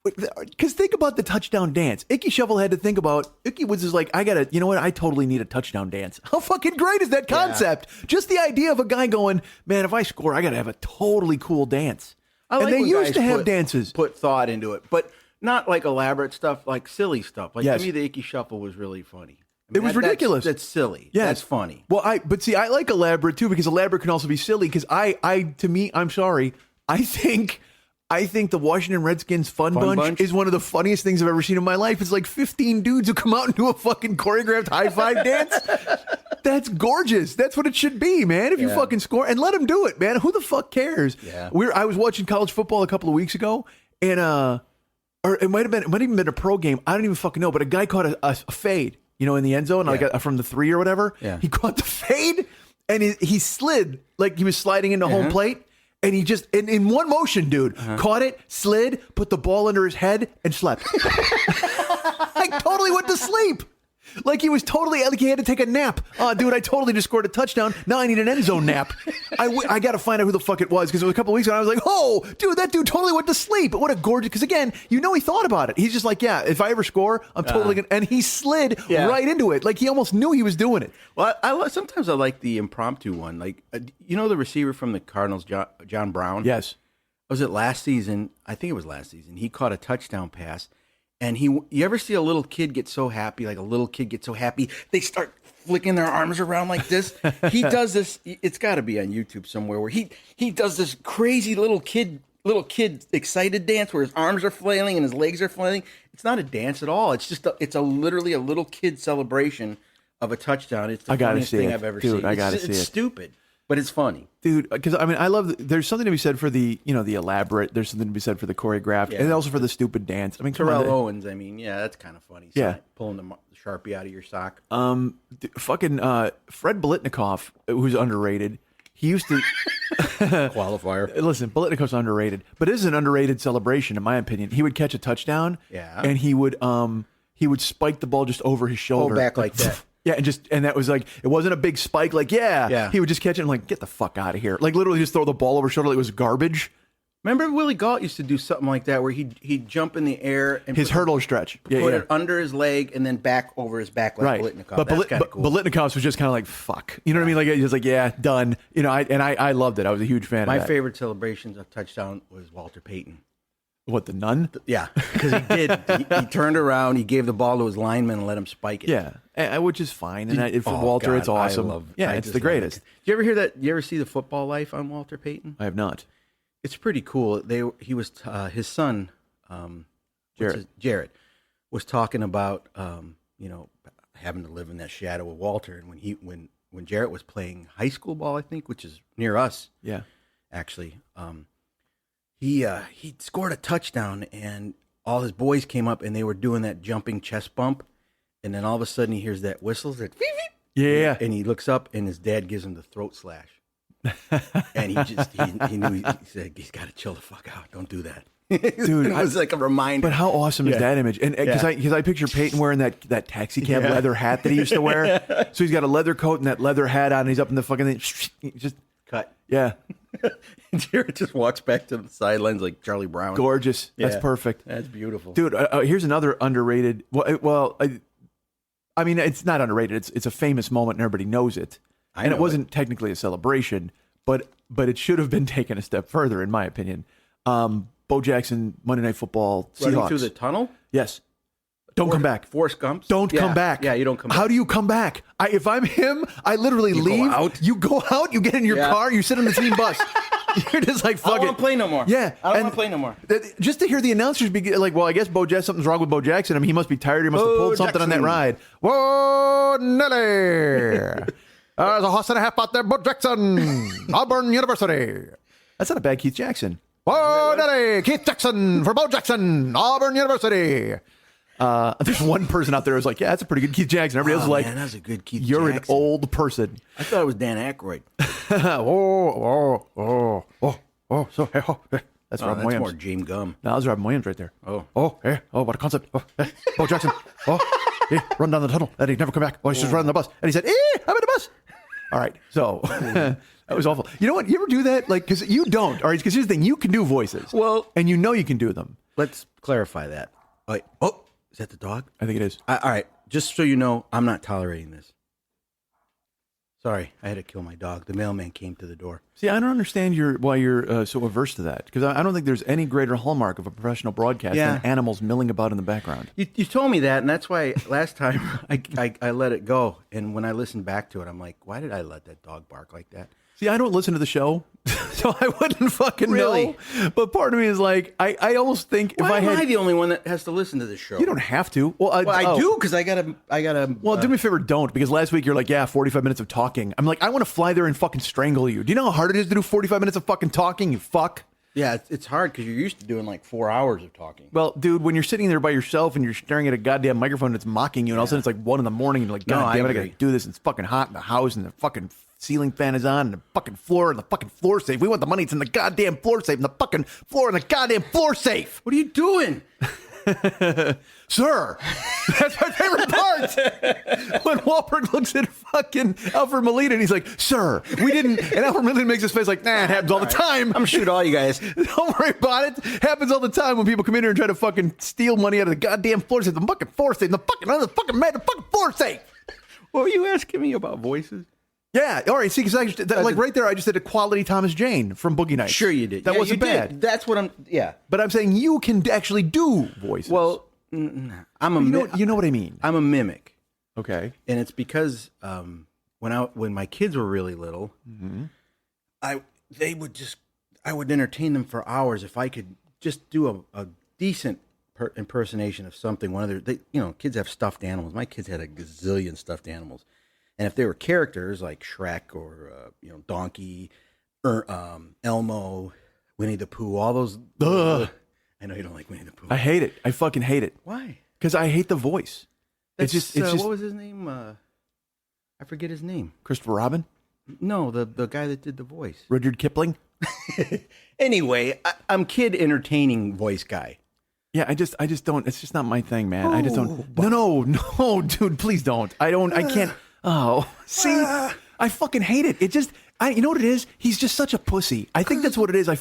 Because think about the touchdown dance. Icky Shovel had to think about. Icky was just like, you know what? I totally need a touchdown dance. How fucking great is that concept? Just the idea of a guy going, man, if I score, I got to have a totally cool dance. I like and they when used guys to have dances. Put thought into it, but not like elaborate stuff, like silly stuff. Like Yes. to me, the Icky Shuffle was really funny. I It was ridiculous. That's silly. Yeah. That's funny. Well, but see, I like elaborate too because elaborate can also be silly. Because to me, I'm sorry, I think the Washington Redskins Fun Bunch is one of the funniest things I've ever seen in my life. It's like 15 dudes who come out and do a fucking choreographed high five dance. That's gorgeous. That's what it should be, man. If you fucking score and let them do it, man. Who the fuck cares? Yeah. I was watching college football a couple of weeks ago, and or it might have even been a pro game. I don't even fucking know. But a guy caught a fade, in the end zone, like from the 3 or whatever. Yeah. He caught the fade, and he slid like he was sliding into home plate. And he just, in one motion, dude, caught it, slid, put the ball under his head, and slept. Like, totally went to sleep. Like, he was totally, like he had to take a nap. Oh, dude, I totally just scored a touchdown. Now I need an end zone nap. I got to find out who the fuck it was, because it was a couple of weeks ago, and I was like, oh, dude, that dude totally went to sleep. But what a gorgeous, because again, he thought about it. He's just like, yeah, if I ever score, I'm totally going to, and he slid right into it. Like, he almost knew he was doing it. Well, sometimes I like the impromptu one. Like, the receiver from the Cardinals, John Brown? Yes. Was it last season? I think it was last season. He caught a touchdown pass. And you ever see a little kid get so happy, like a little kid gets so happy, they start flicking their arms around like this? He does this, it's got to be on YouTube somewhere, where he does this crazy little kid excited dance where his arms are flailing and his legs are flailing. It's not a dance at all. It's just literally a little kid celebration of a touchdown. It's the funniest thing I've ever seen. I gotta see it. It's stupid, but it's funny. Dude, because I mean, I love. There's something to be said for the elaborate. There's something to be said for the choreographed, and also for the stupid dance. I mean, Terrell Owens. I mean, that's kind of funny. Yeah, pulling the Sharpie out of your sock. Fucking Fred Biletnikoff, who's underrated. He used to qualifier. Listen, Biletnikov's underrated, but it is an underrated celebration, in my opinion. He would catch a touchdown, and he would spike the ball just over his shoulder, back like that. Yeah, and that was like, it wasn't a big spike. Like, he would just catch it and like, get the fuck out of here. Like, literally just throw the ball over his shoulder like it was garbage. Remember Willie Gault used to do something like that where he'd jump in the air and his hurdle stretch. put it under his leg and then back over his back like Bolitnikov. But That's kind of cool. Bolitnikov's was just kind of like, fuck. You know what I mean? Like, he was like, yeah, done. You know, I loved it. I was a huge fan My of that. favorite celebrations of touchdown was Walter Payton. What, the nun? Yeah, because he did. he turned around, he gave the ball to his lineman and let him spike it. Yeah, which is fine. And for Walter, it's awesome. It's the greatest. Did you ever hear that? You ever see the Football Life on Walter Payton? I have not. It's pretty cool. He was his son, Jared, was talking about having to live in that shadow of Walter, and when Jarrett was playing high school ball, I think, which is near us. Yeah, actually, he scored a touchdown, and all his boys came up, and they were doing that jumping chest bump, and then all of a sudden he hears that whistle, that and he looks up, and his dad gives him the throat slash. And he knew he said he's got to chill the fuck out. Don't do that, dude. It was like a reminder. But how awesome is that image? And because I picture Peyton wearing that taxi cab leather hat that he used to wear. So he's got a leather coat and that leather hat on. And he's up in the fucking thing. Just cut. Yeah. Jared just walks back to the sidelines like Charlie Brown. Gorgeous. That's perfect. That's beautiful, dude. Here's another underrated. I mean, it's not underrated. It's a famous moment and everybody knows it. And it wasn't technically a celebration, but it should have been taken a step further, in my opinion. Bo Jackson, Monday Night Football, Seahawks. Running through the tunnel? Yes. Don't come back. Forrest Gump? Don't come back. Yeah, you don't come back. How do you come back? If I'm him, I literally leave. Go out? You go out, you get in your car, you sit on the team bus. You're just like, fuck it. I don't want to play no more. Yeah. I don't want to play no more. Just to hear the announcers be like, well, I guess something's wrong with Bo Jackson. I mean, he must be tired. He must have pulled something on that ride. Whoa, Nelly. There's a horse and a half out there, Bo Jackson, Auburn University. That's not a bad Keith Jackson. Whoa, Nelly, Keith Jackson for Bo Jackson, Auburn University. There's one person out there who's like, yeah, that's a pretty good Keith Jackson. Everybody else is like, man, that's a good Keith you're Jackson. An old person. I thought it was Dan Aykroyd. That's Robin Williams. That's more James Gum. No, that was Robin Williams right there. Oh, what a concept. Bo Jackson. Run down the tunnel. And he'd never come back. He's just running the bus. And he said, I'm in the bus. All right. So that was awful. You know what? You ever do that? Like, because you don't. All right. Because here's the thing. You can do voices. Well. And you know you can do them. Let's clarify that. Wait. Oh, is that the dog? I think it is. All right. Just so you know, I'm not tolerating this. Sorry, I had to kill my dog. The mailman came to the door. See, I don't understand why you're so averse to that. Because I don't think there's any greater hallmark of a professional broadcast than animals milling about in the background. You told me that, and that's why last time I let it go. And when I listened back to it, I'm like, why did I let that dog bark like that? See, I don't listen to the show, so I wouldn't fucking know. But part of me is like, I almost think Why am I the only one that has to listen to this show? You don't have to. Well, I do because I gotta. Well, do me a favor, don't, because last week you're like, 45 minutes of talking. I'm like, I want to fly there and fucking strangle you. Do you know how hard it is to do 45 minutes of fucking talking? You fuck. Yeah, it's hard because you're used to doing like 4 hours of talking. Well, dude, when you're sitting there by yourself and you're staring at a goddamn microphone that's mocking you, and all of a sudden it's like 1 a.m. and you're like, God damn it, I gotta do this. And it's fucking hot in the house, and the fucking ceiling fan is on, and the fucking floor, and the fucking floor safe. We want the money. It's in the goddamn floor safe, and the fucking floor, and the goddamn floor safe. What are you doing? Sir, that's my favorite part. When Wahlberg looks at fucking Alfred Molina and he's like, sir, we didn't, and Alfred Molina makes his face like, nah, it happens all the time. I'm gonna shoot all you guys. Don't worry about it. Happens all the time when people come in here and try to fucking steal money out of the goddamn floor safe, the fucking floor safe, the fucking floor safe. What were you asking me about voices? Yeah, all right. See, because right there, I just did a quality Thomas Jane from Boogie Nights. Sure, you did. That wasn't bad. That's what I'm. Yeah, but I'm saying you can actually do voices. Well, I'm a. You know what I mean. I'm a mimic. Okay, and it's because when my kids were really little, I would entertain them for hours if I could just do a decent impersonation of something. Kids have stuffed animals. My kids had a gazillion stuffed animals. And if they were characters like Shrek or Donkey, or Elmo, Winnie the Pooh, all those. I know you don't like Winnie the Pooh. I hate it. I fucking hate it. Why? Because I hate the voice. It's just what was his name? I forget his name. Christopher Robin? No, the guy that did the voice. Rudyard Kipling? Anyway, I'm kid entertaining voice guy. Yeah, I just don't. It's just not my thing, man. I just don't. No, dude, please don't. I can't. Oh, see, I fucking hate it. It just, you know what it is? He's just such a pussy. I think that's what it is. I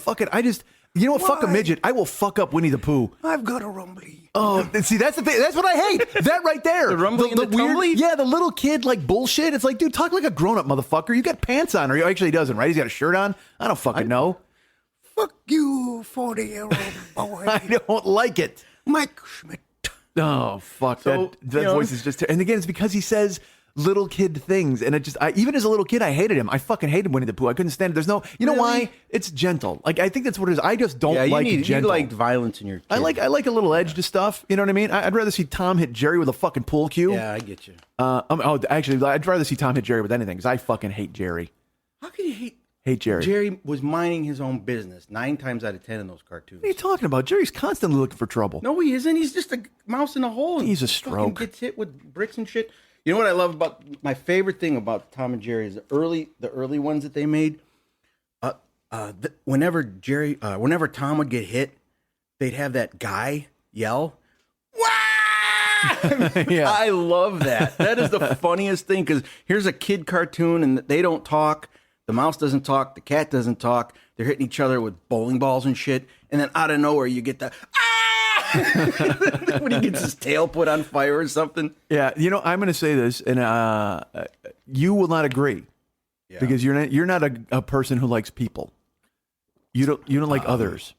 You know what? Fuck a midget. I will fuck up Winnie the Pooh. I've got a rumbly. Oh, see, that's the thing. That's what I hate. That right there. The rumbly and the tumbly? Yeah, the little kid like bullshit. It's like, dude, talk like a grown-up motherfucker. You got pants on, or actually he doesn't, right? He's got a shirt on. I don't fucking know. Fuck you, 40-year-old boy. I don't like it. Mike Schmidt. Oh, fuck. So, that voice is just... And again, it's because he says little kid things. And it just... even as a little kid, I hated him. I fucking hated Winnie the Pooh. I couldn't stand it. There's no... You know why? It's gentle. Like, I think that's what it is. I just don't like it gentle. You like violence in your kid. I like a little edge to stuff. You know what I mean? I'd rather see Tom hit Jerry with a fucking pool cue. Yeah, I get you. Actually, I'd rather see Tom hit Jerry with anything because I fucking hate Jerry. How can you hate Jerry? Jerry was minding his own business 9 times out of 10 in those cartoons. What are you talking about? Jerry's constantly looking for trouble. No, he isn't. He's just a mouse in a hole. He's a fucking stroke. Gets hit with bricks and shit. You know what I love about my favorite thing about Tom and Jerry is the early ones that they made. Whenever Tom would get hit, they'd have that guy yell. Yeah. I love that. That is the funniest thing because here's a kid cartoon and they don't talk. The mouse doesn't talk. The cat doesn't talk. They're hitting each other with bowling balls and shit. And then out of nowhere, you get the when he gets his tail put on fire or something. Yeah, you know, I'm going to say this, and you will not agree because you're not a person who likes people. You don't like others.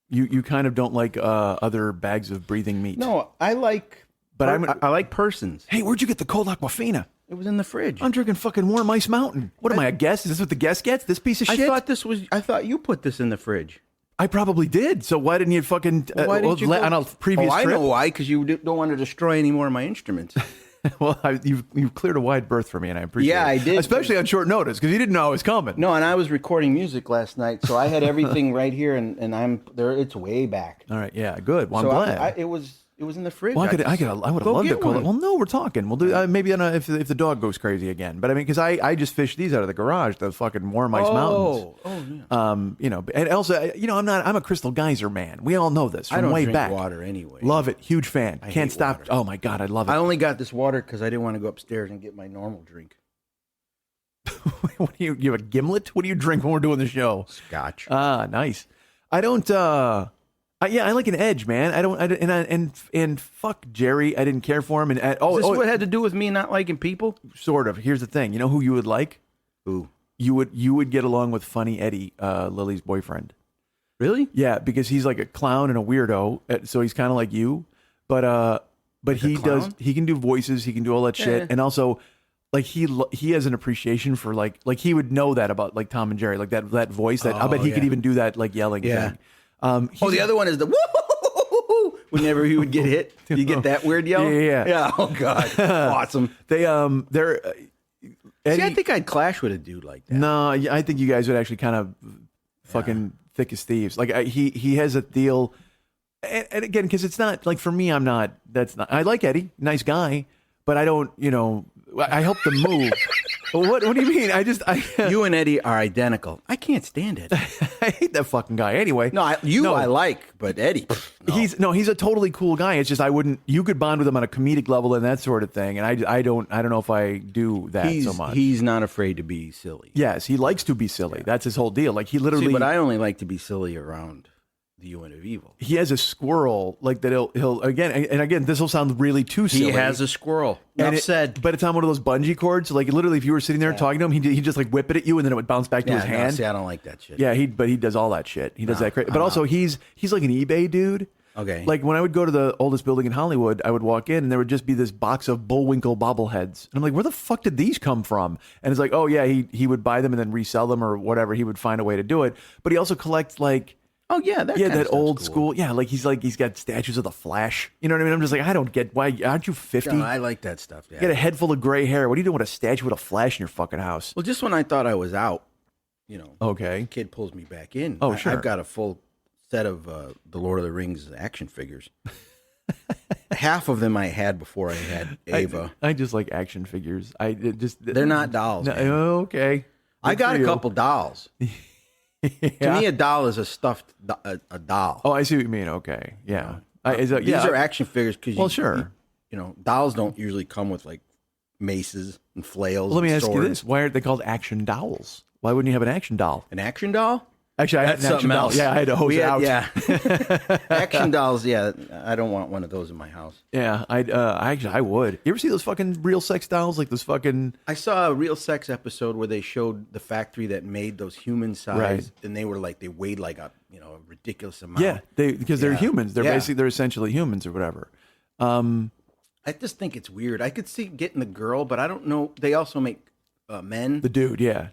You kind of don't like other bags of breathing meat. No, I like. But I like persons. Hey, where'd you get the cold Aquafina? It was in the fridge. I'm drinking fucking warm Ice Mountain. What am I, a guest? Is this what the guest gets? This piece of shit? I thought you put this in the fridge. I probably did. So why didn't you fucking why didn't you on a previous I trip? know why, because you don't want to destroy any more of my instruments. Well, you've cleared a wide berth for me, and I appreciate it. Yeah, I did. Especially on short notice, because you didn't know I was coming. No, and I was recording music last night, so I had everything right here, and I'm there. It's way back. All right, yeah, good. Well, so I'm glad. It was in the fridge. Well, I would have loved to call it. Well, no, we're talking. We'll do maybe on if the dog goes crazy again. But I mean, because I just fished these out of the garage, the fucking warm ice mountains. Oh, yeah. You know, and also, you know, I'm a Crystal Geyser man. We all know this from I don't way drink back. water anyway. Love it, huge fan. I Can't hate stop. water. Oh my god, I love it. I only got this water because I didn't want to go upstairs and get my normal drink. What do you have a gimlet? What do you drink when we're doing the show? Scotch. Ah, nice. I don't. Yeah, I like an edge, man. And fuck Jerry. I didn't care for him. And Is this what had to do with me not liking people? Sort of. Here's the thing. You know who you would like? Who? You would get along with Funny Eddie, Lily's boyfriend. Really? Yeah, because he's like a clown and a weirdo, so he's kind of like you. But Like he can do voices, he can do all that shit, and also like he has an appreciation for like he would know that about like Tom and Jerry, like that voice. That I bet he could even do that like yelling thing. The other one is the woo. Whenever he would get hit, you get that weird yell. Yeah. Oh god, awesome. They're. Eddie, See, I think I'd clash with a dude like that. No, I think you guys would actually kind of fucking thick as thieves. Like he has a deal, and again, because it's not like for me, I'm not. That's not. I like Eddie, nice guy, but I don't. You know, I help them move. What do you mean? You and Eddie are identical. I can't stand it. I hate that fucking guy. Anyway, I like, but Eddie, no. He's a totally cool guy. It's just I wouldn't. You could bond with him on a comedic level and that sort of thing, and I don't know if I do that so much. He's not afraid to be silly. Yes, he likes to be silly. That's his whole deal. Like he literally. See, but I only like to be silly around the UN of Evil. He has a squirrel like that. He'll again. This will sound really too silly. He has a squirrel. Enough said. But it's on one of those bungee cords. So like literally, if you were sitting there talking to him, he'd just like whip it at you, and then it would bounce back to his hand. See, I don't like that shit. Yeah, he does all that shit. He does that crazy. But also, he's like an eBay dude. Okay. Like when I would go to the oldest building in Hollywood, I would walk in and there would just be this box of Bullwinkle bobbleheads. And I'm like, where the fuck did these come from? And it's like, oh yeah, he would buy them and then resell them or whatever. He would find a way to do it. But he also collects like. Oh yeah, that old school. Yeah, like he's got statues of the Flash. You know what I mean? I'm just like, I don't get why aren't you 50? No, I like that stuff. Yeah. You got a head full of gray hair. What are you doing with a statue with a Flash in your fucking house? Well, just when I thought I was out, Okay. kid pulls me back in. Oh, sure. I've got a full set of the Lord of the Rings action figures. Half of them I had before I had Ava. I just like action figures. They're not dolls. No, man. Okay. I got a couple dolls. Yeah. To me, a doll is a stuffed a doll. Oh, I see what you mean. Okay. Yeah. These are action figures because sure. Dolls don't usually come with like maces and flails. Well, let me and ask you swords. this: why aren't they called action dolls? Why wouldn't you have an action doll? An action doll? Actually, I had That's an action something doll. else. Yeah, I had to hose We it had- out. Yeah. Action dolls, yeah. I don't want one of those in my house. Yeah, I would. You ever see those fucking real sex dolls? Like those fucking. I saw a Real Sex episode where they showed the factory that made those human size, Right. and they were like they weighed like a a ridiculous amount. Yeah, because they're Yeah. humans. They're Yeah. they're essentially humans or whatever. I just think it's weird. I could see getting the girl, but I don't know. They also make men. The dude, yeah.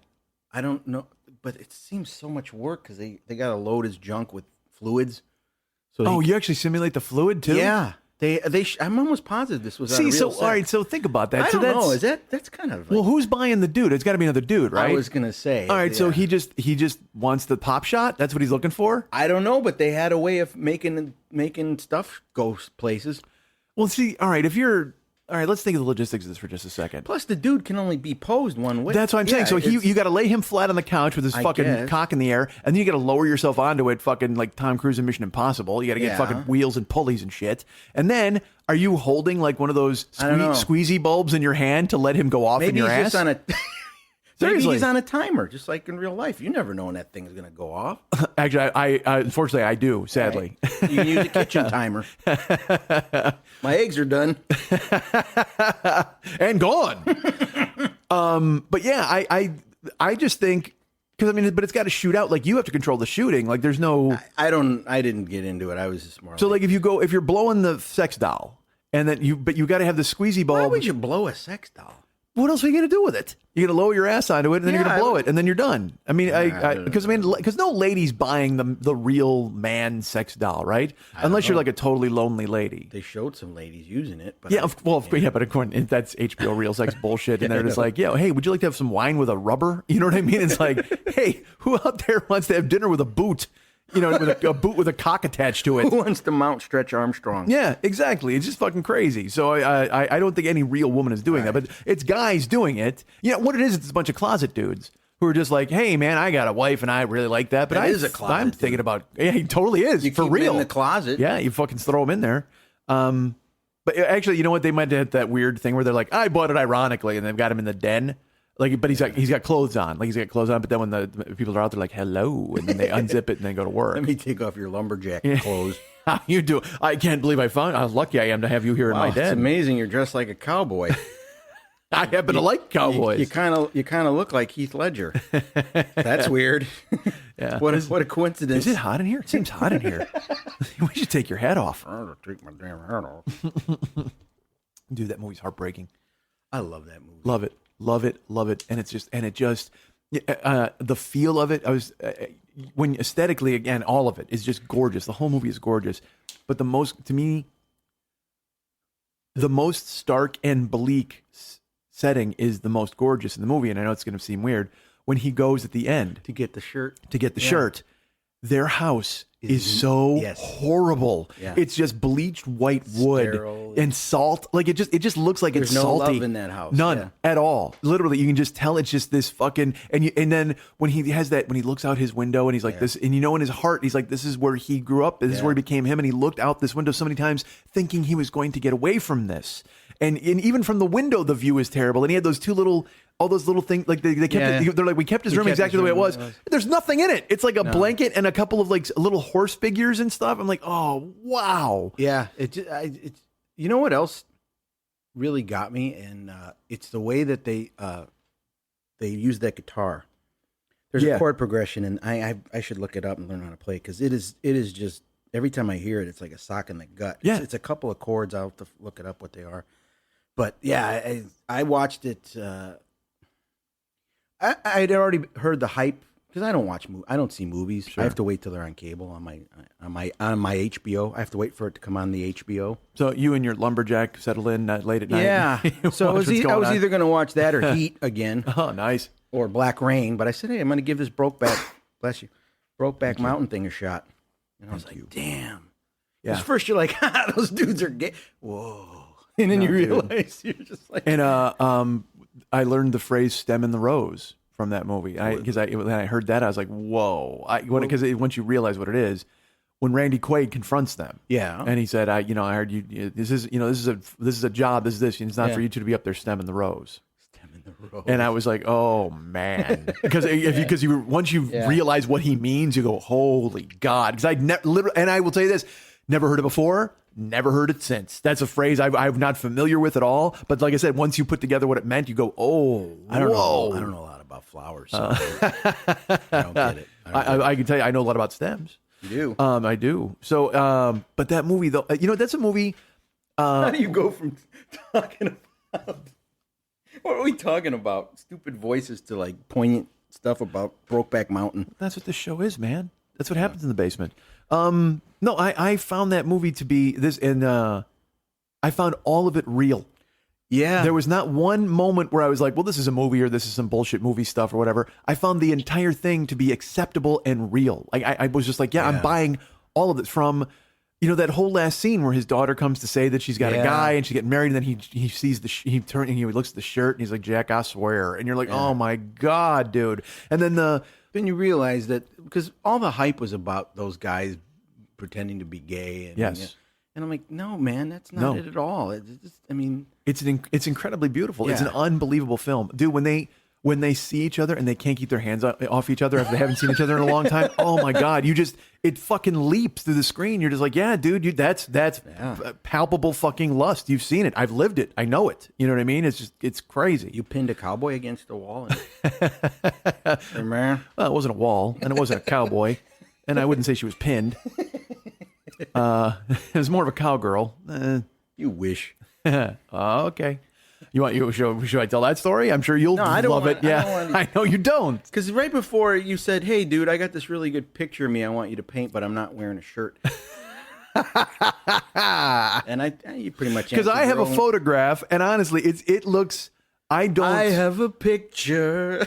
I don't know, but it seems so much work because they got to load his junk with fluids. So You actually simulate the fluid too? Yeah. I'm almost positive this was. See, out of so Real Sex. all right, so think about that. I so don't know. Is that's kind of? Well, who's buying the dude? It's got to be another dude, right? I was gonna say. All right, so yeah. he just wants the pop shot. That's what he's looking for. I don't know, but they had a way of making stuff go places. Well, see, all right, let's think of the logistics of this for just a second. Plus, the dude can only be posed one way. That's what I'm saying. So it's- you got to lay him flat on the couch with his I fucking guess. cock in the air, and then you got to lower yourself onto it, fucking like Tom Cruise in Mission Impossible. You got to get Yeah. fucking wheels and pulleys and shit. And then, are you holding like one of those I don't know. squeezy bulbs in your hand to let him go off maybe in your he's ass? just on a. Maybe Seriously. he's on a timer, just like in real life. You never know when that thing's gonna go off. Actually, I unfortunately I do. Sadly, You can use a kitchen timer. My eggs are done. and gone. But yeah, I just think because I mean, but it's got to shoot out. Like you have to control the shooting. Like there's no. I didn't get into it. I was just more. So like if you're blowing the sex doll, and then you got to have the squeezy bulb. Why would you blow a sex doll? What else are you going to do with it? You're going to lower your ass onto it, and then you're Yeah, going to blow it, and then you're done. I mean, because no lady's buying the real man sex doll, right? Unless you're like a totally lonely lady. They showed some ladies using it, but Yeah, but according that's HBO real sex bullshit, and they're just like, yeah, hey, would you like to have some wine with a rubber? You know what I mean? It's like, hey, who out there wants to have dinner with a boot? You know, with a boot with a cock attached to it. Who wants to mount Stretch Armstrong? Yeah, exactly. It's just fucking crazy. So I don't think any real woman is doing that, but it's guys doing it. You know what it is? It's a bunch of closet dudes who are just like, hey man, I got a wife and I really like that, but That is a closet I'm thinking about. Yeah, he totally is You for keep real him in the closet. Yeah, you fucking throw him in there. But actually, you know what? They might have that weird thing where they're like, I bought it ironically, and they've got him in the den. Like, but he's got clothes on. Like he's got clothes on. But then when the people are out, they're like, "Hello," and then they unzip it and then go to work. Let me take off your lumberjack clothes. How you do? I can't believe I found. How lucky I am to have you here in Wow, my den. it's amazing. You're dressed like a cowboy. I happen to like cowboys. You kind of look like Heath Ledger. That's weird. Yeah. What a coincidence. Is it hot in here? It seems hot in here. We should take your hat off. I'm gonna take my damn hat off. Dude, that movie's heartbreaking. I love that movie. Love it, love it, love it, and it just the feel of it. I was when aesthetically again, all of it is just gorgeous. The whole movie is gorgeous, but the most stark and bleak setting is the most gorgeous in the movie. And I know it's going to seem weird when he goes at the end To get the shirt. shirt. Their house is so horrible. Yeah. It's just bleached white wood Sterile. and salt. Like it just looks like There's it's no salty. love in that house. None Yeah. at all. Literally, you can just tell it's just this fucking. And then when he looks out his window and he's like this, and you know in his heart he's like, this is where he grew up. This is where he became him. And he looked out this window so many times thinking he was going to get away from this. And even from the window, the view is terrible. And he had all those little things, like they kept it, they're like, we kept his room exactly the way it was. There's nothing in it. It's like a blanket and a couple of like little horse figures and stuff. I'm like, oh wow. Yeah, it's you know what else really got me, and it's the way that they use that guitar. There's a chord progression, and I should look it up and learn how to play because it is just every time I hear it, it's like a sock in the gut. Yeah. It's a couple of chords. I'll have to look it up what they are. But yeah, I watched it. I'd already heard the hype because I don't see movies. Sure. I have to wait till they're on cable on my HBO. I have to wait for it to come on the HBO. So you and your lumberjack settle in late at night. Yeah. So I was either going to watch that or Heat again. Oh, nice. Or Black Rain. But I said, hey, I'm going to give this Brokeback Mountain thing a shot. And I was like, damn. Yeah. Because first you're like, those dudes are gay. Whoa. And then you realize you're just like. And I learned the phrase "stem in the rose" from that movie. When I heard that, I was like, whoa. Because once you realize what it is, when Randy Quaid confronts them, and he said, I heard you. This is a job. This is this. And it's not for you two to be up there stemming the rose. And I was like, oh man, because once you realize what he means, you go, holy God. Because I'd literally, and I will tell you this, never heard it before, never heard it since. That's a phrase I'm not familiar with at all. But like I said, once you put together what it meant, you go, oh, I don't know a lot about flowers. So I don't get it. I can tell you, I know a lot about stems. You do? I do. So, but that movie though, that's a movie. How do you go from talking about what are we talking about? Stupid voices to like poignant stuff about Brokeback Mountain. That's what this show is, man. That's what happens in the basement. No, I found that movie to be this, and I found all of it real. Yeah. There was not one moment where I was like, well, this is a movie or this is some bullshit movie stuff or whatever. I found the entire thing to be acceptable and real. Like I was just like, I'm buying all of it from, that whole last scene where his daughter comes to say that she's got a guy and she's getting married, and then he sees he looks at the shirt and he's like, Jack, I swear. And you're like, oh my God, dude. And then then you realize that because all the hype was about those guys pretending to be gay. And, yes. And I'm like, no, man, that's not it at all. It's incredibly beautiful. Yeah. It's an unbelievable film, dude. When they see each other and they can't keep their hands off each other after they haven't seen each other in a long time. Oh my God, it fucking leaps through the screen. You're just like, yeah, dude, that's palpable fucking lust. You've seen it. I've lived it. I know it. You know what I mean? It's crazy. You pinned a cowboy against the wall. Hey, man. Well, it wasn't a wall, and it wasn't a cowboy, and I wouldn't say she was pinned. It was more of a cowgirl. You wish. Okay. Should I tell that story? I'm sure you'll love it. Yeah, I know you don't. Because right before you said, "Hey, dude, I got this really good picture of me. I want you to paint, but I'm not wearing a shirt." And you pretty much because I have a photograph, and honestly, it looks. I have a picture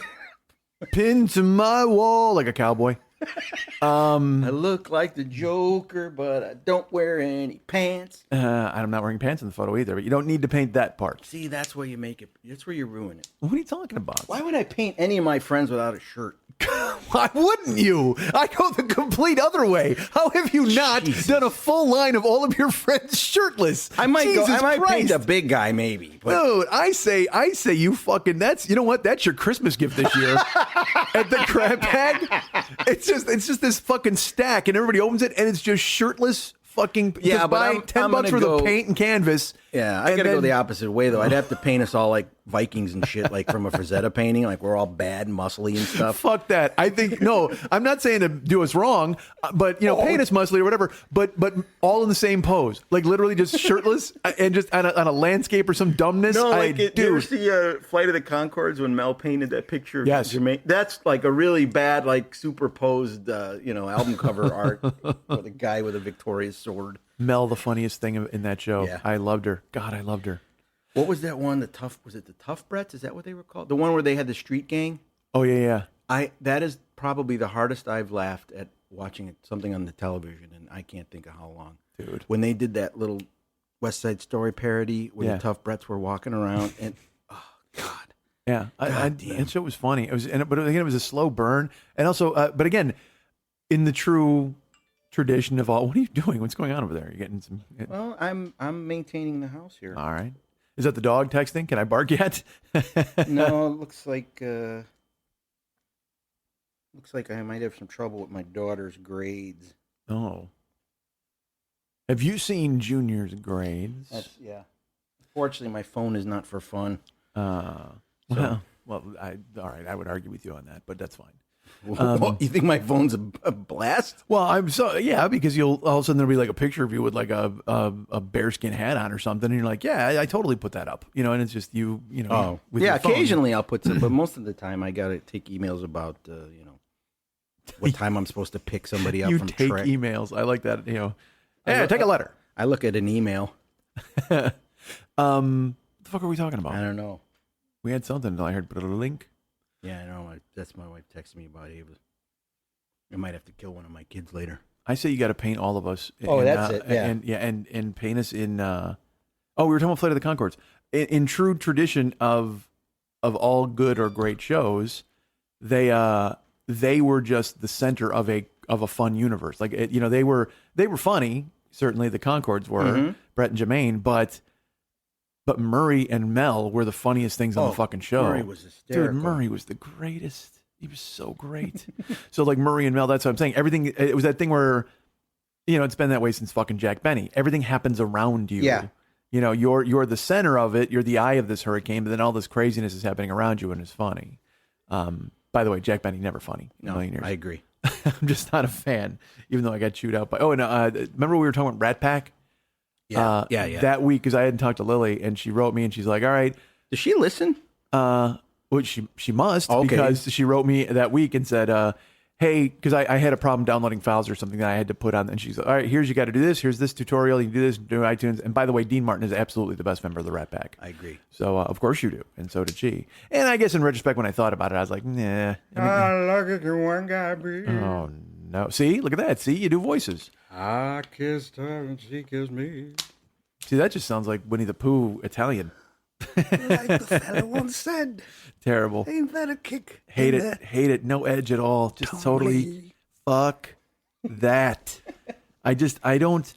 pinned to my wall like a cowboy. I look like the Joker, but I don't wear any pants. I'm not wearing pants in the photo either, but you don't need to paint that part. See, that's where you make it. That's where you ruin it. What are you talking about? Why would I paint any of my friends without a shirt? Why wouldn't you? I go the complete other way. How have you not done a full line of all of your friends shirtless? I might paint a big guy, maybe. But... Dude, I say you fucking. You know what? That's your Christmas gift this year at the crab bag. It's just this fucking stack, and everybody opens it, and it's just shirtless. Fucking buy $10 worth of paint and canvas. Yeah, I gotta go the opposite way though. I'd have to paint us all like Vikings and shit, like from a Frazetta painting, like we're all bad and muscly and stuff. Fuck that. I think no. I'm not saying to do us wrong, but paint us muscly or whatever. But all in the same pose, like literally just shirtless and just on a landscape or some dumbness. No, did you ever see Flight of the Conchords when Mel painted that picture of Jermaine? That's like a really bad, like superposed, album cover art with a guy with a Victoria's sword. Mel, the funniest thing in that show. Yeah. I loved her. God, I loved her. What was that one? Was it the Tough Brett's? Is that what they were called? The one where they had the street gang? Oh yeah. That is probably the hardest I've laughed at watching something on the television, and I can't think of how long. Dude. When they did that little West Side Story parody where the Tough Bretts were walking around, and oh God. Yeah, that show was funny. But again, it was a slow burn, and also, but again, in the true tradition of all. What are you doing? What's going on over there? You're getting some. Well, I'm maintaining the house here. All right. Is that the dog texting? Can I bark yet? No, it looks like I might have some trouble with my daughter's grades. Oh. Have you seen Junior's grades? Yeah. Fortunately, my phone is not for fun. All right. I would argue with you on that, but that's fine. You think my phone's a blast? Well, because you'll all of a sudden there'll be like a picture of you with like a bearskin hat on or something, and you're like, yeah, I totally put that up, and it's just you. Oh, with yeah. your phone. Occasionally I'll put some, but most of the time I gotta take emails about what time I'm supposed to pick somebody up. You from take Trek. emails. I like that. Hey, take a letter. I look at an email. The fuck are we talking about? I don't know. We had something until I heard put a link. Yeah, I know. That's my wife texted me about it. I might have to kill one of my kids later. I say you got to paint all of us. That's it. Yeah, and paint us in. We were talking about Flight of the Conchords. In true tradition of all good or great shows, they were just the center of a fun universe. Like they were funny. Certainly, the Conchords were Brett and Jermaine, but But Murray and Mel were the funniest things on the fucking show. Murray was hysterical. Dude, Murray was the greatest. He was so great. So like Murray and Mel, that's what I'm saying. Everything, it was that thing where, it's been that way since fucking Jack Benny. Everything happens around you. Yeah. You're the center of it. You're the eye of this hurricane, but then all this craziness is happening around you and it's funny. By the way, Jack Benny, never funny. In a million years. I agree. I'm just not a fan, even though I got chewed out by. Oh, and remember we were talking about Rat Pack? Yeah. That week, because I hadn't talked to Lily, and she wrote me, and she's like, "All right." Does she listen? Well, she must, Okay. because she wrote me that week and said, "Hey," because I had a problem downloading files or something that I had to put on, and she's like, "All right, you got to do this. Here's this tutorial. You do this, do iTunes." And by the way, Dean Martin is absolutely the best member of the Rat Pack. I agree. So of course you do, and so did she. And I guess in retrospect, when I thought about it, I was like, "Nah." Look at the one guy, baby. Oh no! See, look at that. See, you do voices. I kissed her and she kissed me. See, that just sounds like Winnie the Pooh Italian. Like the fella once said. Terrible. Ain't that a kick? Hate it. No edge at all. Just totally fuck that. I don't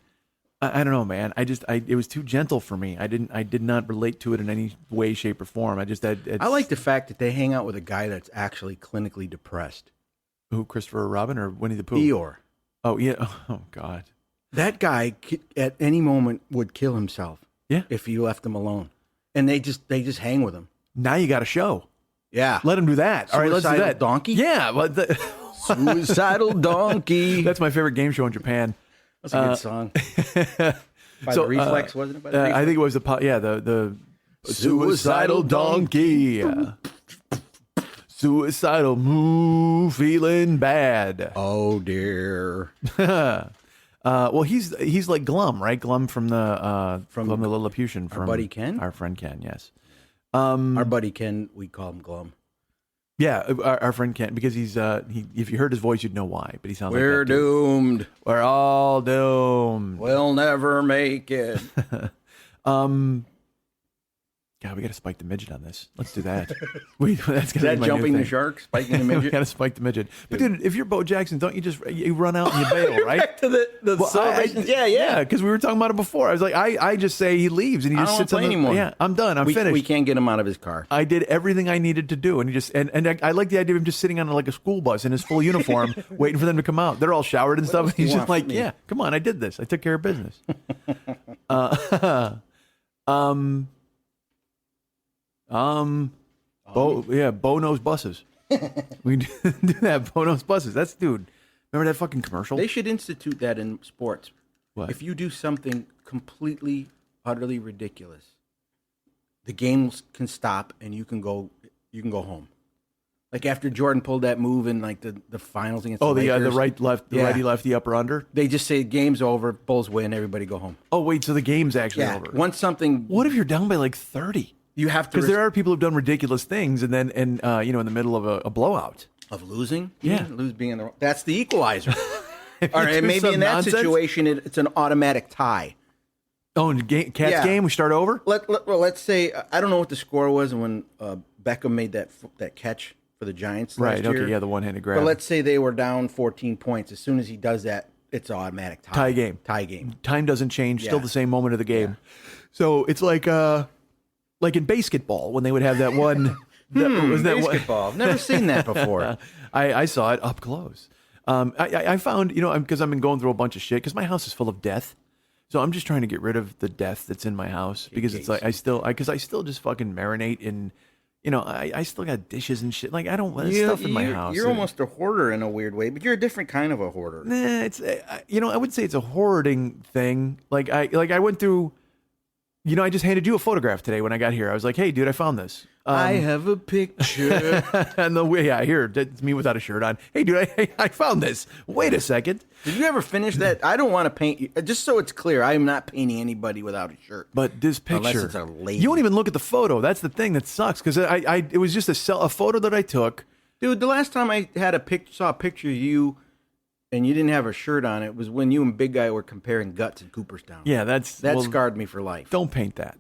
know, man. It was too gentle for me. I did not relate to it in any way, shape, or form. I like the fact that they hang out with a guy that's actually clinically depressed. Who, Christopher Robin or Winnie the Pooh? Eeyore. Oh yeah. Oh God. That guy at any moment would kill himself. Yeah. If you left him alone, and they just hang with him. Now you got a show. Yeah. Let him do that. All right, let's do Suicidal that. Donkey? Yeah. But Suicidal Donkey. That's my favorite game show in Japan. That's a good song. By the Reflex, wasn't it? By the Reflex? I think it was the Suicidal Donkey. Suicidal Moo, feeling bad. Oh dear. Well, he's like Glum, right? Glum from the Lilliputian. Our buddy Ken? Our friend Ken, yes. Our buddy Ken, we call him Glum. Yeah, our friend Ken, because he's if you heard his voice, you'd know why. But he sounds We're like that dude. doomed. We're all doomed. We'll never make it. God, we got to spike the midget on this. Let's do that. That's Is that jumping the shark, spiking the midget? We got to spike the midget. But dude, if you're Bo Jackson, don't you run out and you bail, right? Back to the celebrations. Yeah. Because we were talking about it before. I was like, I just say he leaves and he just sits on the anymore. Yeah, I'm done. I'm finished. We can't get him out of his car. I did everything I needed to do, and he just and I like the idea of him just sitting on like a school bus in his full uniform, waiting for them to come out. They're all showered and stuff. And he's just like, yeah, come on, I did this. I took care of business. Bo knows buses. We do that. Bo knows buses. That's dude. Remember that fucking commercial? They should institute that in sports. What? If you do something completely, utterly ridiculous, the games can stop and you can go home. Like after Jordan pulled that move in like the finals against the Lakers. The right left, the righty lefty upper under. They just say game's over, Bulls win, everybody go home. Oh wait, so the game's actually over. Once something, what if you're down by like 30? You have to, because there are people who've done ridiculous things, and then in the middle of a blowout of losing. Yeah, lose being in the. That's the equalizer. All right, and maybe in that nonsense situation, it's an automatic tie. Oh, in Cat's game, we start over. Let's say I don't know what the score was when Beckham made that catch for the Giants. Right. Last year. Okay. Yeah, the one-handed grab. But let's say they were down 14 points. As soon as he does that, it's an automatic tie. Tie game. Time doesn't change. Yeah. Still the same moment of the game. Yeah. So it's like in basketball when they would have that one. Wasn't that basketball? I've never seen that before. I saw it up close. I found, because I've been going through a bunch of shit, because my house is full of death. So I'm just trying to get rid of the death that's in my house, because it's like I still just fucking marinate in, I still got dishes and shit. Like I don't want stuff in my house. You're almost a hoarder in a weird way, but you're a different kind of a hoarder. Nah, it's I would say it's a hoarding thing. Like I went through. I just handed you a photograph today when I got here. I was like, "Hey, dude, I found this. I have a picture." And here, it's me without a shirt on. Hey, dude, I found this. Wait a second. Did you ever finish that? I don't want to paint you. Just so it's clear, I am not painting anybody without a shirt. But this picture, unless it's a lady. You won't even look at the photo. That's the thing that sucks, because it was just a photo that I took. Dude, the last time I had saw a picture of you, and you didn't have a shirt on, it was when you and Big Guy were comparing guts in Cooperstown. Yeah, that scarred me for life. Don't paint that.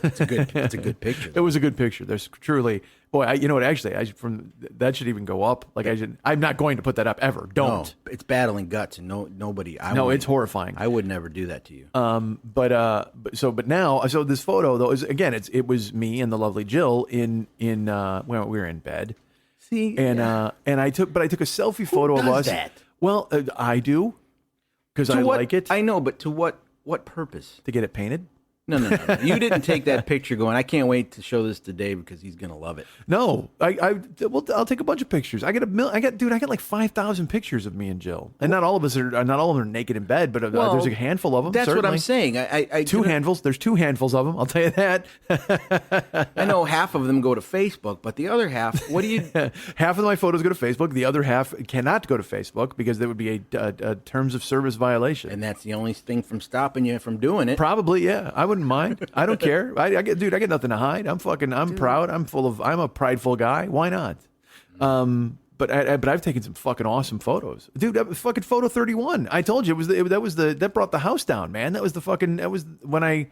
It's a good picture. It was a good picture. There's truly, boy. You know what? Actually, from that should even go up. Like I'm not going to put that up ever. Don't. No, it's battling guts, and nobody. It's horrifying. I would never do that to you. But now, this photo though is again, it was me and the lovely Jill in well, we were in bed. See, and I took a selfie photo of us. That? Well, I do because I like it. I know, but to what purpose? To get it painted. No. You didn't take that picture going, I can't wait to show this to Dave because he's going to love it. No, I'll take a bunch of pictures. I got like 5,000 pictures of me and Jill. And not all of them are naked in bed, but there's a handful of them. That's certainly. what I'm saying. I two handfuls. There's two handfuls of them. I'll tell you that. I know half of them go to Facebook, but the other half, what do you... Half of my photos go to Facebook. The other half cannot go to Facebook because there would be a terms of service violation. And that's the only thing from stopping you from doing it. Probably, yeah. I wouldn't mind. I don't care. I get nothing to hide. I'm proud. I'm a prideful guy. Why not? But I've taken some fucking awesome photos, dude. Fucking photo 31. I told you that brought the house down, man. That was when I.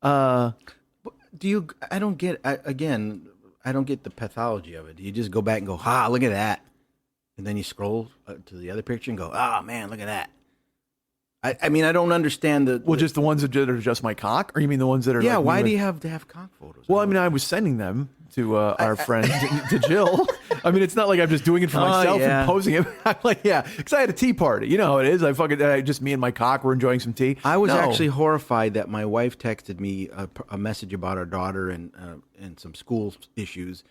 I don't get. I don't get the pathology of it. Do you just go back and go, look at that, and then you scroll to the other picture and go, man, look at that. I mean, I don't understand just the ones that are just my cock, or you mean the ones that are? Yeah, like, why do you have to have cock photos? Well, I mean, I was sending them to our friend to Jill. I mean, it's not like I'm just doing it for myself and posing it. I'm like, because I had a tea party. You know how it is. Just me and my cock were enjoying some tea. I was actually horrified that my wife texted me a message about our daughter and some school issues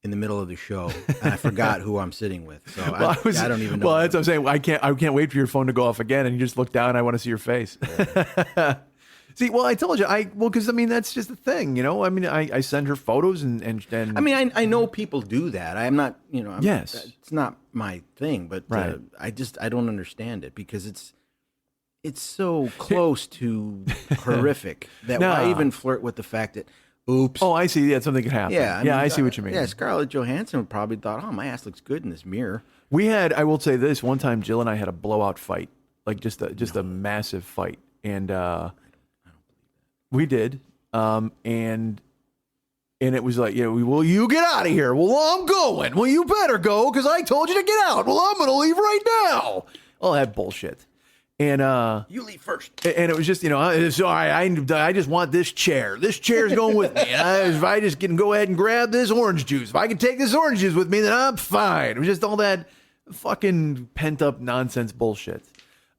in the middle of the show, and I forgot who I'm sitting with. So I don't even know. Well, that's what I'm saying. I can't wait for your phone to go off again, and you just look down. And I want to see your face. See, well, I told you, because I mean that's just the thing, you know. I mean, I send her photos and I mean, I know people do that. I'm not, yes, it's not my thing, but right. I don't understand it because it's so close to horrific that I even flirt with the fact that. Oops. Oh, I see. Yeah, something could happen. Yeah, I see what you mean. Yeah, Scarlett Johansson probably thought, my ass looks good in this mirror. I will say this, one time Jill and I had a blowout fight, like just a massive fight. And we did. And it was like, well, you get out of here. Well, I'm going. Well, you better go because I told you to get out. Well, I'm going to leave right now. All that bullshit. And you leave first. And it was just, sorry, I just want this chair. This chair's going with me. And if I just can go ahead and grab this orange juice, if I can take this orange juice with me, then I'm fine. It was just all that fucking pent up nonsense bullshit.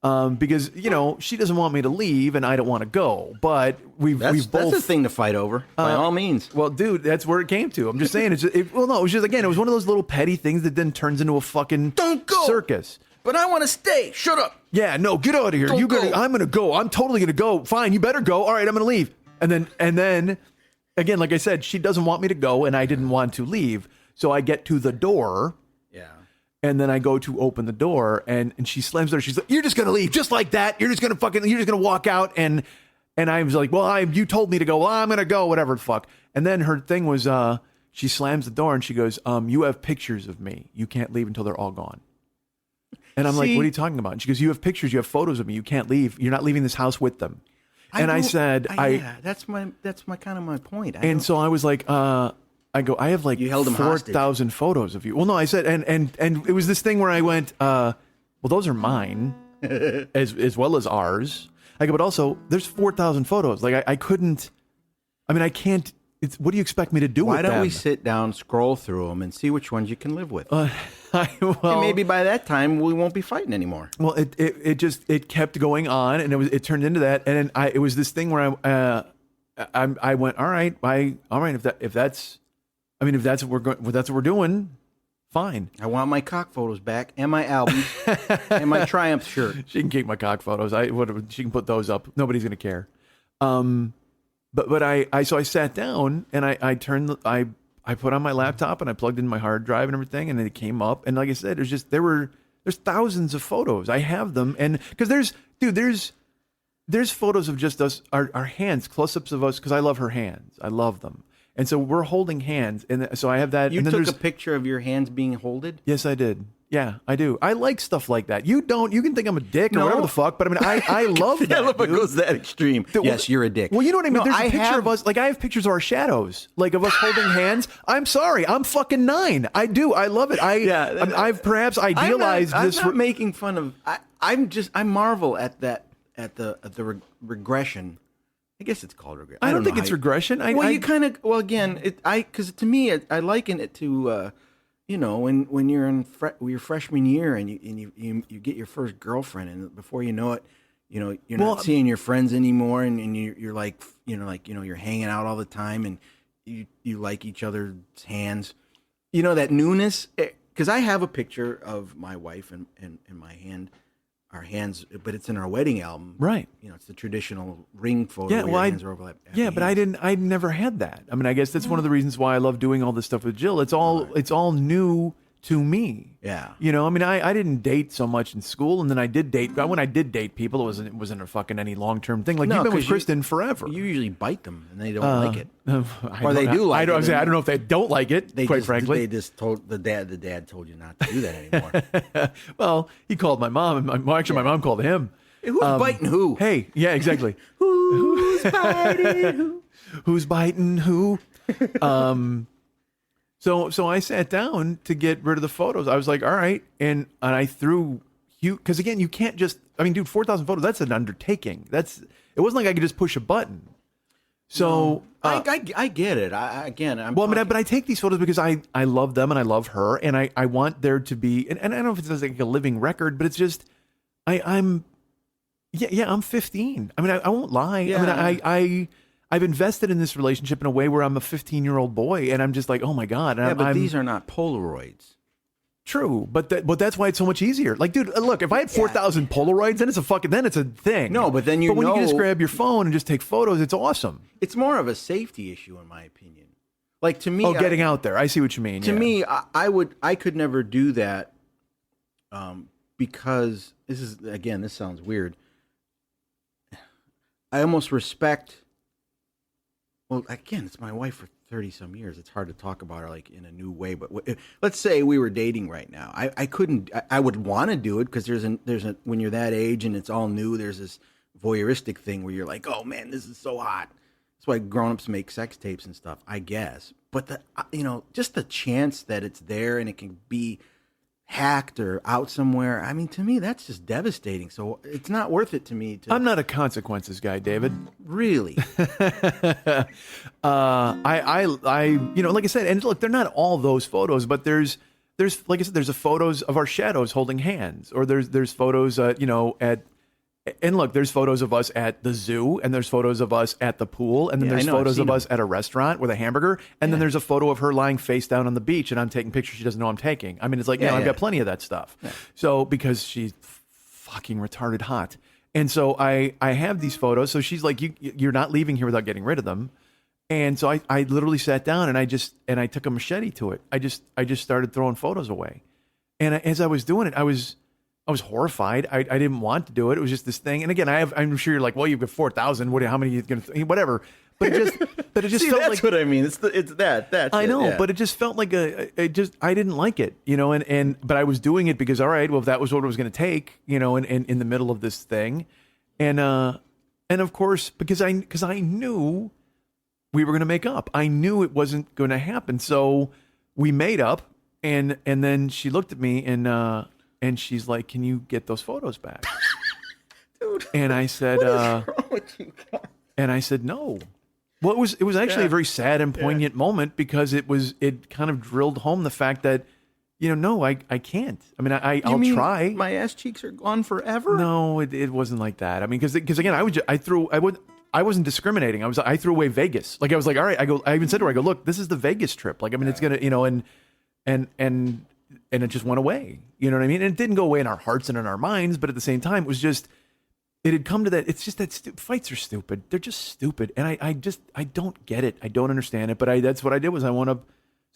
Because she doesn't want me to leave, and I don't want to go. But we've both. That's a thing to fight over, by all means. Well, dude, that's where it came to. I'm just saying. It was just again, it was one of those little petty things that then turns into a fucking circus. But I want to stay. Shut up. Yeah, no, get out of here. I'm going to go. I'm totally going to go. Fine, you better go. All right, I'm going to leave. And then, again, like I said, she doesn't want me to go, and I didn't want to leave. So I get to the door. Yeah. And then I go to open the door, and she slams the door. She's like, "You're just going to leave, just like that. You're just going to walk out." And I was like, "Well, you told me to go. Well, I'm going to go. Whatever the fuck." And then her thing was, she slams the door and she goes, "You have pictures of me. You can't leave until they're all gone." And I'm like, "What are you talking about?" And she goes, "You have pictures, you have photos of me. You can't leave. You're not leaving this house with them." I said, that's my kind of my point. So I was like, I have like 4,000 photos of you. Well, no, I said, and it was this thing where I went, well, those are mine as well as ours. I go, but also there's 4,000 photos. Like I couldn't. I mean, I can't. What do you expect me to do with them? Why don't we sit down, scroll through them, and see which ones you can live with? And maybe by that time we won't be fighting anymore. Well, it kept going on, and it turned into that, and then it was this thing where I went, all right, if that's what we're doing, fine. I want my cock photos back, and my albums, and my Triumph shirt. She can keep my cock photos. She can put those up. Nobody's gonna care. But I sat down and I put on my laptop and I plugged in my hard drive and everything, and it came up, and like I said, there's thousands of photos. I have them, and because there's photos of just us, our hands, close-ups of us, because I love her hands. I love them. And so we're holding hands, and so I have that. You and then took a picture of your hands being holded? Yes, I did. Yeah, I do. I like stuff like that. You don't. You can think I'm a dick or No. whatever the fuck, but I mean, I love that. I love it dude. goes that extreme. Yes, you're a dick. Well, you know what I mean? No, There's a I picture have- of us. Like, I have pictures of our shadows, like of us holding hands. I'm sorry. I'm fucking 9. I do. I love it. I've perhaps idealized this. I'm not making fun of. I marvel at that at the regression. I guess it's called regression. I don't think it's regression. You kind of again because to me I liken it to when you're in your freshman year and you get your first girlfriend and before you know it you're not seeing your friends anymore and you're like you're hanging out all the time and you like each other's hands, that newness, because I have a picture of my wife and my hand. Our hands, but it's in our wedding album, right? It's the traditional ring photo. Yeah, where well, your hands are overlapped. yeah, but I never had that. I mean, I guess that's one of the reasons why I love doing all this stuff with Jill. It's all new to me. Yeah. I mean, I didn't date so much in school, and then I did date. When I did date people, it wasn't a fucking any long term thing. Like, No, you've been with 'cause Kristen forever. You usually bite them, and they don't like it, or they do like it. I don't know if they don't like it. Quite frankly, they just told the dad told you not to do that anymore. Well, he called my mom, and my mom called him. Who's biting who? Hey, yeah, exactly. Who's biting who? Who's biting who? So I sat down to get rid of the photos. I was like, all right, and I threw because again, you can't just. I mean, dude, 4,000 photos. That's an undertaking. It wasn't like I could just push a button. So I get it. But I take these photos because I love them and I love her and I want there to be and I don't know if it's like a living record, but it's just I'm 15. I mean, I won't lie. Yeah. I mean, I've invested in this relationship in a way where I'm a 15-year-old boy and I'm just like, oh my God. Yeah, but these are not Polaroids. True, but that's why it's so much easier. Like, dude, look, if I had 4,000 Polaroids, then it's a thing. No, but then when you can just grab your phone and just take photos, it's awesome. It's more of a safety issue, in my opinion. Like to me, getting out there. I see what you mean. To me, I could never do that, because this sounds weird. I almost respect. Well, again, it's my wife for 30 some years. It's hard to talk about her like in a new way, but let's say we were dating right now. I couldn't. I would want to do it because there's a when you're that age and it's all new. There's this voyeuristic thing where you're like, oh man, this is so hot. That's why grown-ups make sex tapes and stuff, I guess. But just the chance that it's there and it can be hacked or out somewhere. I mean, to me, that's just devastating. So it's not worth it to me. I'm not a consequences guy, David. Really? I like I said, and look, they're not all those photos, but there's like I said, there's photos of our shadows holding hands, or there's photos, and look, there's photos of us at the zoo, and there's photos of us at the pool, and then there's photos of us at a restaurant with a hamburger, and then there's a photo of her lying face down on the beach, and I'm taking pictures she doesn't know I'm taking. I mean, it's like, I've got plenty of that stuff. Yeah. So, because she's fucking retarded hot. And so I have these photos. So she's like, you're not leaving here without getting rid of them. And so I literally sat down and I took a machete to it. I just started throwing photos away. And as I was doing it, I was horrified. I didn't want to do it. It was just this thing. And again, I'm sure you're like, well, you've got 4,000. How many are you going to, whatever. But it just See, felt that's like what I mean. It's that. That's I know, yeah. but it just felt like I didn't like it, but I was doing it because, all right, well, if that was what it was going to take, in the middle of this thing. And of course, because I knew we were going to make up. I knew it wasn't going to happen. So we made up, and then she looked at me and she's like, "Can you get those photos back?" Dude, and I said, what is wrong with you guys? And I said, "No." Well, it was actually a very sad and poignant moment because it kind of drilled home the fact that, no, I can't. I mean, I'll try. My ass cheeks are gone forever? No, it wasn't like that. I mean, because again, I wasn't discriminating. I threw away Vegas. Like I was like, all right. I even said to her, I go, look, this is the Vegas trip. Like, I mean, it's gonna, and it just went away. You know what I mean? And it didn't go away in our hearts and in our minds, but at the same time, it was just. It had come to that. It's just that fights are stupid. They're just stupid, and I don't get it. I don't understand it. But that's what I did was so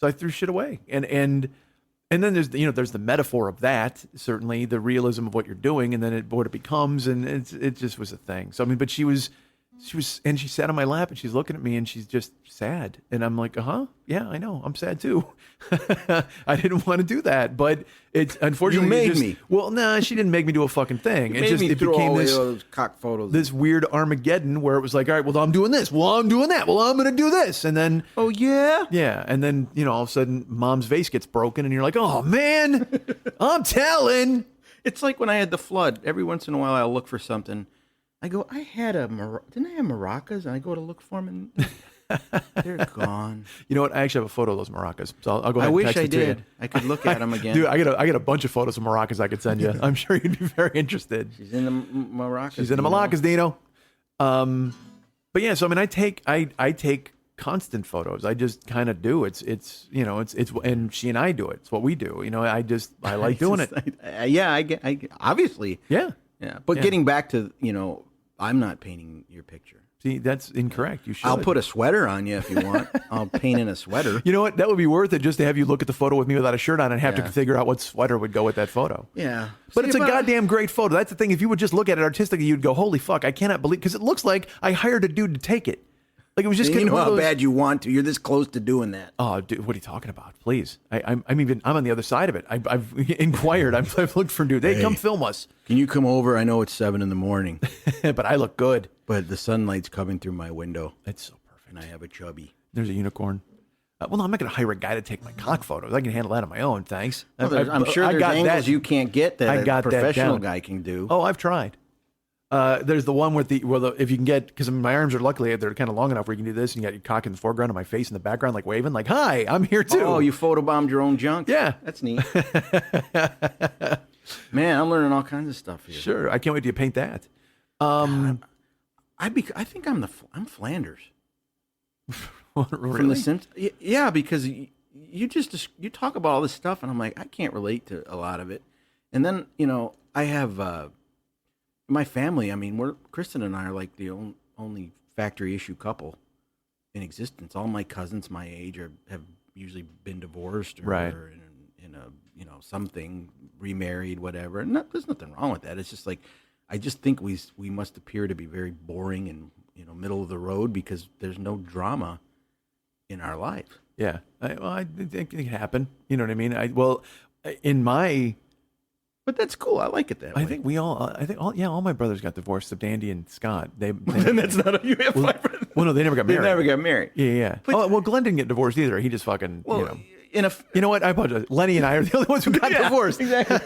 I threw shit away, and then there's there's the metaphor of that, certainly the realism of what you're doing, and then what it becomes, and it just was a thing. So I mean, but she was she sat on my lap and she's looking at me and she's just sad. And I'm like, yeah, I know. I'm sad too. I didn't want to do that, but it's unfortunately You made me. Well, nah, she didn't make me do a fucking thing. You made me throw all those cock photos. This weird Armageddon where it was like, all right, well, I'm doing this. Well, I'm doing that. Well, I'm going to do this. And then, oh yeah. Yeah. And then, all of a sudden mom's vase gets broken and you're like, oh man, I'm telling. It's like when I had the flood. Every once in a while I'll look for something. I go, didn't I have maracas? And I go to look for them and they're gone. You know what? I actually have a photo of those maracas. So I'll go ahead I and wish text I it to you. did. I could look at them again. Dude, I got a bunch of photos of maracas I could send you. I'm sure you'd be very interested. She's in the maracas. She's in the maracas, Dino. But yeah, so I mean, I take constant photos. I just kind of do. It's and she and I do it. It's what we do. I like doing it. I obviously. Yeah. Yeah. But getting back to, I'm not painting your picture. See, that's incorrect. You should. I'll put a sweater on you if you want. I'll paint in a sweater. You know what? That would be worth it just to have you look at the photo with me without a shirt on and have to figure out what sweater would go with that photo. Yeah. But it's a goddamn great photo. That's the thing. If you would just look at it artistically, you'd go, holy fuck, I cannot believe, because it looks like I hired a dude to take it. Like it was just you know how bad you want to. You're this close to doing that. Oh, dude, what are you talking about? Please, I'm on the other side of it. I've inquired. I've looked for dude. Hey, come film us. Can you come over? I know it's 7 a.m, but I look good. But the sunlight's coming through my window. It's so perfect. And I have a chubby. There's a unicorn. Well, no, I'm not going to hire a guy to take my cock photos. I can handle that on my own. Thanks. Well, I'm sure there's angles you can't get that a professional guy can do. Oh, I've tried. There's the one with if you can get, because my arms are luckily they're kind of long enough where you can do this, and you got your cock in the foreground and my face in the background, like waving, like, hi, I'm here too. Oh, you photobombed your own junk? Yeah. That's neat. Man, I'm learning all kinds of stuff here. Sure. I can't wait till you paint that. I think I'm Flanders. Really? From The Simpsons. Yeah, because you talk about all this stuff, and I'm like, I can't relate to a lot of it. And then, I have my family. I mean, Kristen and I are like the only factory issue couple in existence. All my cousins my age have usually been divorced or in a something, remarried, whatever. And there's nothing wrong with that. It's just like, I just think we must appear to be very boring and middle of the road because there's no drama in our life. Yeah, I think it can happen. You know what I mean? But that's cool. I like it that way. I think all my brothers got divorced. Except Andy and Scott. And that's not you have five brothers. Well, no, they never got married. They never got married. Yeah. But, Glenn didn't get divorced either. He just fucking you know what? I apologize. Lenny and I are the only ones who got divorced. Exactly.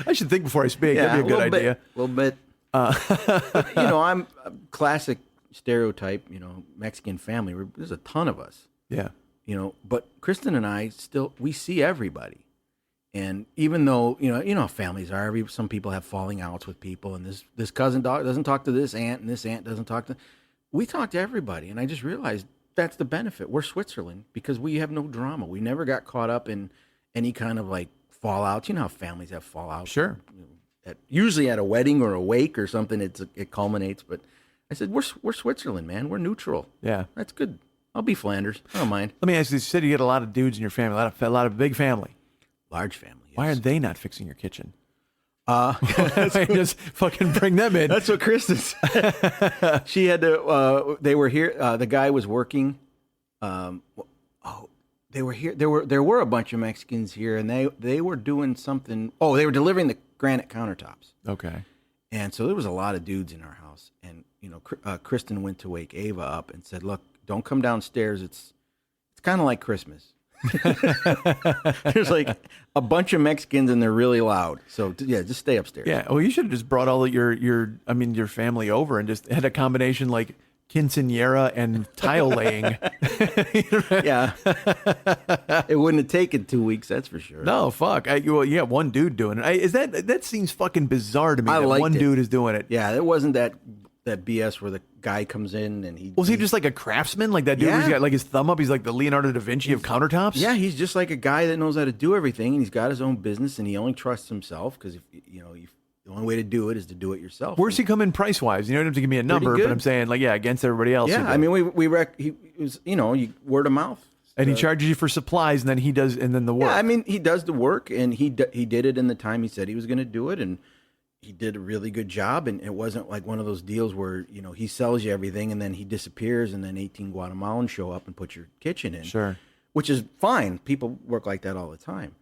I should think before I speak. That'd be a good idea. A little bit. I'm a classic stereotype, Mexican family. There's a ton of us. Yeah. But Kristen and I we see everybody. And even though, how families are, some people have falling outs with people, and this cousin doesn't talk to this aunt, and this aunt doesn't talk to, we talk to everybody. And I just realized that's the benefit. We're Switzerland because we have no drama. We never got caught up in any kind of like fallouts. You know how families have fallouts. Sure. Usually at a wedding or a wake or something, it culminates. But I said, we're Switzerland, man. We're neutral. Yeah. That's good. I'll be Flanders. I don't mind. Let me ask you, you said you get a lot of dudes in your family, a lot of big family. Large family. Yes. Why are they not fixing your kitchen? Just fucking bring them in. That's what Kristen said. She had to. They were here. The guy was working. They were here. There were a bunch of Mexicans here, and they were doing something. Oh, they were delivering the granite countertops. Okay. And so there was a lot of dudes in our house, and Kristen went to wake Ava up and said, "Look, don't come downstairs. It's kind of like Christmas." There's like a bunch of Mexicans and they're really loud. So yeah, just stay upstairs. Yeah. Well, you should have just brought all of your family over and just had a combination like quinceañera and tile laying. Yeah. It wouldn't have taken 2 weeks, that's for sure. No, fuck. You got one dude doing it. That seems fucking bizarre to me. That one dude is doing it. Yeah, it wasn't that BS where the guy comes in and was he just like a craftsman, like that dude who's got like his thumb up? He's like the Leonardo da Vinci of countertops. Yeah, he's just like a guy that knows how to do everything, and he's got his own business, and he only trusts himself because the only way to do it is to do it yourself. Where's he come in price wise? You don't have to give me a number, but I'm saying like against everybody else. Yeah, I mean he was word of mouth. And he charges you for supplies, and then the work. Yeah, I mean he does the work, and he did it in the time he said he was going to do it, and he did a really good job, and it wasn't like one of those deals where he sells you everything and then he disappears, and then 18 Guatemalans show up and put your kitchen in. Sure. Which is fine. People work like that all the time.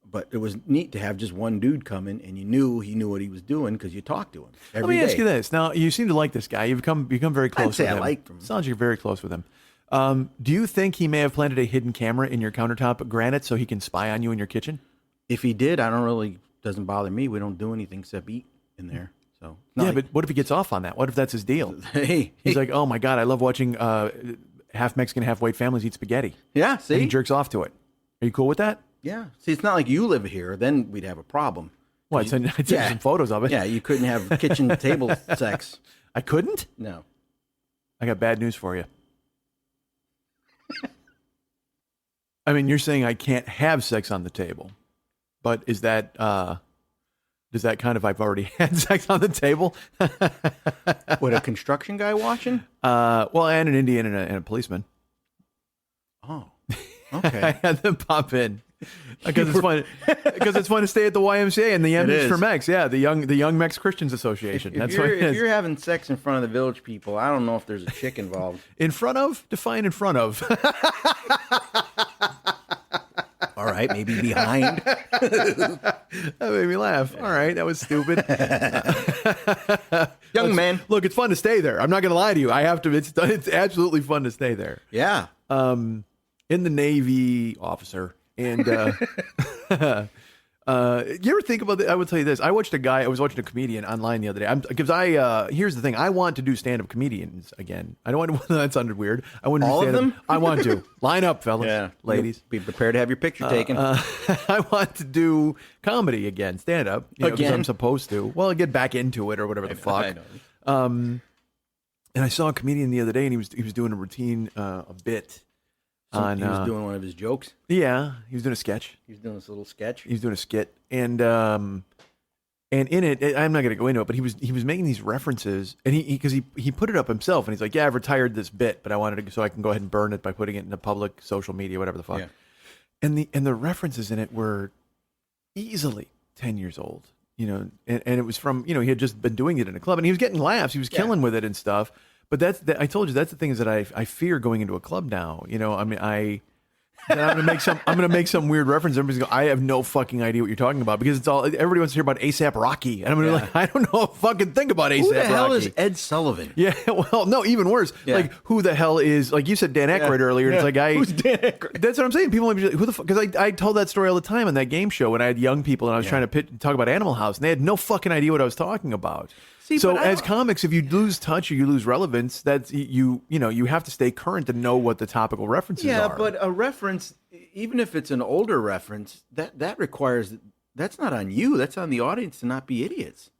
But it was neat to have just one dude come in, and he knew what he was doing because you talked to him every day. Let me ask you this. Now, you seem to like this guy. You've become very close I'd say with him. I liked him. Sounds like you're very close with him. Do you think he may have planted a hidden camera in your countertop granite so he can spy on you in your kitchen? If he did, doesn't bother me. We don't do anything except eat in there. So yeah, but what if he gets off on that? What if that's his deal? He's like, oh my God, I love watching half Mexican, half white families eat spaghetti. Yeah, see? And he jerks off to it. Are you cool with that? Yeah. See, it's not like you live here. Then we'd have a problem. Well, I'd send you some photos of it. Yeah, you couldn't have kitchen table sex. I couldn't? No. I got bad news for you. I mean, you're saying I can't have sex on the table, but is that, does that kind of, I've already had sex on the table? What, a construction guy watching? Well, and an Indian and a policeman. Oh, okay. I had them pop in because it's fun. Because it's fun to stay at the YMCA and the M is for Mex. Yeah, the young Mex Christians Association. If you're having sex in front of the village people, I don't know if there's a chick involved. In front of? Define in front of. All right, maybe behind. That made me laugh. All right, that was stupid. Young man. Look, it's fun to stay there. I'm not going to lie to you. I have to. It's absolutely fun to stay there. Yeah. In the Navy, officer, and you ever think about I would tell you this. I was watching a comedian online the other day. Here's the thing. I want to do stand-up comedians again. I don't want that sounded weird. I want to all do of them. I want to line up, fellas, yeah, ladies. Be prepared to have your picture taken. I want to do comedy again, stand-up again. I'm supposed to. Well, get back into it or whatever the fuck. I know. And I saw a comedian the other day, and he was doing a routine, a bit. He was doing one of his jokes. Yeah, he was doing a sketch. He was doing this little sketch. He was doing a skit, and in it, I'm not going to go into it, but he was making these references, and he put it up himself, and he's like, "Yeah, I've retired this bit, but I wanted to so I can go ahead and burn it by putting it into public social media, whatever the fuck." Yeah. And the references in it were easily 10 years old, and it was from he had just been doing it in a club, and he was getting laughs, he was killing with it and stuff. But I told you that's the thing is that I fear going into a club now. I mean, I'm gonna make some weird reference. Everybody's going, I have no fucking idea what you're talking about because everybody wants to hear about ASAP Rocky, and I'm gonna be like, I don't know a fucking thing about ASAP Rocky. Who the hell is Ed Sullivan? Yeah, well, no, even worse. Yeah. Like, who the hell is, like you said, Dan Aykroyd earlier? Yeah. It's like Who's Dan Aykroyd? That's what I'm saying. People might be like, who the fuck? Because I told that story all the time on that game show when I had young people and I was trying to talk about Animal House, and they had no fucking idea what I was talking about. See, so as comics, if you lose touch or you lose relevance, that's you have to stay current and know what the topical references are. Yeah, but a reference, even if it's an older reference, that requires that's not on you. That's on the audience to not be idiots.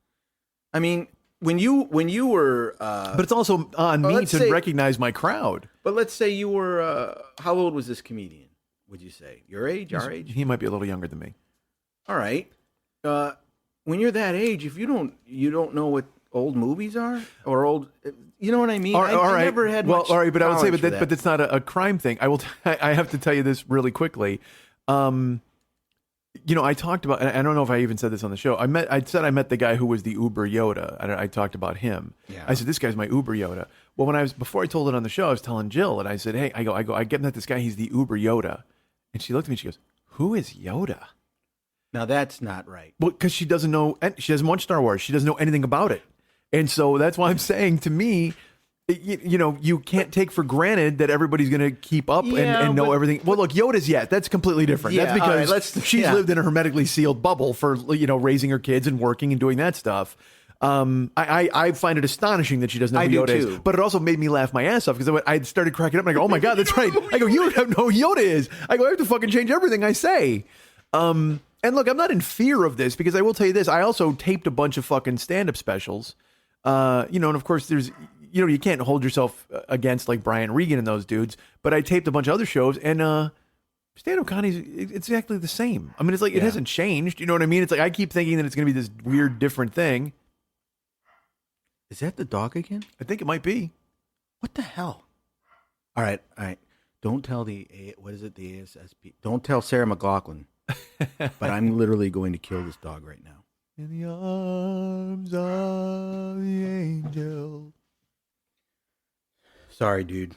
I mean, when you were, but it's also on me to recognize my crowd. But let's say you were, how old was this comedian? Would you say your age, our age? He might be a little younger than me. All right. When you're that age, if you don't know what old movies are or old, you know what I mean? I never had much all right, but I would say, knowledge but it's not a crime thing. I have to tell you this really quickly. I talked about, and I don't know if I even said this on the show. I met the guy who was the Uber Yoda. I talked about him. Yeah. I said, this guy's my Uber Yoda. Well, before I told it on the show, I was telling Jill, and I said, hey, I get met this guy. He's the Uber Yoda. And she looked at me, she goes, who is Yoda? Now that's not right. Well, because she doesn't know, she doesn't watch Star Wars. She doesn't know anything about it. And so that's why I'm saying, to me, you can't take for granted that everybody's going to keep up and know everything. Well, look, Yoda's that's completely different. Yeah, that's because she's lived in a hermetically sealed bubble for raising her kids and working and doing that stuff. I find it astonishing that she doesn't know who Yoda is. But it also made me laugh my ass off because I started cracking up and I go, oh my God, that's right. I go, you don't have no Yoda is. I go, I have to fucking change everything I say. And look, I'm not in fear of this because I will tell you this. I also taped a bunch of fucking stand-up specials. And of course there's, you can't hold yourself against like Brian Regan and those dudes, but I taped a bunch of other shows and, stand-up comedy is exactly the same. I mean, it's like, it hasn't changed. You know what I mean? It's like, I keep thinking that it's going to be this weird, different thing. Is that the dog again? I think it might be. What the hell? All right. Don't tell the ASSP. Don't tell Sarah McLachlan. But I'm literally going to kill this dog right now. In the arms of the angel. Sorry, dude.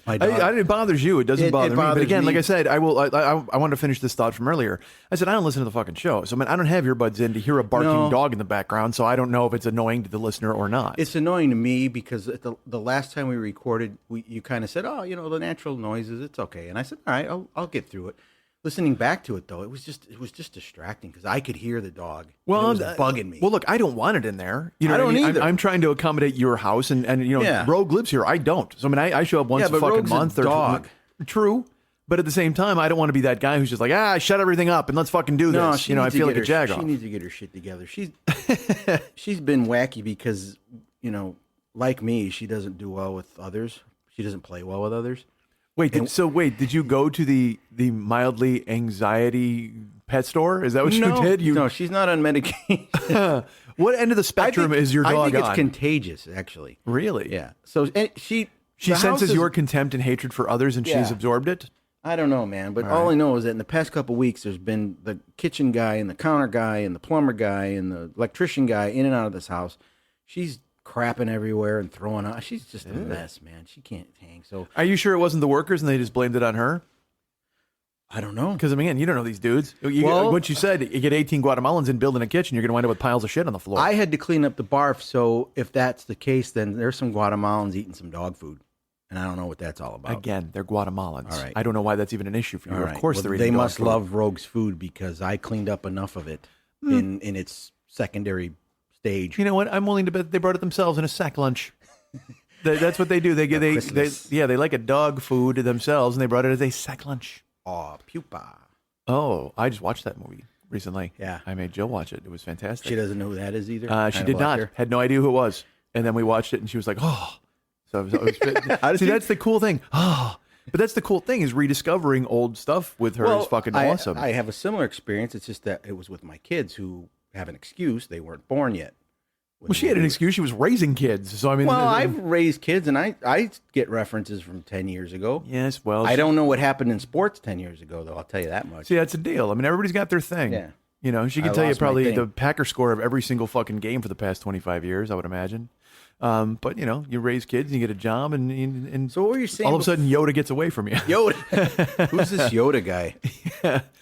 My dog, It bothers you. It doesn't bother me. But bothers again, me. like I said, I wanted to finish this thought from earlier. I said I don't listen to the fucking show, so I mean I don't have earbuds in to hear a barking No. dog in the background. So I don't know if it's annoying to the listener or not. It's annoying to me because at the last time we recorded, you kind of said, "Oh, the natural noises, it's okay." And I said, "All right, I'll get through it." Listening back to it though, it was just distracting because I could hear the dog. Well, and it was bugging me. Well, look, I don't want it in there. You know I what don't mean? either. I'm trying to accommodate your house, and Yeah. Rogue lives here. I don't. So I mean, I show up once Yeah, a but fucking Rogue's a month. dog. True, but at the same time, I don't want to be that guy who's just like, shut everything up and let's fucking do No, this. she I needs to feel get like a her- jagoff. She needs to get her shit together. She's been wacky because like me, she doesn't do well with others. She doesn't play well with others. Wait, did you go to the mildly anxiety pet store? Is that what you did? No, she's not on medication. What end of the spectrum is your dog I think on? it's contagious, actually. Really? Yeah. So and she the house senses is- your contempt and hatred for others, and she's Yeah. absorbed it. I don't know, man. But all I know is that in the past couple weeks, there's been the kitchen guy and the counter guy and the plumber guy and the electrician guy in and out of this house. She's crapping everywhere and throwing out. She's just a mess, man. She can't hang. So Are you sure it wasn't the workers and they just blamed it on her? I don't know. Because, I mean, you don't know these dudes. Well- What you said, you get 18 Guatemalans in building a kitchen, you're going to wind up with piles of shit on the floor. I had to clean up the barf. So if that's the case, then there's some Guatemalans eating some dog food. And I don't know what that's all about. Again, they're Guatemalans. All right. I don't know why that's even an issue for you. All Of right. course Well, they're they eating dog must food. love Rogue's food because I cleaned up enough of it in its secondary stage. You know what? I'm willing to bet they brought it themselves in a sack lunch. That's what they do. They Christmas. like a dog food themselves, and they brought it as a sack lunch. Oh, pupa. Oh, I just watched that movie recently. Yeah. I made Jill watch it. It was fantastic. She doesn't know who that is either. She Kind did of not. like her. Had no idea who it was. And then we watched it, and she was like, "Oh." So it was, How does see, she- that's the cool thing. Oh, but that's the cool thing is rediscovering old stuff with her is fucking awesome. I have a similar experience. It's just that it was with my kids who have an excuse. They weren't born yet. Well, she had an excuse. She was raising kids. So I mean, Well, I've raised kids, and I get references from 10 years ago. yes. Well, I don't know what happened in sports 10 years ago, though. I'll tell you that much. see. That's a deal. I mean, everybody's got their thing. Yeah. You know, she I can tell you lost my probably thing. the Packer score of every single fucking game for the past 25 years. I would imagine. But you raise kids, and you get a job, and So what were you saying? all of a sudden Yoda gets away from you. Yoda. Who's this Yoda guy?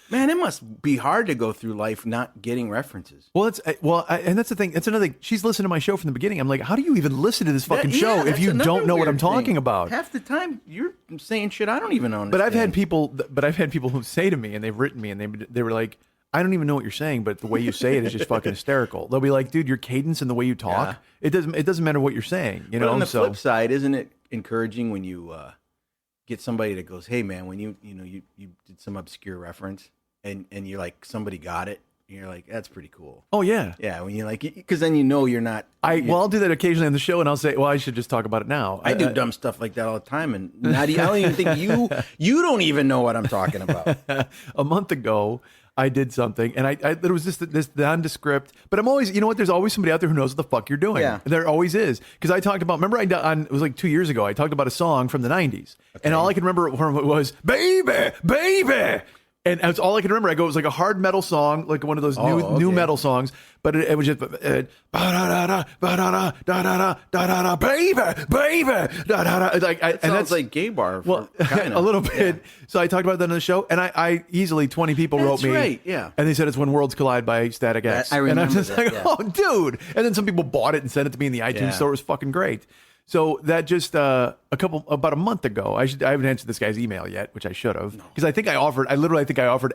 Man, it must be hard to go through life not getting references. Well, and that's the thing. That's another thing. She's listened to my show from the beginning. I'm like, how do you even listen to this fucking show if that's you another don't know what weird I'm talking thing. about? Half the time, you're saying shit I don't even understand. But I've had people who say to me, and they've written me, and they were like, I don't even know what you're saying, but the way you say it is just fucking hysterical. They'll be like, dude, your cadence and the way you talk, it doesn't matter what you're saying, you But know. on the so flip side, isn't it encouraging when you get somebody that goes, "Hey, man, when you did some obscure reference and you're like somebody got it," and you're like, "That's pretty cool." oh yeah. Yeah, when you like, because then you're not. I'll do that occasionally on the show, and I'll say, well, I should just talk about it now. I do dumb stuff like that all the time, and I don't even think you don't even know what I'm talking about. A month ago, I did something, and there was this nondescript. But I'm always, you know what? There's always somebody out there who knows what the fuck you're doing. Yeah. There always is. Because I talked about. Remember, it was like 2 years ago. I talked about a song from the '90s, and all I can remember from it was "Baby, Baby." And that's all I can remember. I go, it was like a hard metal song, like one of those new metal songs. But it was just ba-da-da-da, ba-da-da, da-da-da, da-da-da, baby, baby, da-da-da. It sounds like gay bar. Well, a little bit. Yeah. So I talked about that on the show, and I easily 20 people wrote That's me. right, yeah. And they said it's When Worlds Collide by Static X. I remember and I'm just that, like, yeah. oh, dude. And then some people bought it and sent it to me in the iTunes Yeah. store. It was fucking great. So that just about a month ago, I haven't answered this guy's email yet, which I should have, because I think I offered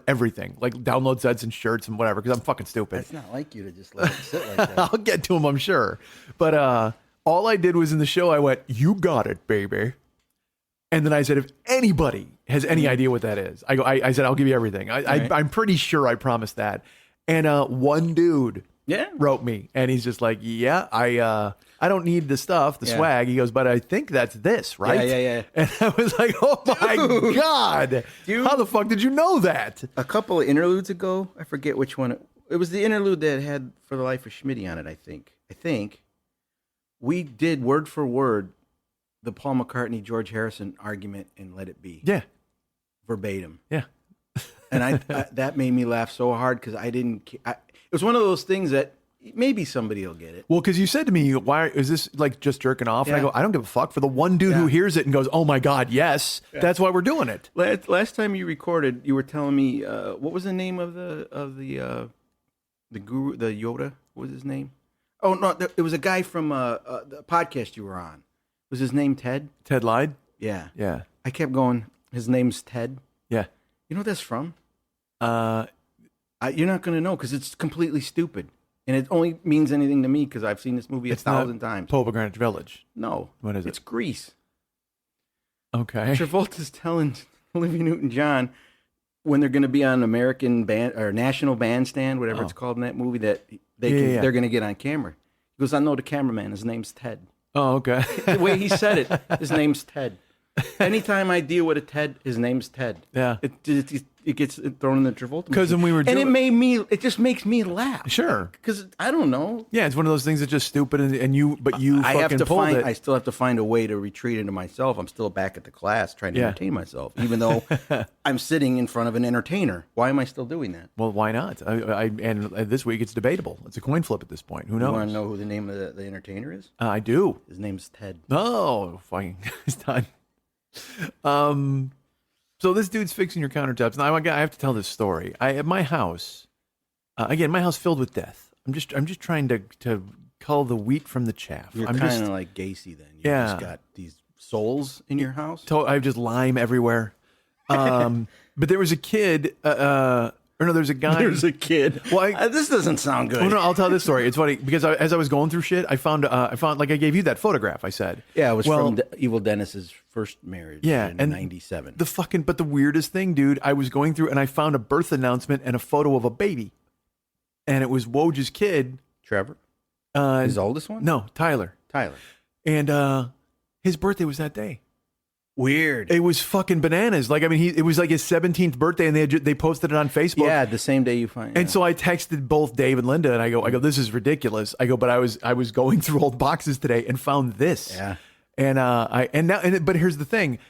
everything, like download sets and shirts and whatever, because I'm fucking stupid. It's not like you to just let it sit like that. I'll get to him, I'm sure. But all I did was in the show, I went, "You got it, baby." And then I said, if anybody has any idea what that is, I said, I'll give you everything. I'm pretty sure I promised that. And one dude wrote me, and he's just like, yeah, I don't need the stuff, the swag. He goes, but I think that's this, right? Yeah. And I was like, oh my God. Dude. How the fuck did you know that? A couple of interludes ago, I forget which one. It was the interlude that had For the Life of Schmitty on it, I think. We did word for word the Paul McCartney, George Harrison argument in Let It Be. Yeah. Verbatim. Yeah. And I that made me laugh so hard because I didn't. was one of those things that maybe somebody will get it. Well, because you said to me, "Why is this like just jerking off?" And I Yeah. go, "I don't give a fuck." For the one dude who hears it and goes, "Oh my god, yes," that's why we're doing it. Last time you recorded, you were telling me what was the name of the guru, the Yoda? What was his name? Oh no, it was a guy from the podcast you were on. Was his name Ted? Ted lied. Yeah, Yeah, I kept going. His name's Ted. yeah. You know what that's from? Uh, You're not going to know because it's completely stupid. And it only means anything to me because I've seen this movie a thousand times. Pope of Greenwich Village. No. What is it? It's Grease. Okay. Travolta's telling Olivia Newton-John when they're going to be on American band or National Bandstand, whatever it's called in that movie, that they're going to get on camera. He goes, "I know the cameraman. His name's Ted." Oh, okay. The way he said it, his name's Ted. Anytime I deal with a Ted, his name's Ted. Yeah. It gets thrown in the Travolta. Because when we were and it just makes me laugh. Sure. Because I don't know. Yeah, it's one of those things that's just stupid, and you I have fucking to pulled it. I still have to find a way to retreat into myself. I'm still back at the class trying to entertain myself, even though I'm sitting in front of an entertainer. Why am I still doing that? Well, why not? And this week it's debatable. It's a coin flip at this point. Who knows? You want to know who the name of the entertainer is? I do. His name's Ted. Oh, fine. It's done. So this dude's fixing your countertops. Now I have to tell this story. At my house, again, my house filled with death. I'm just trying to cull the wheat from the chaff. You're I'm kind of like Gacy then. You just got these souls in your house. I have just lime everywhere. But there was a kid. Or no, there's a guy. There's a kid. Well, this doesn't sound good. Oh, no, I'll tell this story. It's funny because as I was going through shit, I found like I gave you that photograph. I said, yeah, it was from Evil Dennis's first marriage. Yeah, in and '97. But the weirdest thing, dude, I was going through and I found a birth announcement and a photo of a baby, and it was Woj's kid, Trevor, his oldest one. No, Tyler, and his birthday was that day. Weird. It was fucking bananas. Like, I mean, it was like his 17th birthday, and they posted it on Facebook. Yeah, the same day you find. And so I texted both Dave and Linda, and I go, this is ridiculous. I go, but I was going through old boxes today and found this. Yeah. But here's the thing.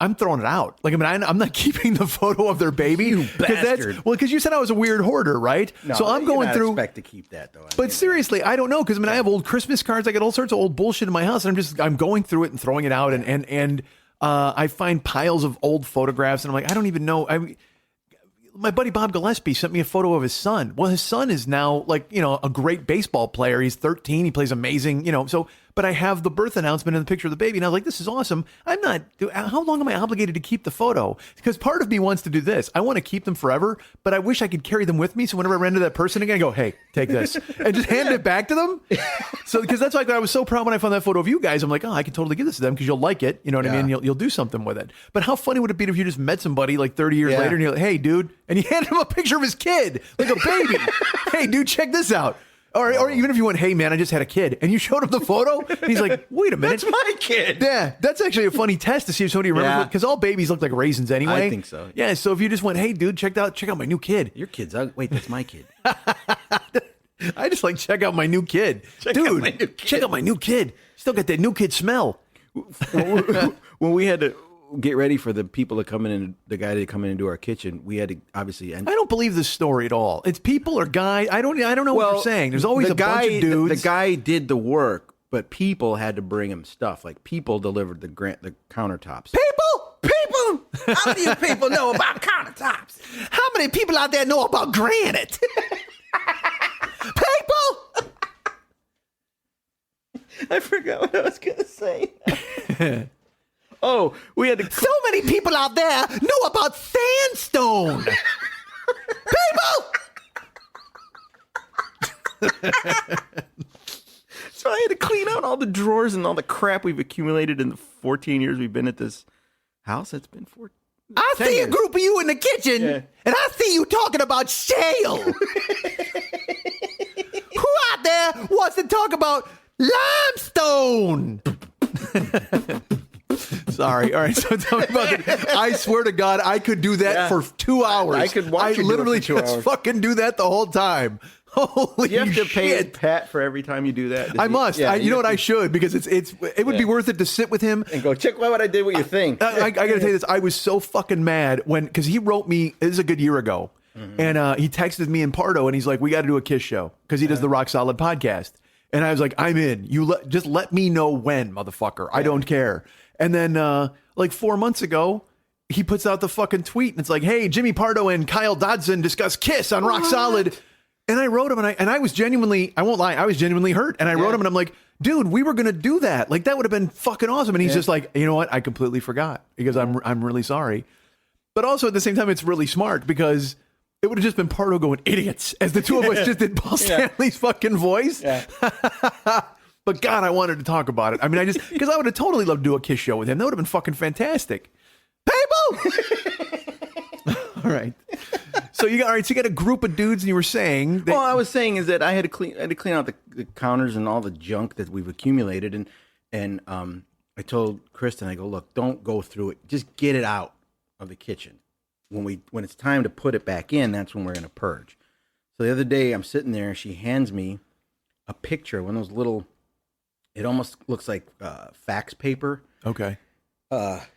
I'm throwing it out. Like, I mean, I'm not keeping the photo of their baby. You bastard. Because you said I was a weird hoarder, right? No, so I'm going through. Expect to keep that though. But seriously, I don't know, because I mean, I have old Christmas cards. I got all sorts of old bullshit in my house, and I'm going through it and throwing it out, and I find piles of old photographs, and I'm like, I don't even know. My buddy Bob Gillespie sent me a photo of his son. Well, his son is now like, a great baseball player. He's 13. He plays amazing, but I have the birth announcement and the picture of the baby. And I was like, this is awesome. How long am I obligated to keep the photo? Because part of me wants to do this. I want to keep them forever, but I wish I could carry them with me. So whenever I run into that person again, I go, hey, take this, and just hand it back to them. So, because that's like, I was so proud when I found that photo of you guys. I'm like, oh, I can totally give this to them because you'll like it. You know what I mean? You'll do something with it. But how funny would it be if you just met somebody like 30 years later and you're like, hey, dude, and you hand him a picture of his kid, like a baby. Hey, dude, check this out. Or even if you went, hey, man, I just had a kid, and you showed him the photo, and he's like, wait a minute. That's my kid. Yeah, that's actually a funny test to see if somebody remembers, because all babies look like raisins anyway. I think so. Yeah, so if you just went, hey, dude, check out my new kid. Your kid's ugly. Wait, that's my kid. I just like, check out my new kid. Check out my new kid. Still got that new kid smell. When we had to get ready for the people that come in, the guy that come in and do our kitchen, we had to obviously. I don't believe this story at all. It's people or guys. I don't know what you're saying. There's always bunch of dudes. The guy did the work, but people had to bring him stuff. Like people delivered the countertops. People. How many people know about countertops? How many people out there know about granite? People. I forgot what I was gonna say. Oh, we had to. So many people out there know about sandstone. People. So I had to clean out all the drawers and all the crap we've accumulated in the 14 years we've been at this house. It's been 14. I see years. a group of you in the kitchen, and I see you talking about shale. Who out there wants to talk about limestone? Sorry. All right. So tell me about it. I swear to God, I could do that for 2 hours. I could watch you literally do it for 2 just hours. fucking do that the whole time. Holy You have to shit. pay Pat for every time you do that. I must. You know what? I should, because it would be worth it to sit with him and go check what I did with your thing. I got to tell you this. I was so fucking mad because he wrote me. This is a good year ago. And he texted me and Pardo, and he's like, "We got to do a Kiss show," because he does the Rock Solid podcast. And I was like, "I'm in. Just let me know when, motherfucker. I don't care." And then like 4 months ago, he puts out the fucking tweet, and it's like, "Hey, Jimmy Pardo and Kyle Dodson discuss Kiss on Rock Solid." And I wrote him, and I was genuinely, I won't lie, I was genuinely hurt. And I wrote him, and I'm like, "Dude, we were gonna do that. Like, that would have been fucking awesome." And he's just like, "You know what? I completely forgot because I'm really sorry." But also at the same time, it's really smart because it would have just been Pardo going idiots as the two of us just did Paul Stanley's fucking voice. Yeah. But God, I wanted to talk about it. I mean, because I would have totally loved to do a Kiss show with him. That would have been fucking fantastic. People! All right. So you got a group of dudes, and you were saying that, well, I was saying is that I had to clean out the counters and all the junk that we've accumulated, and I told Kristen, I go, "Look, don't go through it. Just get it out of the kitchen. When it's time to put it back in, that's when we're going to purge." So the other day, I'm sitting there, and she hands me a picture, one of those little, it almost looks like fax paper. Okay.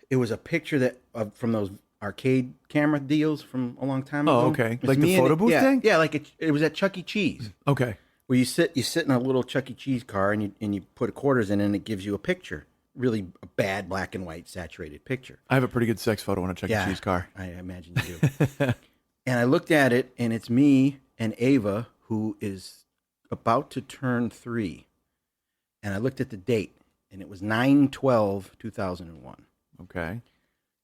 It was a picture from those arcade camera deals from a long time ago. Oh, okay. Like the photo booth thing? Yeah, like it was at Chuck E. Cheese. Okay. Where you sit in a little Chuck E. Cheese car, and you put quarters in, and it gives you a picture. Really a bad black and white saturated picture. I have a pretty good sex photo on a Chuck E. Cheese car. I imagine you do. And I looked at it, and it's me and Ava, who is about to turn 3. And I looked at the date, and it was 9/12/2001. Okay.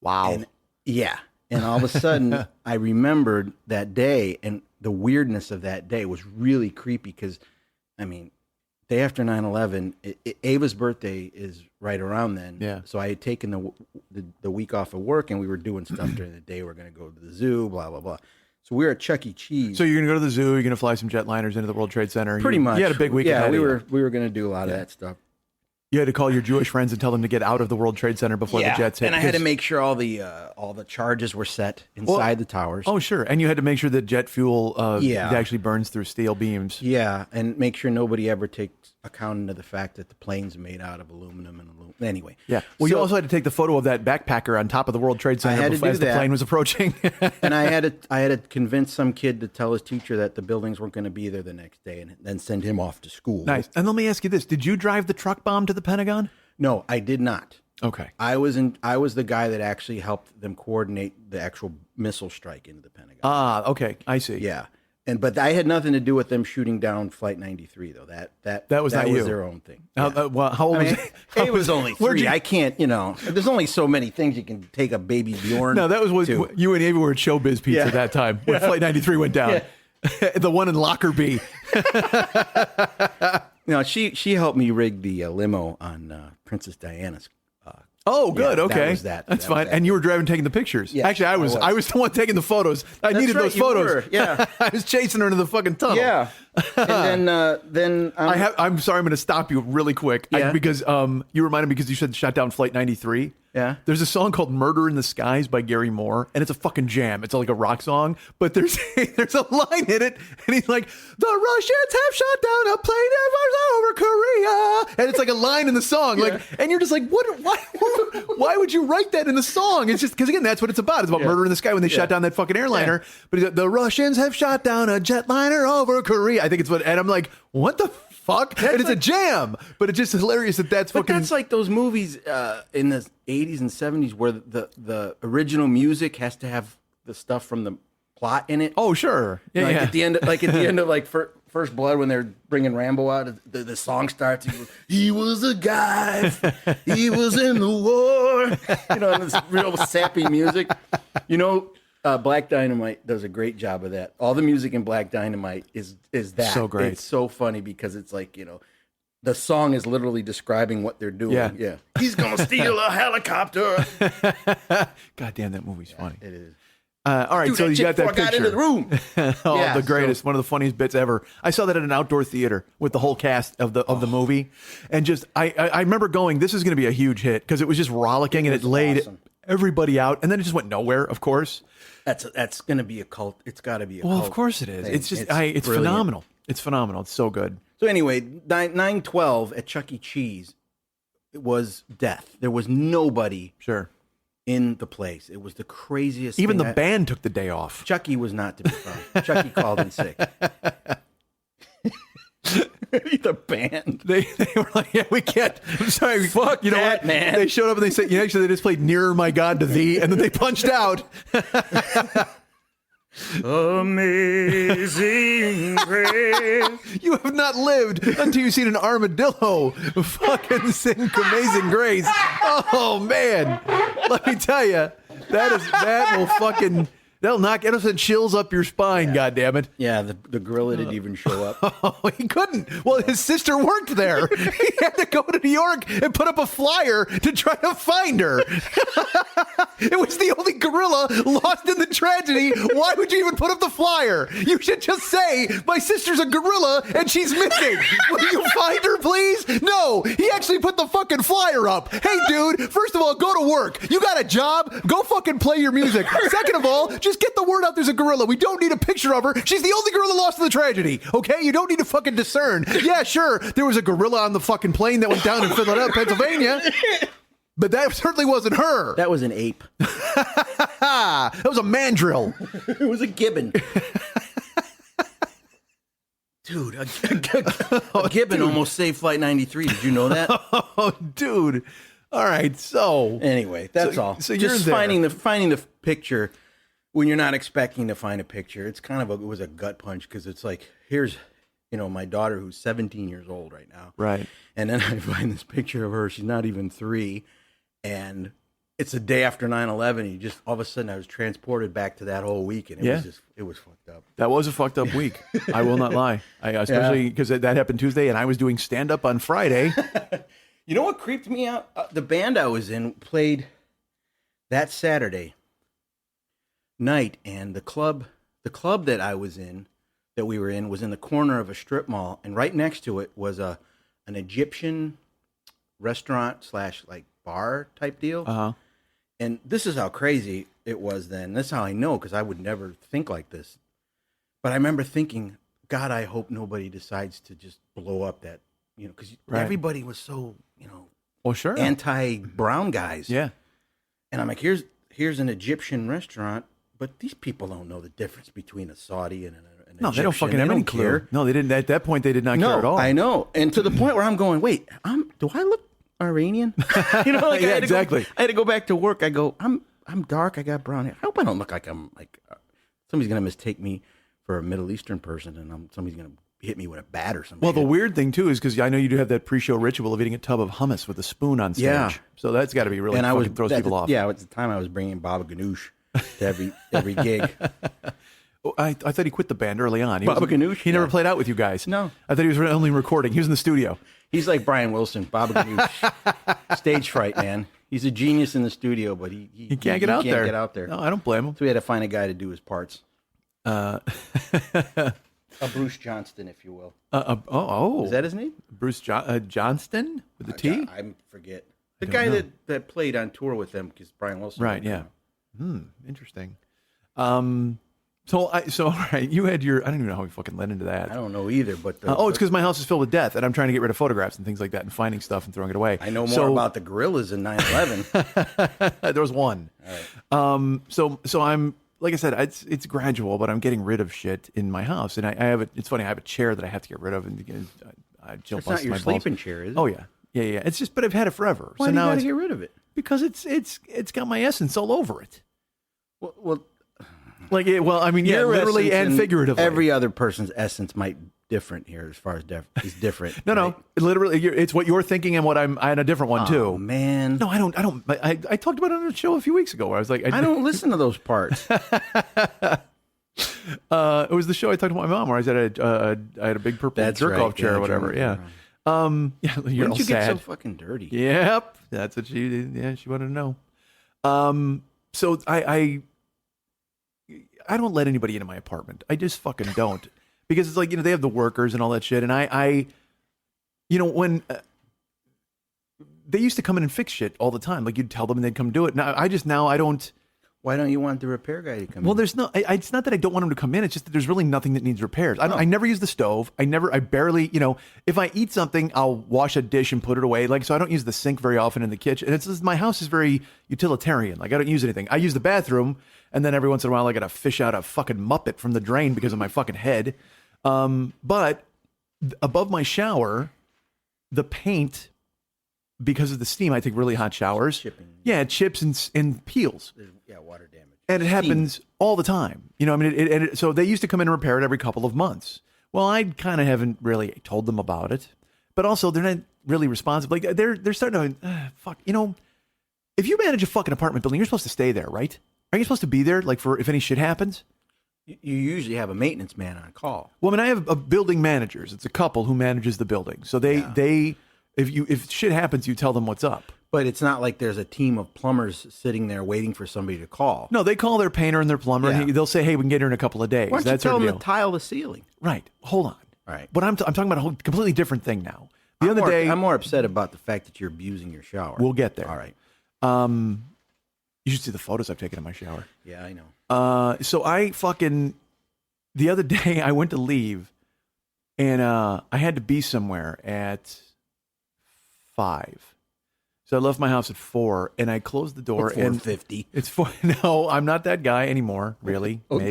Wow. And, yeah. And all of a sudden, I remembered that day, and the weirdness of that day was really creepy because, I mean, day after 9/11, Ava's birthday is right around then. Yeah. So I had taken the week off of work, and we were doing stuff during the day. We're going to go to the zoo, blah, blah, blah. So we were at Chuck E. Cheese. So you're going to go to the zoo, you're going to fly some jetliners into the World Trade Center. Pretty much. You had a big weekend. Yeah, we were going to do a lot of that stuff. You had to call your Jewish friends and tell them to get out of the World Trade Center before the jets hit. And I had to make sure all the charges were set inside the towers. Oh, sure. And you had to make sure that jet fuel actually burns through steel beams. Yeah, and make sure nobody ever takes account into the fact that the plane's made out of aluminum and aluminum. Anyway. Yeah. Well, you also had to take the photo of that backpacker on top of the World Trade Center as the plane was approaching. And I had to convince some kid to tell his teacher that the buildings weren't going to be there the next day, and then send him off to school. Nice. And let me ask you this: did you drive the truck bomb to the Pentagon? No, I did not. Okay. I was the guy that actually helped them coordinate the actual missile strike into the Pentagon. Ah, okay. I see. Yeah. But I had nothing to do with them shooting down Flight 93, though. That was their own thing. Yeah. Well, how old was it? It was only 3. I can't, there's only so many things you can take a baby Bjorn. No, that was you and Ava were at Showbiz Pizza at that time when Flight 93 went down. Yeah. The one in Lockerbie. No, she helped me rig the limo on Princess Diana's. Oh, good. Yeah, okay, that's fine. And you were driving, taking the pictures. Yeah, actually, I was the one taking the photos. I needed right, those photos. you were, yeah. I was chasing her into the fucking tunnel. Yeah. And then I'm sorry. I'm going to stop you really quick because you reminded me because you said shut down Flight 93. Yeah. There's a song called "Murder in the Skies" by Gary Moore, and it's a fucking jam. It's like a rock song, but there's a line in it, and he's like, "The Russians have shot down a plane over Korea," and it's like a line in the song, like, and you're just like, what? Why would you write that in the song? It's just because again, that's what it's about. It's about murder in the sky when they shot down that fucking airliner. Yeah. But he's like, the Russians have shot down a jetliner over Korea. I think it's what, and I'm like, what the fuck? And it's a jam, but it's just hilarious that's fucking. But that's like those movies in the 80s and 70s where the original music has to have the stuff from the plot in it. Oh, sure. Yeah, like at the end of First Blood when they're bringing Rambo out, the song starts. He was a guy. He was in the war. And this real sappy music. Black Dynamite does a great job of that. All the music in Black Dynamite is that. So great. It's so funny because it's like, the song is literally describing what they're doing. Yeah. He's going to steal a helicopter. God damn, that movie's funny. It is. All right, so you got that picture. Got into the room. The greatest, one of the funniest bits ever. I saw that at an outdoor theater with the whole cast of the movie, and just I remember going, this is going to be a huge hit because it was just rollicking and it laid everybody out, and then it just went nowhere. Of course, that's going to be a cult. It's got to be a cult. Well, of course it is. Thing. It's just it's phenomenal. It's phenomenal. It's so good. So anyway, 9/12 at Chuck E. Cheese, it was death. There was nobody. Sure. in the place. It was the craziest Even thing. the band took the day off. Chucky was not to be found. Chucky called in sick. The band. They were like, yeah, we can't. I'm sorry. Fuck you know that, what? man. They showed up and they said, actually, they just played Nearer My God to Thee, and then they punched out. Amazing grace. You have not lived until you've seen an armadillo fucking sing Amazing Grace. Oh, man. Let me tell you, that'll knock innocent chills up your spine, goddammit. Yeah, the gorilla didn't even show up. Oh, he couldn't. Well, his sister worked there. He had to go to New York and put up a flyer to try to find her. It was the only gorilla lost in the tragedy. Why would you even put up the flyer? You should just say, my sister's a gorilla and she's missing. Will you find her, please? No, he actually put the fucking flyer up. Hey, dude, first of all, go to work. You got a job? Go fucking play your music. Second of all, just get the word out there's a gorilla. We don't need a picture of her. She's the only gorilla lost in the tragedy. Okay? You don't need to fucking discern. Yeah, sure, there was a gorilla on the fucking plane that went down in Philadelphia, Pennsylvania. But that certainly wasn't her. That was an ape. That was a mandrill. It was a gibbon. Dude, a gibbon almost saved Flight 93. Did you know that? Oh, dude. All right, so anyway, that's all. So just you're finding the picture when you're not expecting to find a picture. It's kind of it was a gut punch because it's like, here's, my daughter who's 17 years old right now. Right. And then I find this picture of her. She's not even 3. And it's the day after 9/11. You just, all of a sudden, I was transported back to that whole week. And it was fucked up. That was a fucked up week. I will not lie. Especially because that happened Tuesday and I was doing stand-up on Friday. You know what creeped me out? The band I was in played that Saturday night, and the club that I was in, that we were in, was in the corner of a strip mall, and right next to it was an Egyptian restaurant / like bar type deal. Uh-huh. And this is how crazy it was then. This is how I know, because I would never think like this. But I remember thinking, God, I hope nobody decides to just blow up that, because everybody was so, well, sure, anti-brown guys. Yeah. And I'm like, here's an Egyptian restaurant, but these people don't know the difference between a Saudi and an Egyptian. No, they don't fucking have any clue. No, they didn't. At that point, they did not care at all. I know. And to the point where I'm going, wait, do I look Iranian? Like yeah, exactly. I had to go back to work. I go, I'm dark. I got brown hair. I hope I don't look like I'm like somebody's gonna mistake me for a Middle Eastern person, and somebody's gonna hit me with a bat or something. Well, the weird thing too is because I know you do have that pre-show ritual of eating a tub of hummus with a spoon on stage. Yeah. So that's got to be really fucking throws people off. Yeah, at the time I was bringing Baba Ganoush to every gig. Oh, I thought he quit the band early on. Baba Ganoush? He never played out with you guys. No. I thought he was only recording. He was in the studio. He's like Brian Wilson, Baba Ganoush. Stage fright, man. He's a genius in the studio, but he can't get out there. Get out there. No, I don't blame him. So we had to find a guy to do his parts. A Bruce Johnston, if you will. Is that his name? Bruce Johnston with the T? I forget. The guy that played on tour with them, because Brian Wilson. Right, yeah. Interesting. So all right, you had your, I don't even know how we fucking led into that. I don't know either, but... it's because my house is filled with death, and I'm trying to get rid of photographs and things like that, and finding stuff and throwing it away. I know more about the gorillas in 9/11. There was one. All right. So I'm, like I said, it's gradual, but I'm getting rid of shit in my house, and I have it's funny, I have a chair that I have to get rid of, and Jill It's not your sleeping chair, is it? Oh yeah. It's just, but I've had it forever. Why so do you now gotta get rid of it? Because it's got my essence all over it. Well, I mean, yeah, literally and figuratively. Every other person's essence might be different here as far as is different. No, literally, it's what you're thinking and what I had a different one too. Oh man, no, I don't. I talked about it on a show a few weeks ago where I was like, I don't listen to those parts. It was the show I talked to my mom where I said I had a big purple jerk off chair or whatever. Yeah. You're When all did you sad. get so fucking dirty? Yep, that's what she did. Yeah, she wanted to know. So I don't let anybody into my apartment. I just fucking don't. Because it's like, they have the workers and all that shit. And I when they used to come in and fix shit all the time. Like you'd tell them and they'd come do it. Now I don't. Why don't you want the repair guy to come Well, in? there's no. It's not that I don't want him to come in. It's just that there's really nothing that needs repairs. I never use the stove. I barely. If I eat something, I'll wash a dish and put it away. Like, so I don't use the sink very often in the kitchen. And it's just, my house is very utilitarian. Like, I don't use anything. I use the bathroom, and then every once in a while I gotta fish out a fucking Muppet from the drain because of my fucking head. But above my shower, the paint, because of the steam, I take really hot showers. Yeah, it chips and peels. Yeah, water damage. And it happens all the time. So they used to come in and repair it every couple of months. Well, I kind of haven't really told them about it. But also, they're not really responsive. Like, they're starting to, fuck, if you manage a fucking apartment building, you're supposed to stay there, right? Are you supposed to be there, like, for if any shit happens? You usually have a maintenance man on call. Well, I have a building managers. It's a couple who manages the building. So if shit happens, you tell them what's up. But it's not like there's a team of plumbers sitting there waiting for somebody to call. No, they call their painter and their plumber, and they'll say, "Hey, we can get here in a couple of days." Why don't you tell them to tile the ceiling? Right. Hold on. All right. But I'm talking about a whole completely different thing now. I'm more upset about the fact that you're abusing your shower. We'll get there. All right. You should see the photos I've taken in my shower. Yeah, I know. So the other day I went to leave, and I had to be somewhere at 5. So I left my house at 4, and I closed the door. At 4:50. It's 4. No, I'm not that guy anymore. Really? Okay.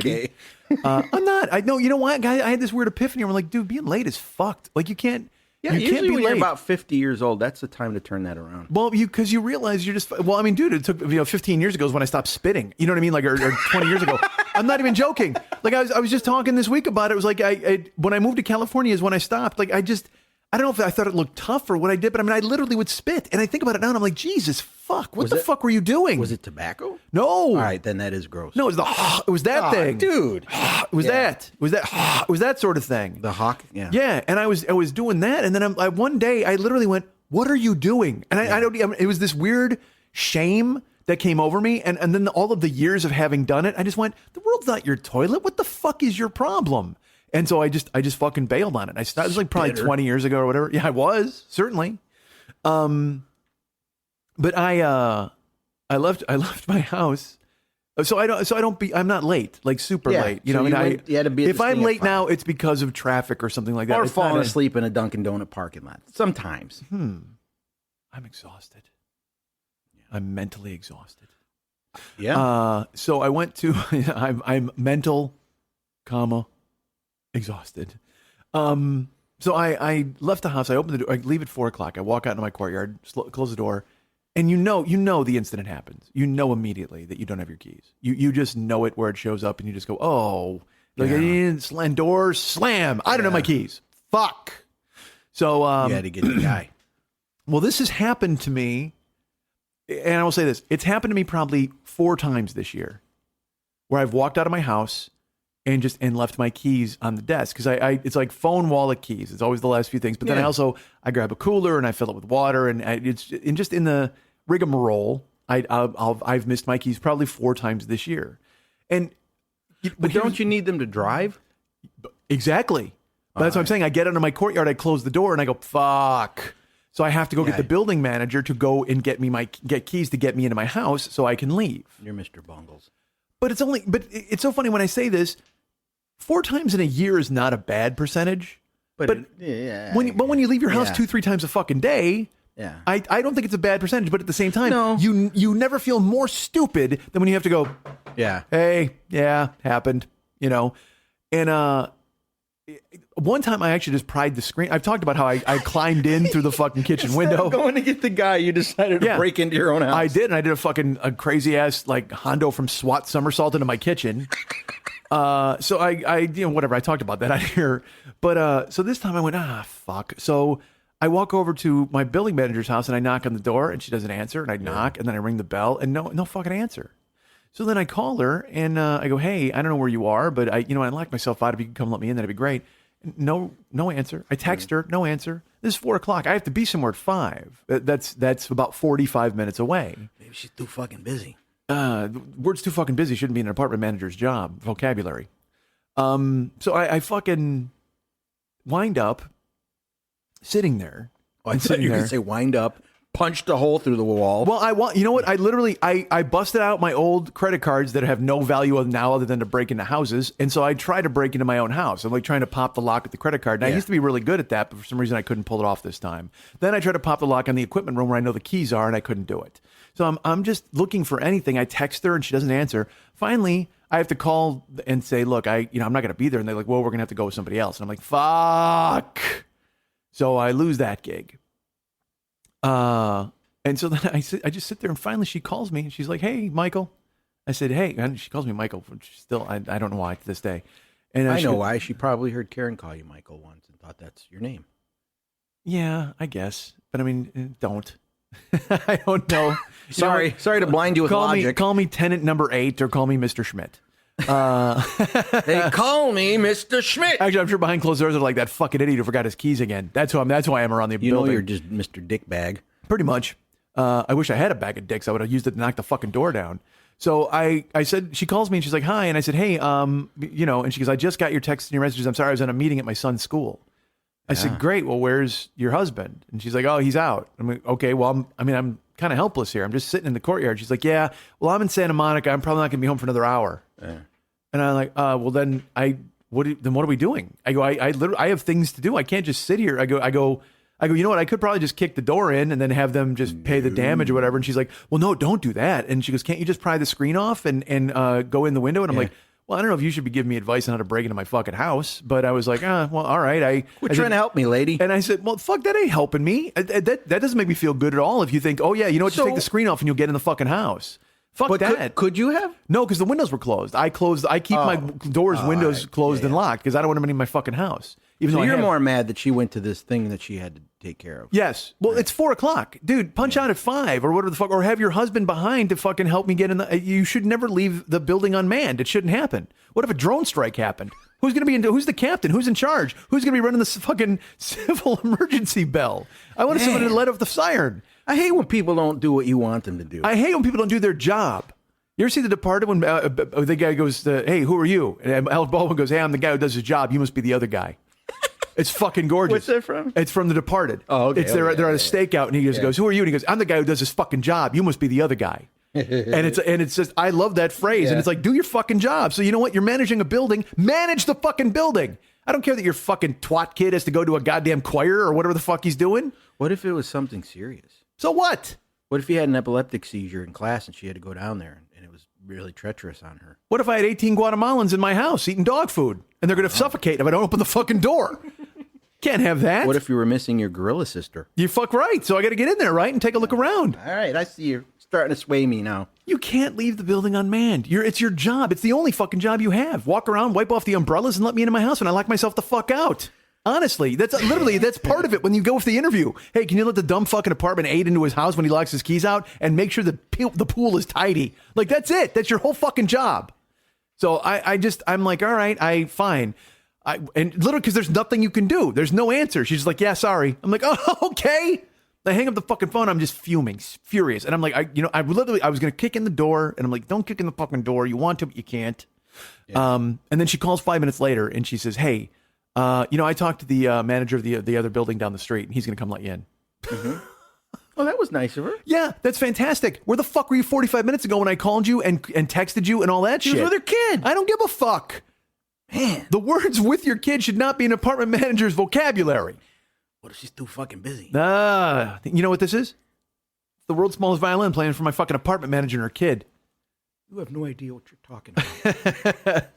Maybe. I'm not. I know. You know what, guy? I had this weird epiphany. I'm like, dude, being late is fucked. Like, you can't. Yeah, you usually can't be when late. you're about 50 years old, that's the time to turn that around. Well, because you realize you're just. Well, I mean, dude, it took 15 years ago is when I stopped spitting. You know what I mean? Like, or 20 years ago. I'm not even joking. Like, I was just talking this week about it. It was like when I moved to California is when I stopped. Like, I don't know if I thought it looked tough or what I did, but I mean, I literally would spit. And I think about it now, and I'm like, Jesus fuck, what the fuck were you doing? Was it tobacco? No. All right, then that is gross. No, it was that thing, dude. It was that sort of thing. The hawk. Yeah. Yeah, and I was doing that, and then one day I literally went, "What are you doing?" And I don't. It was this weird shame that came over me, and then all of the years of having done it, I just went, "The world's not your toilet. What the fuck is your problem?" And so I just fucking bailed on it. It was like probably 20 years ago or whatever. Yeah, I was certainly. But I left my house, I'm not late, like super late. You know, you had to be at if the I'm thing at late 5. now, it's because of traffic or something like that. Or It's falling not asleep in a Dunkin' Donut parking lot. Sometimes. I'm exhausted. I'm mentally exhausted. Yeah. So I went to. I'm mental, exhausted. So I left the house. I opened the door. I leave at 4:00. I walk out into my courtyard, close the door, and you know the incident happens. You know immediately that you don't have your keys. You just know it where it shows up, and you just go, oh, like I didn't slam doors, slam. I don't have my keys. Fuck. So you had to get the guy. Well, this has happened to me, and I will say this: it's happened to me probably 4 times this year, where I've walked out of my house and left my keys on the desk, because it's like phone, wallet, keys. It's always the last few things. But then I grab a cooler and I fill it with water, and it's just in the rigmarole. I've missed my keys probably 4 times this year. But don't you need them to drive? Exactly. But that's what I'm saying. I get into my courtyard, I close the door, and I go, fuck. So I have to go get the building manager to go and get keys to get me into my house so I can leave. You're Mr. Bungles. But it's so funny when I say this. 4 times in a year is not a bad percentage. But when you leave your house 2-3 times a fucking day, I don't think it's a bad percentage. But at the same time, you never feel more stupid than when you have to go, hey, happened, you know. And one time I actually just pried the screen. I've talked about how I climbed in through the fucking kitchen window. Going to get the guy, you decided to break into your own house. I did, and I did a crazy ass like Hondo from SWAT somersault into my kitchen. So I whatever, I talked about that out here. But so this time I went, fuck. So I walk over to my building manager's house and I knock on the door and she doesn't answer, and I knock and then I ring the bell and no fucking answer. So then I call her and I go, hey, I don't know where you are, but I locked myself out. If you could come let me in, that'd be great. No answer. I text her, no answer. This is 4:00. I have to be somewhere at 5. That's about 45 minutes away. Maybe she's too fucking busy. The word's too fucking busy shouldn't be an apartment manager's job vocabulary. So I fucking wind up sitting there. I thought you were going to say wind up, punched a hole through the wall. Well, you know what? I busted out my old credit cards that have no value now other than to break into houses. And so I tried to break into my own house. I'm like trying to pop the lock with the credit card. And I used to be really good at that, but for some reason I couldn't pull it off this time. Then I tried to pop the lock on the equipment room where I know the keys are, and I couldn't do it. So I'm just looking for anything. I text her and she doesn't answer. Finally, I have to call and say, look, I'm not going to be there. And they're like, well, we're going to have to go with somebody else. And I'm like, fuck. So I lose that gig. And so then I just sit there, and finally she calls me and she's like, hey, Michael. I said, hey, and she calls me Michael. Still, I don't know why to this day. And I know why. She probably heard Karen call you Michael once and thought that's your name. Yeah, I guess. But I mean, don't. I don't know. Sorry to blind you with logic. Call me tenant number 8 or call me Mr. Schmidt. They call me Mr. Schmidt. Actually, I'm sure behind closed doors they're like, that fucking idiot who forgot his keys again. That's why I am around the building. You know you're just Mr. Dickbag. Pretty much. I wish I had a bag of dicks. I would have used it to knock the fucking door down. So I said, she calls me and she's like, hi. And I said, hey, and she goes, I just got your text and your messages. I'm sorry, I was in a meeting at my son's school. I said, great. Well, where's your husband? And she's like, oh, he's out. I'm like, okay, well, I'm kind of helpless here. I'm just sitting in the courtyard. She's like, yeah, well, I'm in Santa Monica. I'm probably not going to be home for another hour. And I'm like, well, then what are we doing? I go, I literally, I have things to do. I can't just sit here. I go, you know what? I could probably just kick the door in and then have them just pay the damage or whatever. And she's like, well, no, don't do that. And she goes, can't you just pry the screen off and go in the window? And I'm like, well, I don't know if you should be giving me advice on how to break into my fucking house, but I was like, well, all right. Quit trying to help me, lady. And I said, well, fuck, that ain't helping me. That doesn't make me feel good at all. If you think, oh yeah, you know what, just take the screen off and you'll get in the fucking house. Fuck that. Could you have? No, because the windows were closed. I keep my doors, windows closed and locked because I don't want anybody in my fucking house. Even so though you're more mad that she went to this thing that she had to take care of. Yes. Well, it's 4:00, dude. Punch out at 5 or whatever the fuck, or have your husband behind to fucking help me get in the. You should never leave the building unmanned. It shouldn't happen. What if a drone strike happened? Who's going to be who's the captain? Who's in charge? Who's going to be running this fucking civil emergency bell? I want somebody to let off the siren. I hate when people don't do what you want them to do. I hate when people don't do their job. You ever see The Departed when the guy goes, hey, who are you? And Alec Baldwin goes, hey, I'm the guy who does his job. You must be the other guy. It's fucking gorgeous. What's that from? It's from The Departed. Oh, okay. They're at a stakeout, and he just goes, who are you? And he goes, I'm the guy who does his fucking job. You must be the other guy. and it's just, I love that phrase. And it's like, do your fucking job. So you know what? You're managing a building. Manage the fucking building. I don't care that your fucking twat kid has to go to a goddamn choir or whatever the fuck he's doing. What if it was something serious? So what? What if he had an epileptic seizure in class and she had to go down there and it was really treacherous on her? What if I had 18 Guatemalans in my house eating dog food and they're going to suffocate if I don't open the fucking door? Can't have that. What if you were missing your gorilla sister? You fuck right. So I got to get in there, right, and take a look around. All right, I see you're starting to sway me now. You can't leave the building unmanned. It's your job. It's the only fucking job you have. Walk around, wipe off the umbrellas, and let me into my house when I lock myself the fuck out. Honestly, that's part of it when you go for the interview. Hey, can you let the dumb fucking apartment 8 into his house when he locks his keys out and make sure the pool is tidy? Like, that's it. That's your whole fucking job. So I'm like, all right, fine. And literally, because there's nothing you can do. There's no answer. She's just like, yeah, sorry. I'm like, oh, okay. I hang up the fucking phone. I'm just fuming, furious. And I'm like, I was going to kick in the door. And I'm like, don't kick in the fucking door. You want to, but you can't. Yeah. And then she calls 5 minutes later and she says, hey, I talked to the manager of the other building down the street and he's going to come let you in. Mm-hmm. Oh, that was nice of her. Yeah, that's fantastic. Where the fuck were you 45 minutes ago when I called you and texted you and all that shit? She was with her kid. I don't give a fuck. Man. The words with your kid should not be an apartment manager's vocabulary. What if she's too fucking busy? You know what this is? It's the world's smallest violin playing for my fucking apartment manager and her kid. You have no idea what you're talking about.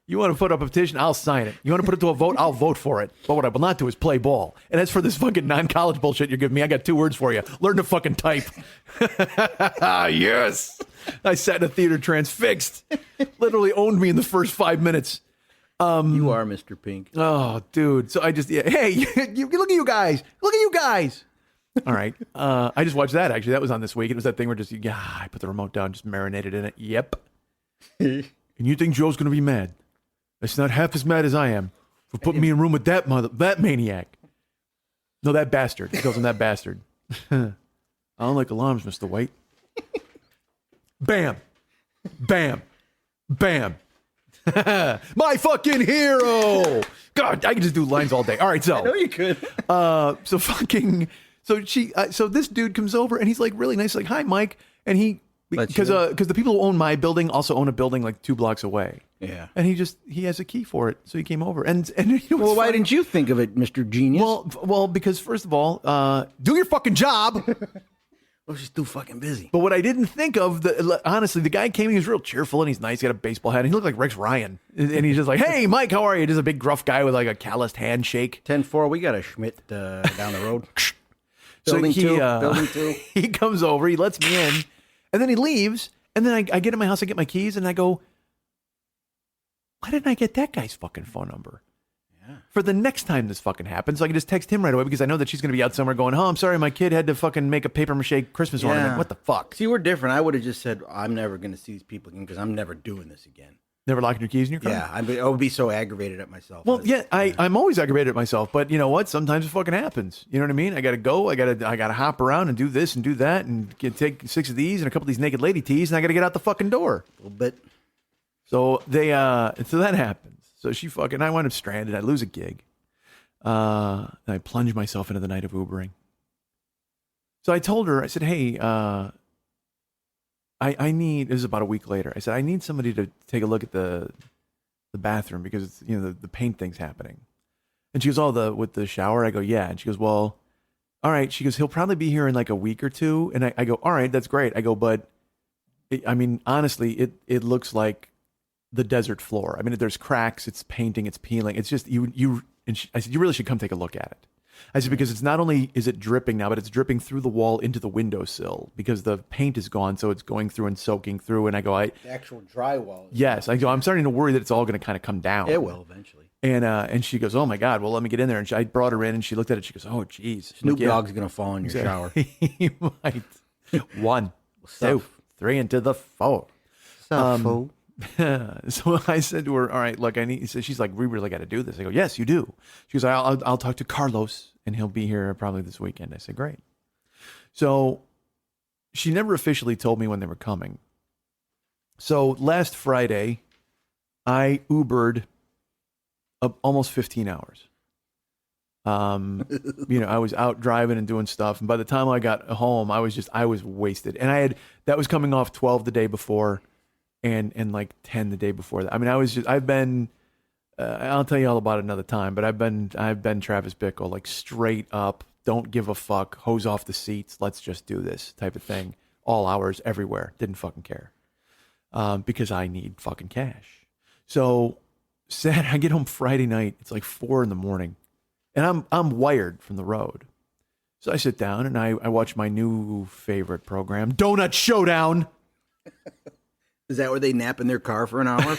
You want to put up a petition? I'll sign it. You want to put it to a vote? I'll vote for it. But what I will not do is play ball. And as for this fucking non-college bullshit you're giving me, I got 2 words for you. Learn to fucking type. Yes. I sat in a theater transfixed. Literally owned me in the first 5 minutes. You are Mr. Pink. Oh, dude. So I just, hey, look at you guys. Look at you guys. All right. I just watched that, actually. That was on this week. It was that thing where I put the remote down, just marinated in it. Yep. And you think Joe's going to be mad? It's not half as mad as I am for putting me in a room with that maniac. No, that bastard. He calls him that bastard. I don't like alarms, Mr. White. Bam. Bam. Bam. My fucking hero. God, I could just do lines all day. All right, so. I know you could. So So this dude comes over and he's like really nice, like, "Hi, Mike," and because the people who own my building also own a building like 2 blocks away. Yeah. And he has a key for it, so he came over. And you know, well, why didn't you think of it, Mr. Genius? Well, because first of all, do your fucking job. Well, she's too fucking busy. But what I didn't think of, honestly, the guy came in, he was real cheerful and he's nice. He got a baseball hat and he looked like Rex Ryan. And he's just like, "Hey, Mike, how are you?" Just a big gruff guy with like a calloused handshake. 10-4, we got a Schmidt down the road. Building Building 2. He comes over, he lets me in, and then he leaves. And then I get in my house, I get my keys, and I go, why didn't I get that guy's fucking phone number? Yeah. For the next time this fucking happens, so I can just text him right away because I know that she's going to be out somewhere going, "Oh, I'm sorry, my kid had to fucking make a paper mache Christmas ornament." What the fuck? See, we're different. I would have just said, "I'm never going to see these people again because I'm never doing this again." Never locking your keys in your car? Yeah, I would be so aggravated at myself. Well, yeah, I'm always aggravated at myself, but you know what? Sometimes it fucking happens. You know what I mean? I got to go. I got to hop around and do this and do that and take 6 of these and a couple of these naked lady teas, and I got to get out the fucking door. A little bit. So so that happens. So I wind up stranded. I lose a gig. And I plunge myself into the night of Ubering. So I told her, I said, "Hey, I need," this is about a week later, I said, "I need somebody to take a look at the bathroom because it's, you know, the paint thing's happening." And she goes, "Oh, with the shower?" I go, "Yeah." And she goes, "Well, all right." She goes, "He'll probably be here in like a week or two." And I go, "All right, that's great." I go, "But I mean, honestly, it looks like the desert floor. I mean, there's cracks, it's painting, it's peeling. It's just you." And I said, "You really should come take a look at it." I said, "Because it's not only is it dripping now, but it's dripping through the wall into the windowsill because the paint is gone, so it's going through and soaking through." And I go, The actual drywall. Yes. I go, "I'm starting to worry that it's all going to kind of come down." It will eventually. And she goes, "Oh my God, well, let me get in there." And I brought her in and she looked at it. She goes, "Oh, geez. Snoop Dogg's going to fall in your shower. He might. 1, 2, 3 into the 4. So I said to her, "All right, look, I need," so she's like, "We really got to do this." I go, "Yes, you do." She goes, I'll talk to Carlos and he'll be here probably this weekend." I said, "Great." So she never officially told me when they were coming. So last Friday, I Ubered almost 15 hours. You know, I was out driving and doing stuff. And by the time I got home, I was wasted. And that was coming off 12 the day before. And like 10 the day before that. I mean, I've been, I'll tell you all about it another time, but I've been Travis Bickle, like straight up, don't give a fuck, hose off the seats, let's just do this type of thing. All hours, everywhere, didn't fucking care. Because I need fucking cash. So I get home Friday night, it's like 4 a.m. and I'm wired from the road. So I sit down and I watch my new favorite program, Donut Showdown. Is that where they nap in their car for an hour?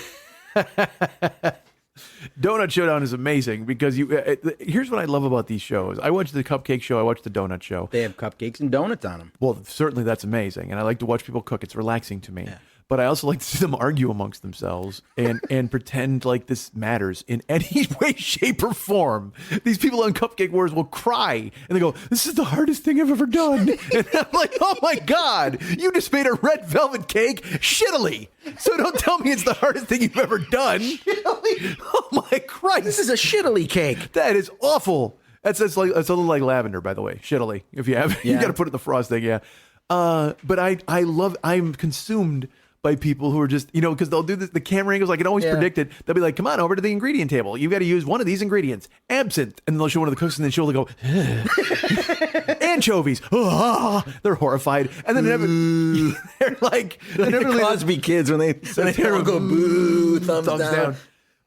Donut Showdown is amazing because here's what I love about these shows. I watch the Cupcake Show. I watch the Donut Show. They have cupcakes and donuts on them. Well, certainly that's amazing. And I like to watch people cook. It's relaxing to me. Yeah. But I also like to see them argue amongst themselves and pretend like this matters in any way, shape, or form. These people on Cupcake Wars will cry and they go, "This is the hardest thing I've ever done." And I'm like, "Oh my God, you just made a red velvet cake shittily. So don't tell me it's the hardest thing you've ever done." Shittily? Oh my Christ. This is a shittily cake. That is awful. That's a little like lavender, by the way. Shittily. If you have, you got to put it in the frosting. Yeah. But I'm consumed by people who are just, you know, because they'll do this, the camera angles, like it always predicted. They'll be like, "Come on over to the ingredient table. You've got to use one of these ingredients. Absinthe." And then they'll show one of the cooks and then she'll go, "Anchovies." They're horrified. And then they're like, the Cosby kids when they will go boo, thumbs down.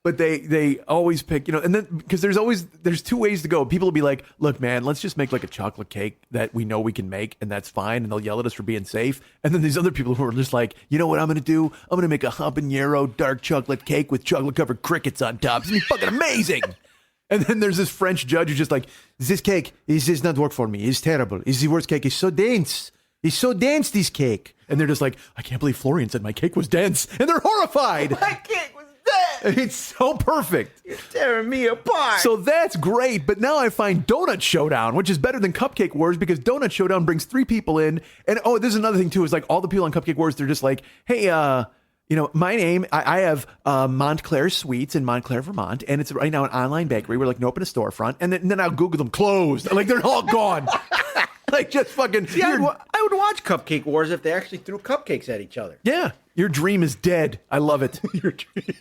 But they always pick, you know, and then because there's 2 ways to go. People will be like, "Look, man, let's just make like a chocolate cake that we know we can make, and that's fine." And they'll yell at us for being safe. And then these other people who are just like, "You know what I'm going to do? I'm going to make a habanero dark chocolate cake with chocolate covered crickets on top. It's going to be fucking amazing." And then there's this French judge who's just like, "This cake is not work for me. It's terrible. It's the worst cake. It's so dense. It's so dense, this cake." And they're just like, "I can't believe Florian said my cake was dense." And they're horrified. My cake was dense. It's so perfect. You're tearing me apart. So that's great. But now I find Donut Showdown, which is better than Cupcake Wars because Donut Showdown brings 3 people in. And this is another thing too, is like all the people on Cupcake Wars, they're just like, "Hey, you know, my name, I have Montclair Sweets in Montclair, Vermont. And it's right now an online bakery. We're like, open a storefront. And then I'll Google them closed. Like they're all gone. Like just fucking. See, I would watch Cupcake Wars if they actually threw cupcakes at each other. Yeah, your dream is dead. I love it. Your dream.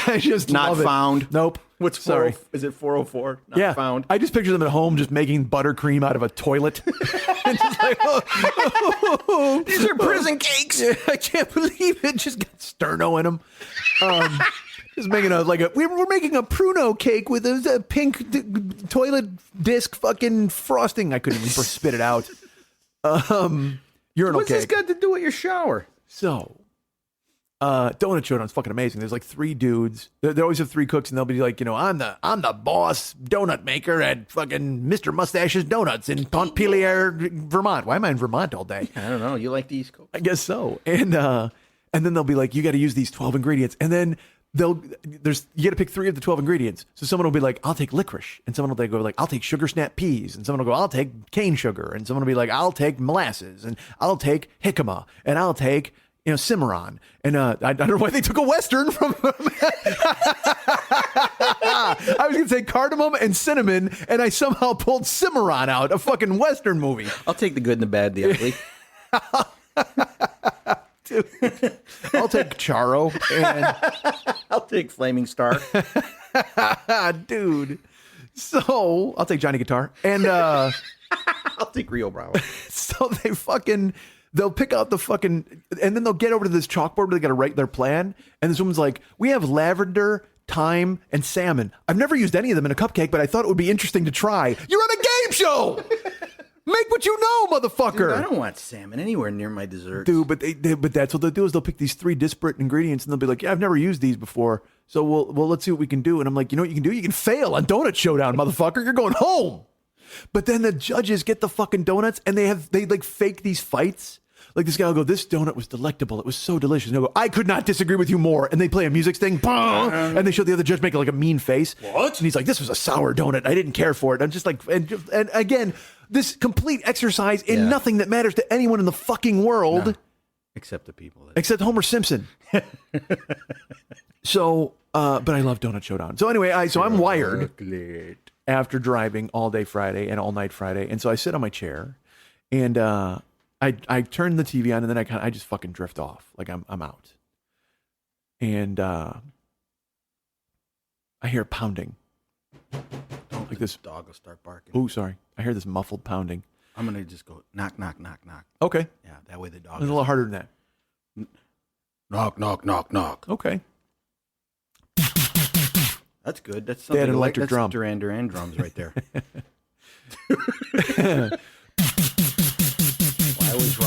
I just not love it. found. Nope. What's sorry? Is it 404? Not found. I just picture them at home just making buttercream out of a toilet. And just like, these are prison cakes. I can't believe it. Just got sterno in them. Just making we're making a pruno cake with a pink toilet disc fucking frosting. I couldn't even spit it out. Urinal What's cake. this got to do with your shower? So, Donut Showdown's fucking amazing. There's like 3 dudes. They always have 3 cooks, and they'll be like, I'm the boss donut maker at fucking Mr. Mustache's Donuts in Montpelier, Vermont. Why am I in Vermont all day? I don't know. You like the East Coast? I guess so. And then they'll be like, you got to use these 12 ingredients, and then you got to pick 3 of the 12 ingredients. So someone will be like, I'll take licorice, and someone will go like, I'll take sugar snap peas, and someone will go, I'll take cane sugar, and someone will be like, I'll take molasses, and I'll take jicama, and I'll take Cimarron. And I don't know why they took a Western from I was going to say cardamom and cinnamon, and I somehow pulled Cimarron out, a fucking Western movie. I'll take the good and the bad, the ugly. Dude, I'll take Charo, and I'll take Flaming Star. Dude. So I'll take Johnny Guitar, and I'll take Rio Bravo. So they'll pick out the fucking, and then they'll get over to this chalkboard where they got to write their plan. And this woman's like, we have lavender, thyme, and salmon. I've never used any of them in a cupcake, but I thought it would be interesting to try. You're on a game show. Make what you know, motherfucker. Dude, I don't want salmon anywhere near my dessert. Dude, but that's what they'll do is they'll pick these 3 disparate ingredients and they'll be like, yeah, I've never used these before. So well, let's see what we can do. And I'm like, you know what you can do? You can fail on Donut Showdown, motherfucker. You're going home. But then the judges get the fucking donuts and they like fake these fights. Like this guy will go, this donut was delectable. It was so delicious. And he'll go, I could not disagree with you more. And they play a music thing. And they show the other judge make like a mean face. What? And he's like, this was a sour donut. I didn't care for it. I'm just like, and again, this complete exercise in nothing that matters to anyone in the fucking world. No. Except the people. Except Homer Simpson. So, but I love Donut Showdown. So anyway, I'm wired after driving all day Friday and all night Friday. And so I sit on my chair and, I turn the TV on and then I just fucking drift off. Like I'm out. And I hear pounding. Like this dog will start barking. Oh, sorry. I hear this muffled pounding. I'm going to just go knock, knock, knock, knock. Okay. Yeah, that way the dog It's a little harder than that. Knock, knock, knock, knock. Okay. That's good. That's They had something an electric that's drum. Duran Duran drums right there. Why was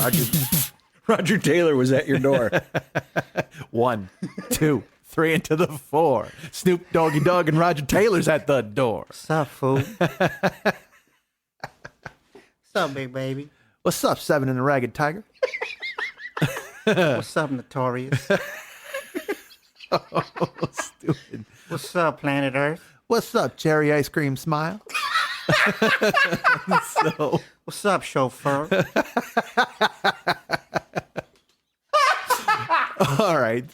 Roger Taylor was at your door? 1, 2, 3 into the 4. Snoop Doggy Dogg and Roger Taylor's at the door. What's up, fool? What's up, big baby? What's up, 7 and a Ragged Tiger? What's up, Notorious? Oh, stupid. What's up, Planet Earth? What's up, Cherry Ice Cream Smile? So, what's up, chauffeur? All right.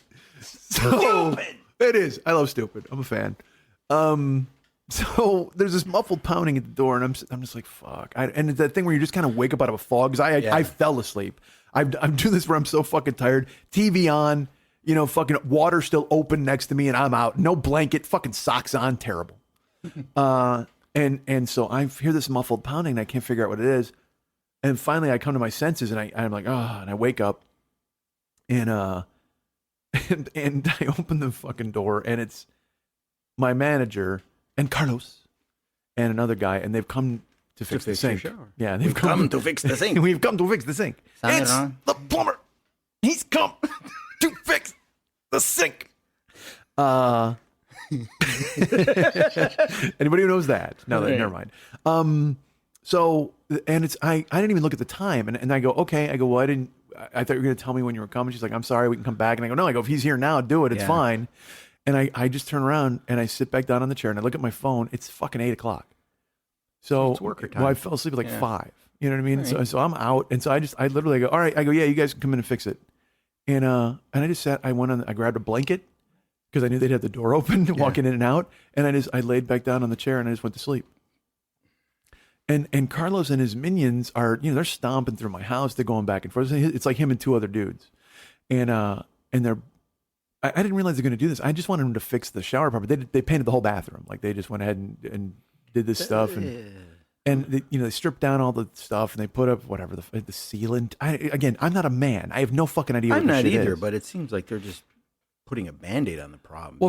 So it is. I love stupid. I'm a fan. So there's this muffled pounding at the door, and I'm just like, fuck. And it's that thing where you just kind of wake up out of a fog. Because I fell asleep. I'm doing this where I'm so fucking tired. TV on, fucking water still open next to me, and I'm out. No blanket, fucking socks on, terrible. And so I hear this muffled pounding, and I can't figure out what it is. And finally, I come to my senses, and I'm like, oh, and I wake up, and I open the fucking door, and it's my manager and Carlos and another guy, and they've come to fix the sink. Yeah, they've come to fix the sink. We've come to fix the sink. It's the plumber. He's come to fix the sink. Anybody who knows that? No, never mind. So, and it's I didn't even look at the time, and I go, okay. I go, well, I thought you were going to tell me when you were coming. She's like, I'm sorry, we can come back. And I go, no. I go, if he's here now, do it. It's fine. And I just turn around and I sit back down on the chair and I look at my phone. It's fucking 8:00. So it's worker time. Well, I fell asleep at like 5. You know what I mean? Right. So I'm out, and so I literally go, all right. I go, yeah, you guys can come in and fix it. And I just sat. I grabbed a blanket because I knew they'd have the door open, walking in and out. And I laid back down on the chair and I just went to sleep. And Carlos and his minions are, they're stomping through my house. They're going back and forth. It's like him and two other dudes. And they're, I didn't realize they're going to do this. I just wanted them to fix the shower part. But they painted the whole bathroom. Like they just went ahead and did this stuff. And they stripped down all the stuff and they put up whatever, the sealant. Again, I'm not a man. I have no fucking idea what this shit is. I'm not either, but it seems like they're just putting a Band-Aid on the problem. Well,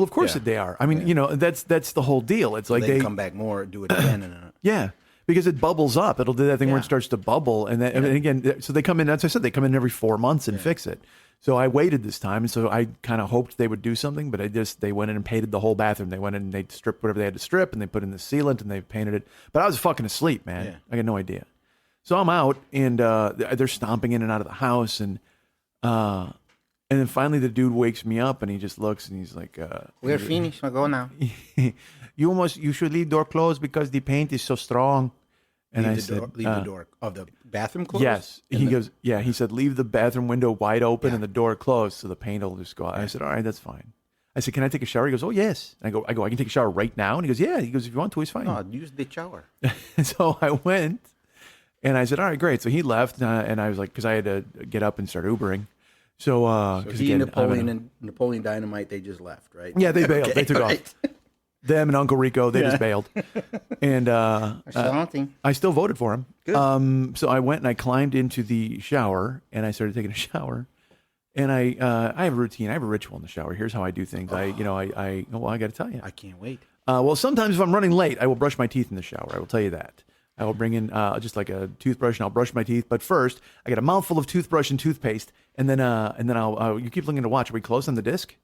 of course they are. I mean, that's the whole deal. It's like they come back more, do it again. Yeah, because it bubbles up. It'll do that thing where it starts to bubble. And then, and again, so they come in, as I said, they come in every 4 months and fix it. So I waited this time. And so I kind of hoped they would do something, but they went in and painted the whole bathroom. They went in and they stripped whatever they had to strip and they put in the sealant and they painted it. But I was fucking asleep, man. Yeah. I got no idea. So I'm out and they're stomping in and out of the house. And then finally the dude wakes me up and he just looks and he's like, we're finished. I'll go now. You should leave door closed because the paint is so strong. And leave the door of the bathroom closed? Yes. He said, leave the bathroom window wide open and the door closed so the paint will just go out. I said, all right, that's fine. I said, can I take a shower? He goes, oh, yes. And I go, I can take a shower right now? And he goes, yeah. He goes, if you want to, it's fine. No, use the shower. So I went and I said, all right, great. So he left and I was like, because I had to get up and start Ubering. So he and Napoleon Dynamite, they just left, right? Yeah, they bailed. They took off. Them and Uncle Rico, they just bailed. And I still voted for him. Good. So I went and I climbed into the shower and I started taking a shower. And I have a routine. I have a ritual in the shower. Here's how I do things. I got to tell you. I can't wait. Well, sometimes if I'm running late, I will brush my teeth in the shower. I will tell you that. I will bring in just like a toothbrush and I'll brush my teeth. But first, I get a mouthful of toothbrush and toothpaste, and then I'll. You keep looking to watch. Are we close on the disc?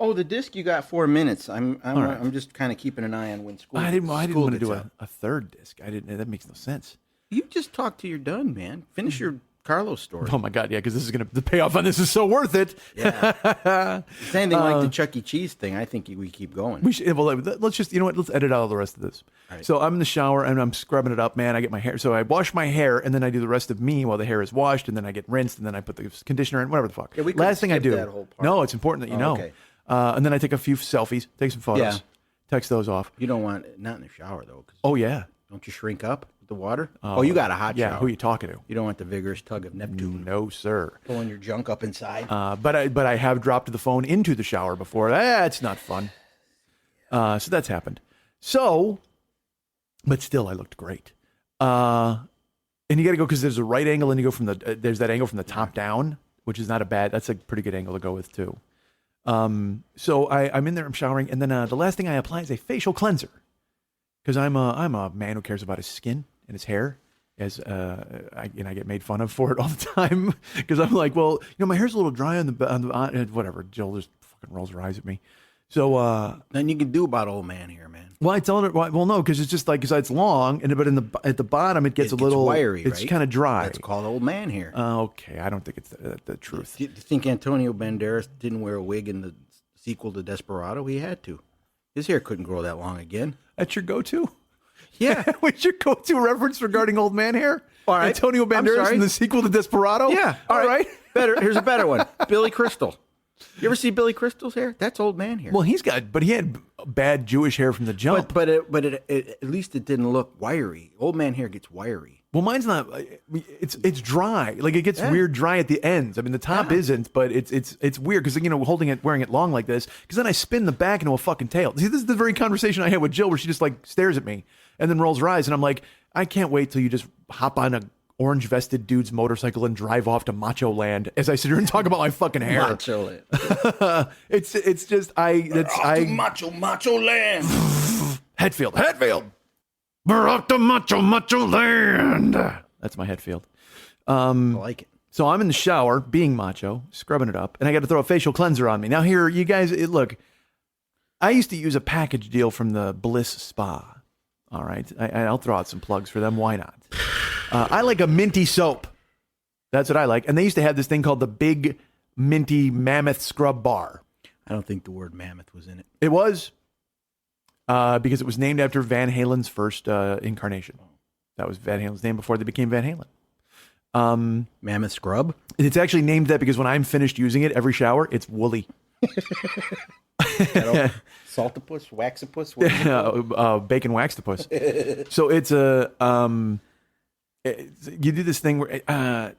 Oh, the disc, you got 4 minutes. I'm just kind of keeping an eye on when school. I didn't want to do a third disc. I didn't. That makes no sense. You just talk till you're done, man. Finish your Carlos story. Oh my God, yeah, because this is the payoff on this is so worth it. Yeah. It's anything like the Chuck E. Cheese thing. I think we keep going. We should. Well, let's just. Let's edit out all the rest of this. Right. So I'm in the shower and I'm scrubbing it up, man. I get my hair. So I wash my hair and then I do the rest of me while the hair is washed, and then I get rinsed, and then I put the conditioner in. Whatever the fuck. Yeah, last thing I do. That whole part. No, it's important that you know. Okay. And then I take a few selfies, take some photos, text those off. You don't want not in the shower though. Oh yeah. Don't you shrink up with the water? You got a hot shower. Yeah. Who are you talking to? You don't want the vigorous tug of Neptune. No, sir. Pulling your junk up inside. But I have dropped the phone into the shower before. It's not fun. So that's happened. So, but still, I looked great. And you got to go because there's a right angle, and you go from there's that angle from the top down, which is not a bad. That's a pretty good angle to go with too. So I'm in there, I'm showering, and then the last thing I apply is a facial cleanser because I'm a man who cares about his skin and his hair. As I get made fun of for it all the time because I'm like, well, my hair's a little dry on the whatever. Jill just fucking rolls her eyes at me. So nothing you can do about old man hair, man. Well, I told her, well, no, because it's just like because it's long, but at the bottom it gets a little wiry. It's right? kind of dry. That's called old man hair. Okay, I don't think it's the truth. Do you think Antonio Banderas didn't wear a wig in the sequel to Desperado? He had to. His hair couldn't grow that long again. That's your go-to. Yeah, what's your go-to reference regarding old man hair? All right, Antonio Banderas in the sequel to Desperado. Yeah, all right. Better. Here's a better one. Billy Crystal. You ever see Billy Crystal's hair? That's old man hair. Well, he had bad Jewish hair from the jump. But at least it didn't look wiry. Old man hair gets wiry. Well, mine's not. It's dry. Like it gets weird dry at the ends. I mean, the top isn't, but it's weird because wearing it long like this. Because then I spin the back into a fucking tail. See, this is the very conversation I had with Jill, where she just like stares at me and then rolls her eyes, and I'm like, I can't wait till you just hop on a orange vested dude's motorcycle and drive off to Macho Land as I sit here and talk about my fucking hair. Macho Land. it's just Macho Land. Hetfield. We're off to Macho Land. That's my Hetfield. I like it. So I'm in the shower, being macho, scrubbing it up, and I got to throw a facial cleanser on me. Now here, you guys, look, I used to use a package deal from the Bliss Spa. All right, I'll throw out some plugs for them. Why not? I like a minty soap. That's what I like. And they used to have this thing called the Big Minty Mammoth Scrub Bar. I don't think the word mammoth was in it. It was because it was named after Van Halen's first incarnation. That was Van Halen's name before they became Van Halen. Mammoth Scrub? It's actually named that because when I'm finished using it, every shower, it's woolly. Saltipus, waxipus, what is it? Bacon waxtopus. So it's you do this thing where,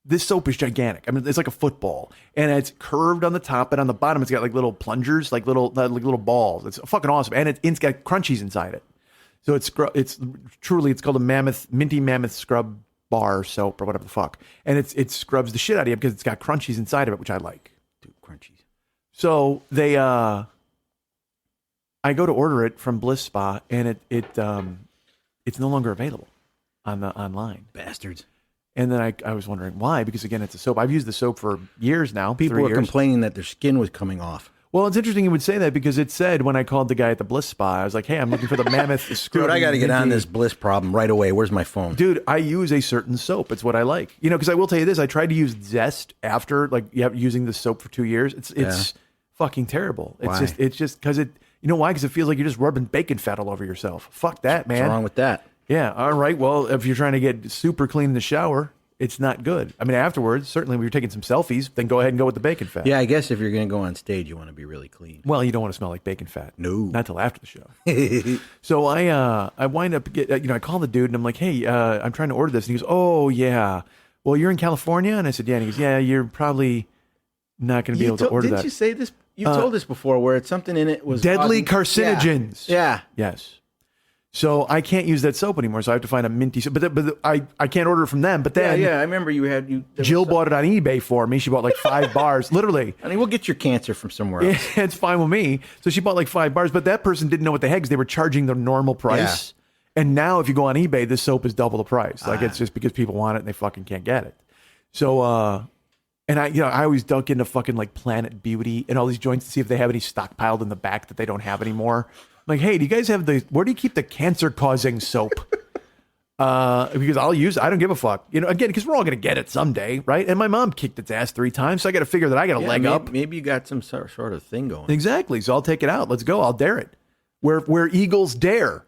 this soap is gigantic. I mean, it's like a football, and it's curved on the top, and on the bottom, it's got like little plungers, like little balls. It's fucking awesome, and it's got crunchies inside it. So it's called a minty mammoth scrub bar soap or whatever the fuck, and it scrubs the shit out of you because it's got crunchies inside of it, which I like. Dude, crunchies. So I go to order it from Bliss Spa, and it's no longer available online. Bastards. And then I was wondering why, because again, it's a soap. I've used the soap for years now. People were complaining that their skin was coming off. Well, it's interesting you would say that because it said when I called the guy at the Bliss Spa, I was like, hey, I'm looking for the mammoth scrub. Dude, I got to get on this Bliss problem right away. Where's my phone? Dude, I use a certain soap. It's what I like. Because I will tell you this. I tried to use Zest after using the soap for 2 years. It's fucking terrible. Why? It's just because it, you know why? Because it feels like you're just rubbing bacon fat all over yourself. Fuck that, man. What's wrong with that? Yeah. All right. Well, if you're trying to get super clean in the shower, it's not good. I mean, afterwards, certainly when you're taking some selfies, then go ahead and go with the bacon fat. Yeah, I guess if you're going to go on stage, you want to be really clean. Well, you don't want to smell like bacon fat. No. Not till after the show. So I wind up, I call the dude and I'm like, hey, I'm trying to order this. And he goes, oh, yeah. Well, you're in California? And I said, yeah. And he goes, yeah, you're probably not going to be able to order that. Didn't you say this? You told this before where it's something in it was deadly causing, carcinogens. Yeah. Yes. So I can't use that soap anymore. So I have to find a minty soap. But I can't order it from them. But then I remember Jill bought it on eBay for me. She bought like 5 bars, literally. I mean, we'll get your cancer from somewhere else. Yeah, it's fine with me. So she bought like 5 bars, but that person didn't know what the heck. They were charging the normal price. Yeah. And now if you go on eBay, this soap is double the price. Like it's just because people want it and they fucking can't get it. So and I always dunk into fucking like Planet Beauty and all these joints to see if they have any stockpiled in the back that they don't have anymore. I'm like, hey, do you guys have where do you keep the cancer-causing soap? Because I don't give a fuck. Again, because we're all going to get it someday, right? And my mom kicked its ass 3 times, so I got to figure that I got a leg up. Maybe you got some sort of thing going. Exactly. So I'll take it out. Let's go. I'll dare it. Where eagles dare.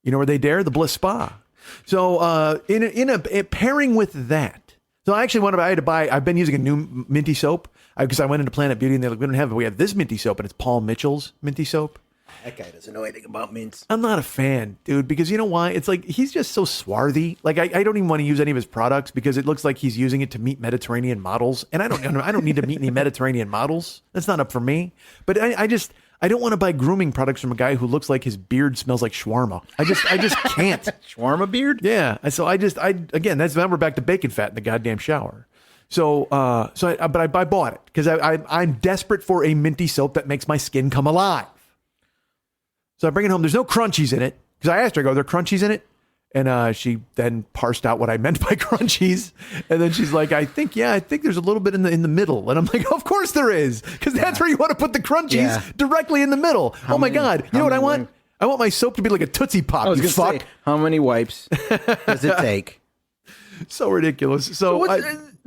You know where they dare? The Bliss Spa. So in a pairing with that. So I actually I've been using a new minty soap because I went into Planet Beauty and they're like, we don't have it. We have this minty soap and it's Paul Mitchell's minty soap. That guy doesn't know anything about mints. I'm not a fan, dude, because you know why? It's like he's just so swarthy. Like I don't even want to use any of his products because it looks like he's using it to meet Mediterranean models, and I don't need to meet any Mediterranean models. That's not up for me. But I don't want to buy grooming products from a guy who looks like his beard smells like shawarma. I just can't. Shawarma beard? Yeah. So again, now we're back to bacon fat in the goddamn shower. So I bought it because I'm desperate for a minty soap that makes my skin come alive. So I bring it home. There's no crunchies in it because I asked her, are there crunchies in it? And she then parsed out what I meant by crunchies. And then she's like, I think there's a little bit in the middle. And I'm like, of course there is, because that's where you want to put the crunchies directly in the middle. God. You know what I want? I want my soap to be like a Tootsie Pop. I was going to say, how many wipes does it take? So ridiculous. So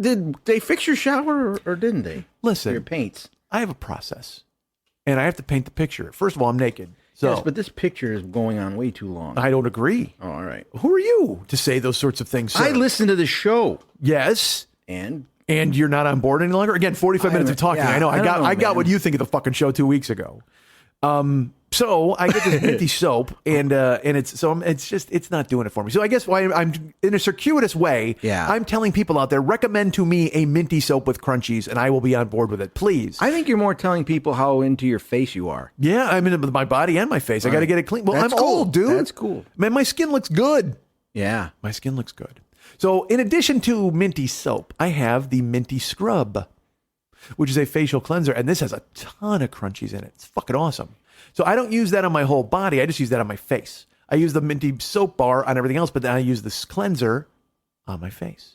did they fix your shower or didn't they? Listen. Your paints. I have a process. And I have to paint the picture. First of all, I'm naked. So, yes, but this picture is going on way too long. I don't agree. Oh, all right. Who are you to say those sorts of things, sir? I listen to the show. Yes. And you're not on board any longer? Again, 45 minutes of talking. I know. I got what you think of the fucking show 2 weeks ago. So I get this minty soap, and it's not doing it for me. So I guess why I'm in a circuitous way. Yeah. I'm telling people out there, recommend to me a minty soap with crunchies, and I will be on board with it. Please. I think you're more telling people how into your face you are. Yeah, I'm into my body and my face. I got to get it clean. Well, I'm old, dude. That's cool. Man, my skin looks good. Yeah, my skin looks good. So in addition to minty soap, I have the minty scrub, which is a facial cleanser, and this has a ton of crunchies in it. It's fucking awesome. So I don't use that on my whole body. I just use that on my face. I use the minty soap bar on everything else, but then I use this cleanser on my face.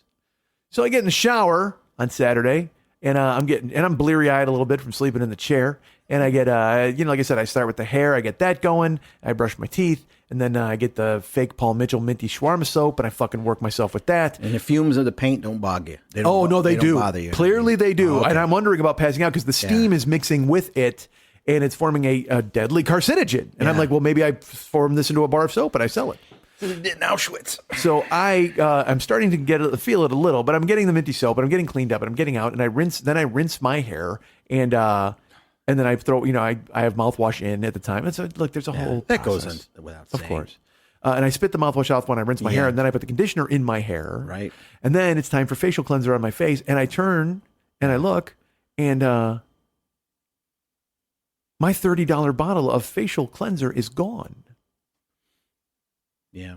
So I get in the shower on Saturday, and I'm bleary-eyed a little bit from sleeping in the chair. And I get, like I said, I start with the hair. I get that going. I brush my teeth. And then I get the fake Paul Mitchell minty shawarma soap, and I fucking work myself with that. And the fumes of the paint don't bog you. They do. Don't bother you. Clearly they do. Oh, okay. And I'm wondering about passing out because the steam is mixing with it. And it's forming a deadly carcinogen. And I'm like, well, maybe I form this into a bar of soap and I sell it. In Auschwitz. So I'm starting to feel it a little, but I'm getting the minty soap and I'm getting cleaned up and I'm getting out and I rinse my hair and and then I throw, I have mouthwash in at the time. And so, look, there's a whole that goes process. in without Of saying. course. And I spit the mouthwash out when I rinse my hair, and then I put the conditioner in my hair. Right. And then it's time for facial cleanser on my face, and I turn and I look, and my $30 bottle of facial cleanser is gone. Yeah.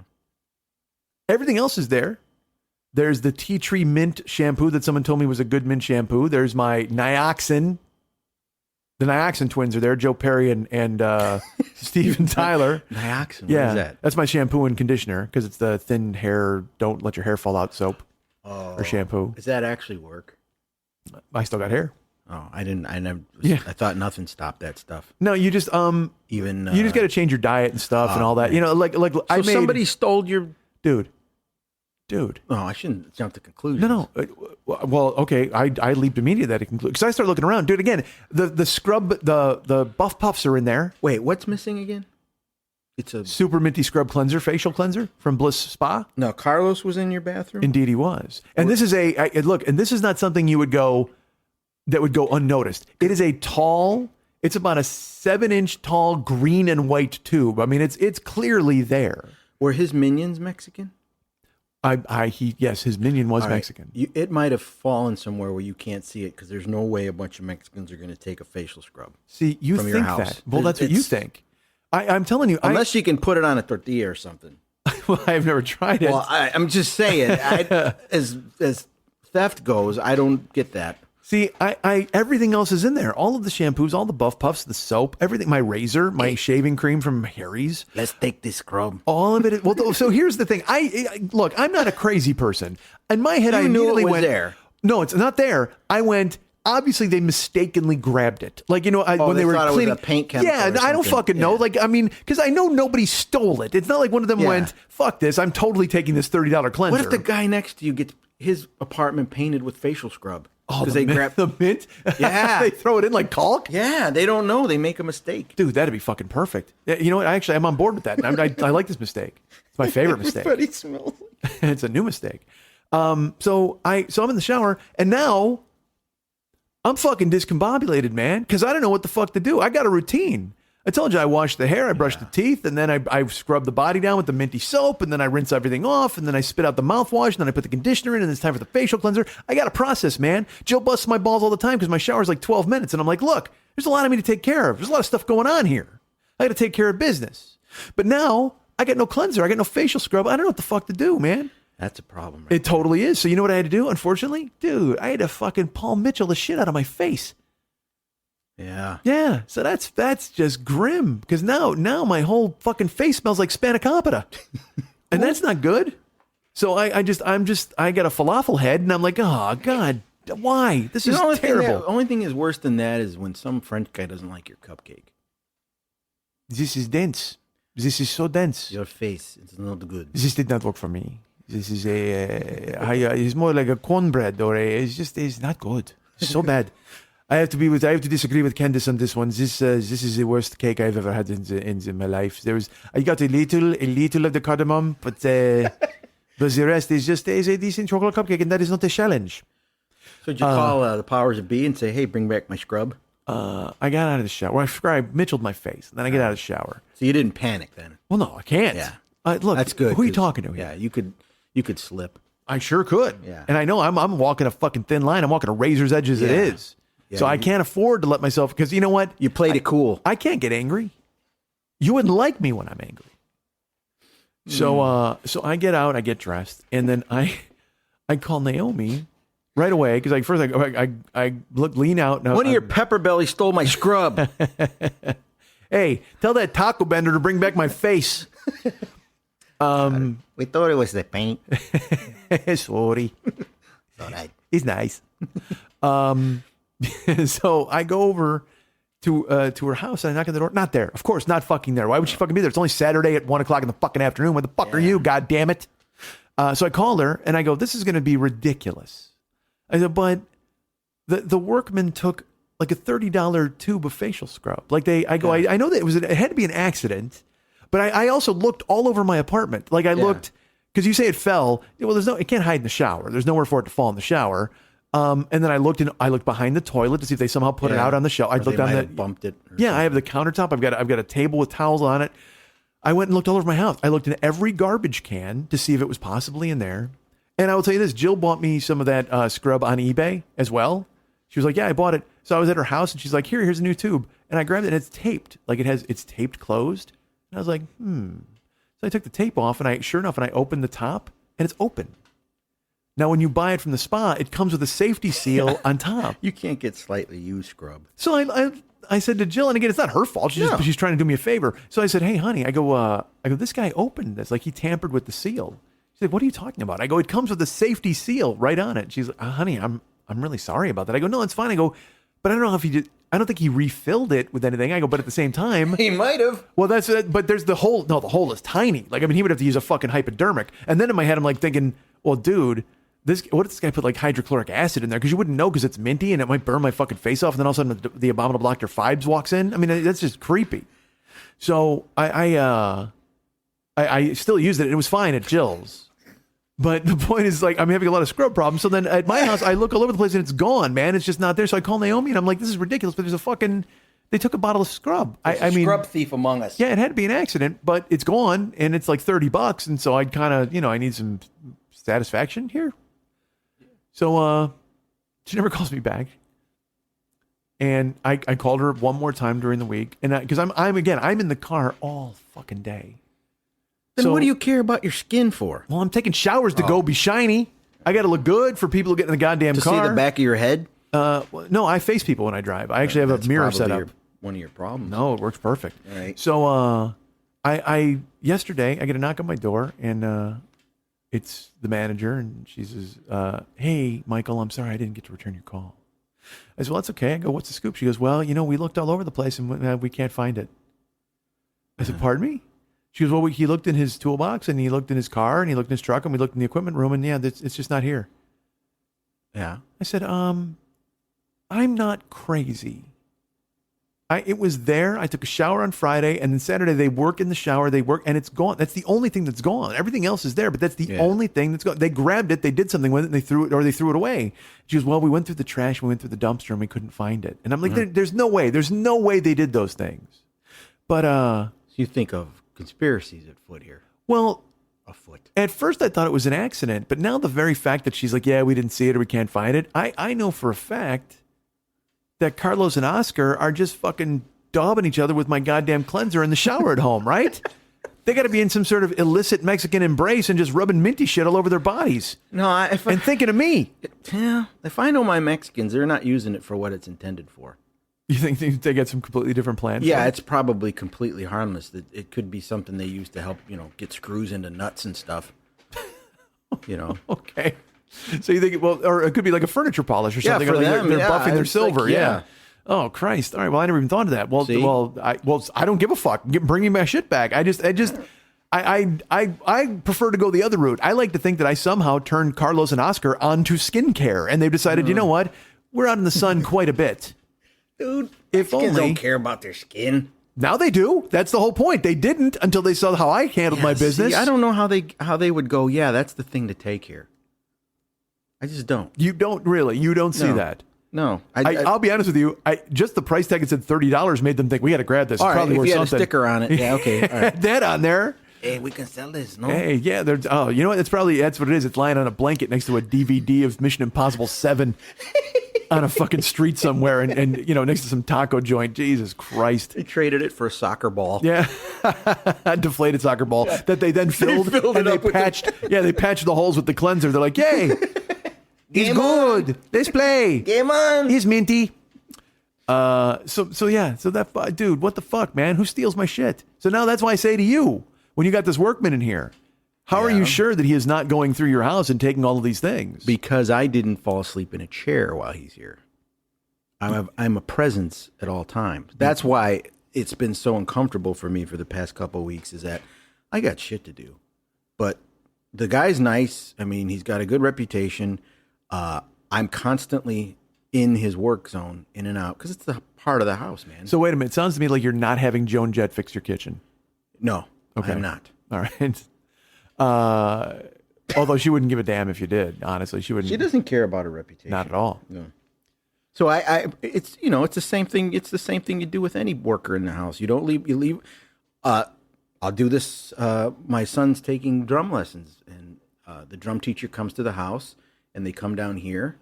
Everything else is there. There's the tea tree mint shampoo that someone told me was a good mint shampoo. There's my Nioxin. The Nioxin twins are there, Joe Perry and Steven Tyler. Nioxin, yeah, what is that? That's my shampoo and conditioner because it's the thin hair, don't let your hair fall out soap or shampoo. Does that actually work? I still got hair. Oh, I didn't. I never. Yeah. I thought nothing stopped that stuff. No, you just even you just got to change your diet and stuff and all that. Like so I made somebody stole your dude. No, I shouldn't jump to conclusions. No. Well, okay. I leaped immediately to that conclusion because I started looking around, dude. Again, the scrub, the buff puffs are in there. Wait, what's missing again? It's a super minty scrub cleanser, facial cleanser from Bliss Spa. No, Carlos was in your bathroom. Indeed, he was. And this is look, and this is not something you would go that would go unnoticed. It is a tall. It's about a 7-inch tall green and white tube. I mean, it's clearly there. Were his minions Mexican? Yes, his minion was Mexican. It might have fallen somewhere where you can't see it because there's no way a bunch of Mexicans are going to take a facial scrub. See, you from think your house. that? Well, that's what you think. I'm telling you, unless you can put it on a tortilla or something. Well, I've never tried it. Well, I'm just saying, as theft goes, I don't get that. See, I everything else is in there. All of the shampoos, all the buff puffs, the soap, everything. My razor, my shaving cream from Harry's. Let's take this scrub. All of it. Well, so here's the thing. Look, I'm not a crazy person. In my head, I immediately went there. No, it's not there. I went. Obviously, they mistakenly grabbed it. Like, when they were thought cleaning. It was a paint chemical. Yeah, I don't fucking know. Like, I mean, because I know nobody stole it. It's not like one of them went, "Fuck this! I'm totally taking this $30 cleanser." What if the guy next to you gets his apartment painted with facial scrub? Oh, they grab the mint. Yeah, they throw it in like caulk. Yeah, they don't know. They make a mistake. Dude, that'd be fucking perfect. Yeah, you know what? I'm on board with that. I like this mistake. It's my favorite mistake. Everybody smells. It's a new mistake. So I'm in the shower, and now I'm fucking discombobulated, man, because I don't know what the fuck to do. I got a routine. I told you I wash the hair, I brush the teeth, and then I scrub the body down with the minty soap, and then I rinse everything off, and then I spit out the mouthwash, and then I put the conditioner in, and it's time for the facial cleanser. I got a process, man. Jill busts my balls all the time because my shower's like 12 minutes, and I'm like, look, there's a lot of me to take care of. There's a lot of stuff going on here. I got to take care of business. But now I got no cleanser. I got no facial scrub. I don't know what the fuck to do, man. That's a problem. It totally is. So you know what I had to do, unfortunately? Dude, I had to fucking Paul Mitchell the shit out of my face. Yeah. Yeah. So that's just grim because now my whole fucking face smells like spanakopita. And that's not good. So I got a falafel head and I'm like, oh God, why? This is terrible. The only thing is worse than that is when some French guy doesn't like your cupcake. This is dense. This is so dense. Your face, it's not good. This did not work for me. This is it's more like a cornbread it's not good. It's so bad. I have to disagree with Candace on this one. This is the worst cake I've ever had in my life. I got a little of the cardamom, but the rest is just a decent chocolate cupcake, and that is not a challenge. So did you call the powers of B and say, "Hey, bring back my scrub"? I got out of the shower. I Mitchelled my face, and then I get out of the shower. So you didn't panic then? Well, no, I can't. Yeah, look, that's good. Who are you talking to? Yeah, you could slip. I sure could. Yeah, and I know I'm walking a fucking thin line. I'm walking a razor's edge as it is. Yeah, so I can't afford to let myself, because you know what? You played it cool. I can't get angry. You wouldn't like me when I'm angry. So so I get out, I get dressed, and then I call Naomi right away because I lean out. One of your pepper bellies stole my scrub. Hey, tell that taco bender to bring back my face. We thought it was the paint. Sorry. It's all right. He's nice. So I go over to her house and I knock on the door. Not there. Of course, not fucking there. Why would she fucking be there? It's only Saturday at 1:00 in the fucking afternoon. Where the fuck are you? God damn it. So I called her and I go, this is going to be ridiculous. I said, but the workman took like a $30 tube of facial scrub. Like I know that it had to be an accident, but I also looked all over my apartment. Like I looked, because you say it fell. Well, it can't hide in the shower. There's nowhere for it to fall in the shower. And then I looked behind the toilet to see if they somehow put it out on the shelf. I looked on the bumped it. Yeah, I have the countertop. I've got a table with towels on it. I went and looked all over my house. I looked in every garbage can to see if it was possibly in there. And I will tell you this: Jill bought me some of that scrub on eBay as well. She was like, "Yeah, I bought it." So I was at her house, and she's like, "Here's a new tube." And I grabbed it, and it's taped. Like it's taped closed. And I was like, So I took the tape off, and sure enough, I opened the top, and it's open. Now, when you buy it from the spa, it comes with a safety seal on top. You can't get slightly used scrub. So I said to Jill, and again, it's not her fault. She's trying to do me a favor. So I said, "Hey, honey," I go, "This guy opened this. Like he tampered with the seal." She's like, "What are you talking about?" I go, "It comes with a safety seal right on it." She's like, "Honey, I'm really sorry about that." I go, "No, it's fine." I go, "But I don't know if he did. I don't think he refilled it with anything." I go, "But at the same time, he might have." Well, that's it. But there's the hole. No, the hole is tiny. Like, I mean, he would have to use a fucking hypodermic. And then in my head, I'm like thinking, well, dude, what if this guy put like hydrochloric acid in there? Because you wouldn't know because it's minty and it might burn my fucking face off. And then all of a sudden the abominable Dr. Phibes walks in. I mean, that's just creepy. So I still used it. It was fine at Jill's. But the point is, like, I'm having a lot of scrub problems. So then at my house, I look all over the place and it's gone, man. It's just not there. So I call Naomi and I'm like, this is ridiculous. But they took a bottle of scrub. I mean, scrub thief among us. Yeah, it had to be an accident, but it's gone and it's like $30. And so I'd kind of, I need some satisfaction here. So she never calls me back. And I called her one more time during the week. And because I'm in the car all fucking day. Then what do you care about your skin for? Well, I'm taking showers to go be shiny. I got to look good for people who get in the goddamn car. To see the back of your head? No, I face people when I drive. I actually have a mirror set up. One of your problems. No, it works perfect. All right. So I yesterday I get a knock on my door and it's the manager and she says, "Hey, Michael, I'm sorry I didn't get to return your call." I said, "Well, that's okay." I go, "What's the scoop?" She goes, "Well, we looked all over the place and we can't find it." I said, "Pardon me?" She goes, "Well, he looked in his toolbox and he looked in his car and he looked in his truck and we looked in the equipment room and yeah, it's just not here." Yeah. I said, "I'm not crazy. It was there. I took a shower on Friday and then Saturday they work in the shower. They work and it's gone. That's the only thing that's gone. Everything else is there, but that's the only thing that's gone. They grabbed it. They did something with it and they threw it away." She goes, "Well, we went through the trash. We went through the dumpster and we couldn't find it." And I'm like, There's no way. There's no way they did those things." But, so you think of conspiracies at foot here. Well, afoot. At first I thought it was an accident, but now the very fact that she's like, "Yeah, we didn't see it or we can't find it." I know for a fact that Carlos and Oscar are just fucking daubing each other with my goddamn cleanser in the shower at home, right? They got to be in some sort of illicit Mexican embrace and just rubbing minty shit all over their bodies. No, and thinking of me. Yeah, if I know my Mexicans, they're not using it for what it's intended for. You think they got some completely different plans? Yeah, it's probably completely harmless. It could be something they use to help, get screws into nuts and stuff. Okay. So you think, or it could be like a furniture polish or something. For like them, they're buffing their it's silver. like, yeah. Oh Christ! All right. Well, I never even thought of that. Well, See? I don't give a fuck. Bring me my shit back. I prefer to go the other route. I like to think that I somehow turned Carlos and Oscar onto skincare, and they've decided, you know what? We're out in the sun quite a bit, dude. If Mexicans only don't care about their skin. Now they do. That's the whole point. They didn't until they saw how I handled my business. See, I don't know how they would go. Yeah, that's the thing to take here. I just don't. You don't really. You don't see that. No, I'll be honest with you. Just the price tag that said $30 made them think we got to grab this. All right, Probably if worth you had something. a sticker on it, yeah, okay. All right. That on there. Hey, we can sell this, no? Hey, yeah. Oh, you know what? That's what it is. It's lying on a blanket next to a DVD of Mission Impossible 7 on a fucking street somewhere, and next to some taco joint. Jesus Christ! They traded it for a soccer ball. Yeah, a deflated soccer ball that they then filled and they patched. They patched the holes with the cleanser. They're like, "Yay, he's good. Let's play. Game on. He's minty." So that dude, what the fuck, man? Who steals my shit? So now that's why I say to you, when you got this workman in here, how are you sure that he is not going through your house and taking all of these things? Because I didn't fall asleep in a chair while he's here. I'm a presence at all times. That's why it's been so uncomfortable for me for the past couple of weeks, is that I got shit to do. But the guy's nice. I mean, he's got a good reputation. I'm constantly in his work zone, in and out, because it's the part of the house, man. So wait a minute. It sounds to me like you're not having Joan Jett fix your kitchen. No, okay. I'm not. All right. Although she wouldn't give a damn if you did. Honestly, she wouldn't. She doesn't care about her reputation. Not at all. No. So it's it's the same thing. It's the same thing you do with any worker in the house. You don't leave. You leave. I'll do this. My son's taking drum lessons, and the drum teacher comes to the house, and they come down here,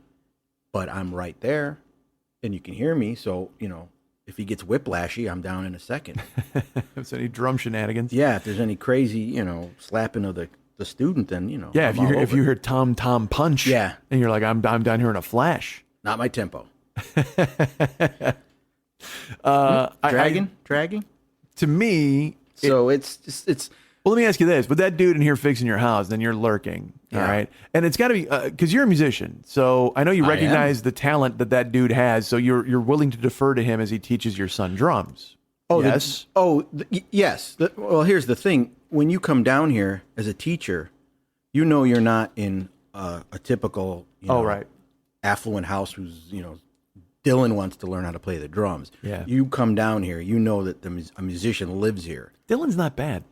but I'm right there, and you can hear me. So if he gets whiplashy, I'm down in a second. If there's any drum shenanigans. Yeah, if there's any crazy slapping of the student, then Yeah, I'm if you hear Tom punch. Yeah. And you're like, I'm down here in a flash. Not my tempo. Dragging. To me, so it's. Well, let me ask you this: with that dude in here fixing your house, then you're lurking, all right? And it's got to be because you're a musician, so I know you recognize the talent that dude has. So you're willing to defer to him as he teaches your son drums. Oh yes. Yes. Well, here's the thing: when you come down here as a teacher, you're not in a typical affluent house who's Dylan wants to learn how to play the drums. Yeah. You come down here, you know that a musician lives here. Dylan's not bad.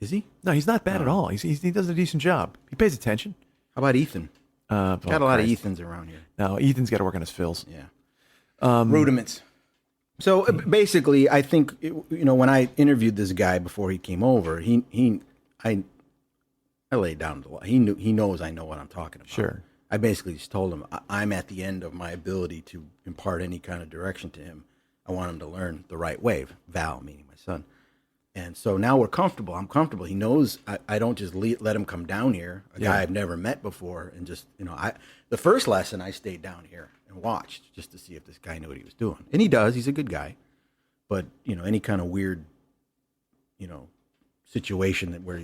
Is he? No, he's not bad at all. He does a decent job. He pays attention. How about Ethan? Got a lot of Ethans around here. No, Ethan's got to work on his fills. Yeah. Rudiments. So basically, I think when I interviewed this guy before he came over, I laid down the law. He knows I know what I'm talking about. Sure. I basically just told him I'm at the end of my ability to impart any kind of direction to him. I want him to learn the right way. Val, meaning my son. And so now we're comfortable. I'm comfortable. He knows I don't just let him come down here, a guy I've never met before, and just the first lesson I stayed down here and watched just to see if this guy knew what he was doing. And he does. He's a good guy. But any kind of weird, situation where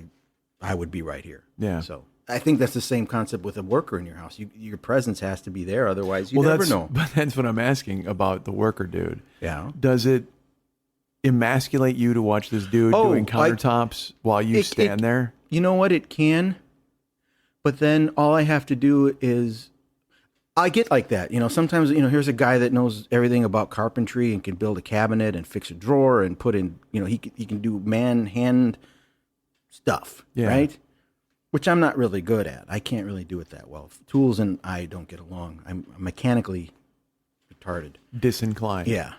I would be right here. Yeah. So I think that's the same concept with a worker in your house. Your presence has to be there, otherwise you never know. But that's what I'm asking about the worker dude. Yeah. Does it emasculate you to watch this dude doing countertops while you stand there? You know what? It can. But then all I have to do is, I get like that. Sometimes, here's a guy that knows everything about carpentry and can build a cabinet and fix a drawer and put in, he can do hand stuff, right? Which I'm not really good at. I can't really do it that well. Tools and I don't get along. I'm mechanically retarded. Disinclined. Yeah.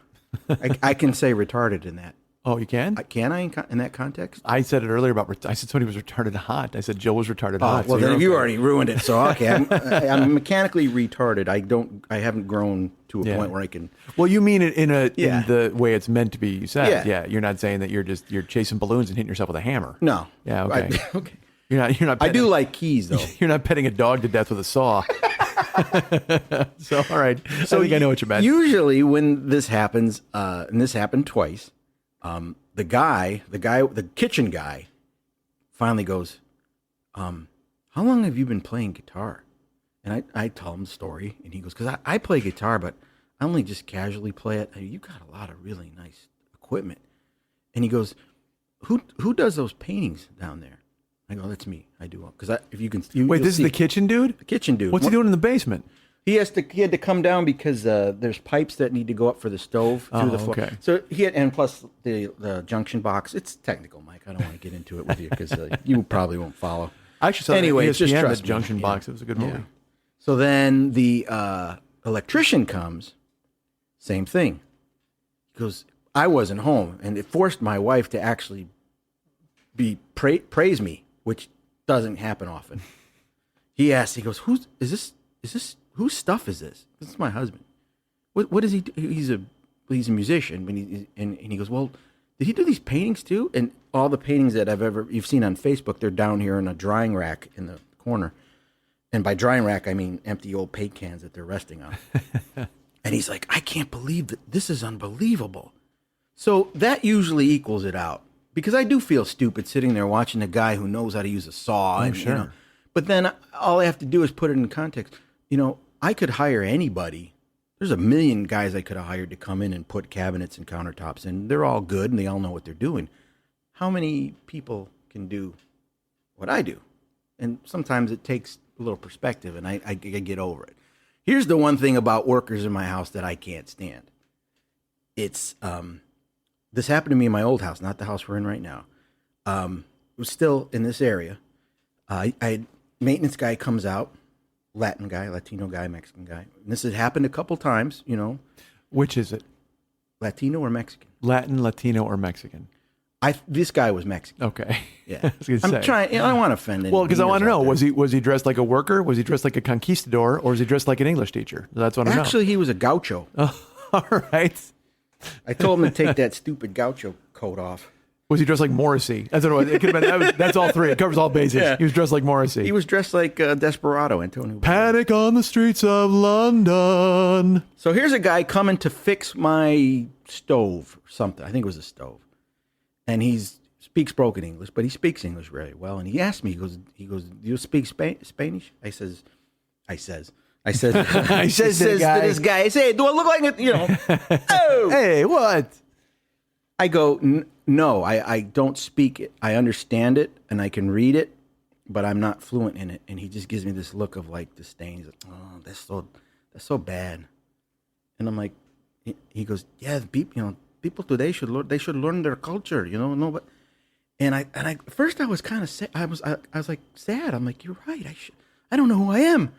I can say retarded in that. Oh, you can? Can I in that context? I said it earlier I said somebody was retarded hot. I said Joe was retarded hot. Well, then you already ruined it. So, okay. I'm mechanically retarded. I haven't grown to a point where I can. Well, you mean it in the way it's meant to be said. Yeah. You're not saying that you're chasing balloons and hitting yourself with a hammer. No. Yeah. Okay. Okay. You're not. I do like keys though. You're not petting a dog to death with a saw. So, all right. So I think I know what you meant. Usually when this happens, and this happened twice, the kitchen guy finally goes, how long have you been playing guitar? And I tell him the story, and he goes, because I play guitar, but I only just casually play it. You got a lot of really nice equipment. And he goes, who does those paintings down there? I go, that's me. I do. Because if you can, wait, this is the kitchen dude. The kitchen dude. What's he doing in the basement? He had to come down because there's pipes that need to go up for the stove through the floor. Okay. So and plus the junction box. It's technical, Mike. I don't want to get into it with you because you probably won't follow. I actually saw anyway. Just Just the trust junction me. box. It was a good movie. Yeah. So then the electrician comes. Same thing. He goes, I wasn't home, and it forced my wife to actually praise me, which doesn't happen often. He asked, he goes, whose stuff is this? This is my husband. What does he do? He's a musician, and he goes, well, did he do these paintings too? And all the paintings that you've seen on Facebook, they're down here in a drying rack in the corner. And by drying rack, I mean empty old paint cans that they're resting on. And he's like, I can't believe that. This is unbelievable. So that usually equals it out. Because I do feel stupid sitting there watching a guy who knows how to use a saw. And, sure. But then all I have to do is put it in context. I could hire anybody. There's a million guys I could have hired to come in and put cabinets and countertops in. They're all good and they all know what they're doing. How many people can do what I do? And sometimes it takes a little perspective, and I get over it. Here's the one thing about workers in my house that I can't stand. It's this happened to me in my old house, not the house we're in right now. It was still in this area. I maintenance guy comes out, Latin guy, Latino guy, Mexican guy. And this had happened a couple times, you know. Which is it? Latino or Mexican? Latin, Latino, or Mexican? This guy was Mexican. Okay. Yeah. I was gonna say. I'm trying. I don't want to offend anyone. Well, because I want to know, He knows out was he dressed like a worker? Was he dressed like a conquistador? Or was he dressed like an English teacher? That's what I there. know. Actually, he was a gaucho. Oh, all right. I told him to take that stupid gaucho coat off. Was he dressed like Morrissey? That's what it was. It could have been, that's all three. It covers all bases. Yeah. He was dressed like Morrissey. He was dressed like Desperado, Antonio. Panic on the streets of London. So here's a guy coming to fix my stove or something. I think it was a stove. And he speaks broken English, but he speaks English very well. And he asked me, he goes, do you speak Spanish? I says, I said to this guy, I say, do I look like it? You know, oh. Hey, what? I go, no, I don't speak it. I understand it and I can read it, but I'm not fluent in it. And he just gives me this look of like disdain. He's like, oh, that's so bad. And I'm like, he goes, yeah, people today should learn their culture, no, but, and I first I was kind of sad. I was like sad. I'm like, you're right. I don't know who I am.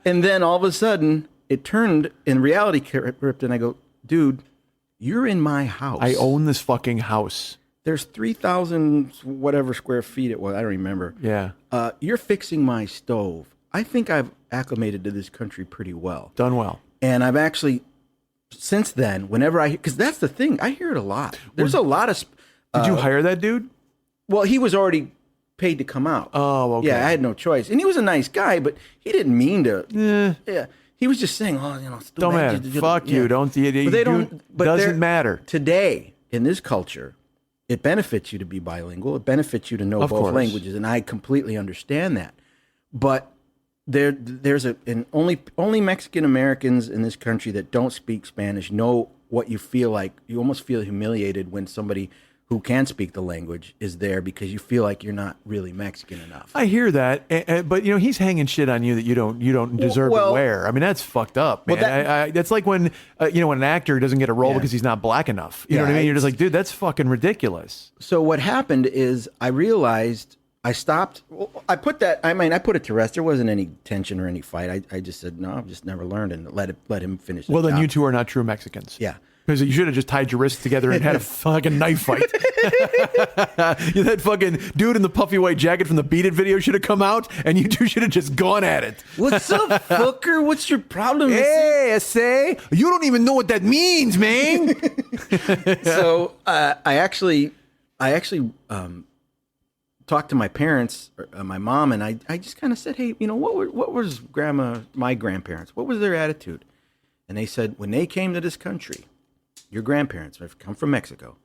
And then all of a sudden it turned and reality ripped and I go, dude, you're in my house. I own this fucking house. There's 3,000 whatever square feet it was. I don't remember. Yeah. You're fixing my stove. I think I've acclimated to this country pretty well. Done well. And I've actually, since then, whenever because that's the thing, I hear it a lot. There's a lot of. Did you hire that dude? Well, he was already paid to come out. Oh, okay. Yeah, I had no choice. And he was a nice guy, but he didn't mean to. Yeah. He was just saying, it's too Don't bad. matter. Fuck you. Don't. But they don't. But doesn't matter. Today, in this culture, it benefits you to be bilingual. It benefits you to know both languages, and I completely understand that. But there's only Mexican Americans in this country that don't speak Spanish know what you feel like. You almost feel humiliated when somebody who can speak the language is there because you feel like you're not really Mexican enough. I hear that, but he's hanging shit on you that you don't deserve to wear. I mean, that's fucked up, man. That's like when when an actor doesn't get a role because he's not black enough. You know what I mean? You're just like, dude, that's fucking ridiculous. So what happened is I realized I stopped. I put it to rest. There wasn't any tension or any fight. I just said, no, I've just never learned and let him finish. Well, then you two are not true Mexicans. Yeah. Because you should have just tied your wrists together and had a fucking knife fight. That fucking dude in the puffy white jacket from the Beat It video should have come out, and you two should have just gone at it. What's up, fucker? What's your problem? Hey, I say, you don't even know what that means, man. So I actually talked to my parents, my mom, and I just kind of said, hey, what was my grandparents? What was their attitude? And they said, when they came to this country, your grandparents have come from Mexico.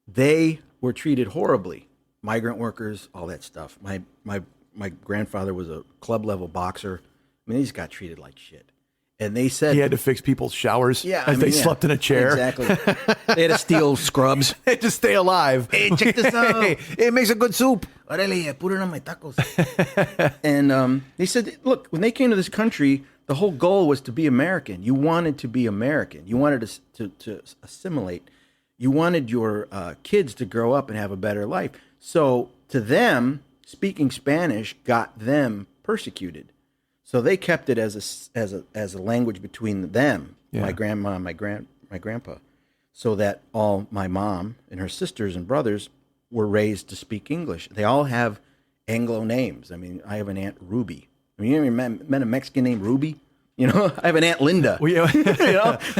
They were treated horribly. Migrant workers, all that stuff. My grandfather was a club level boxer. I mean, he just got treated like shit. And they said he had to fix people's showers as they slept in a chair. Exactly. They had to steal scrubs. They had to stay alive. Hey, check this out. It makes a good soup. Orale, I put it on my tacos. And they said, look, when they came to this country, the whole goal was to be American. You wanted to be American. You wanted to assimilate. You wanted your kids to grow up and have a better life. So to them, speaking Spanish got them persecuted. So they kept it as a language between them, my grandma and my grandpa, so that all my mom and her sisters and brothers were raised to speak English. They all have Anglo names. I mean, I have an Aunt Ruby. I mean, you ever met a Mexican named Ruby? I have an Aunt Linda. Well,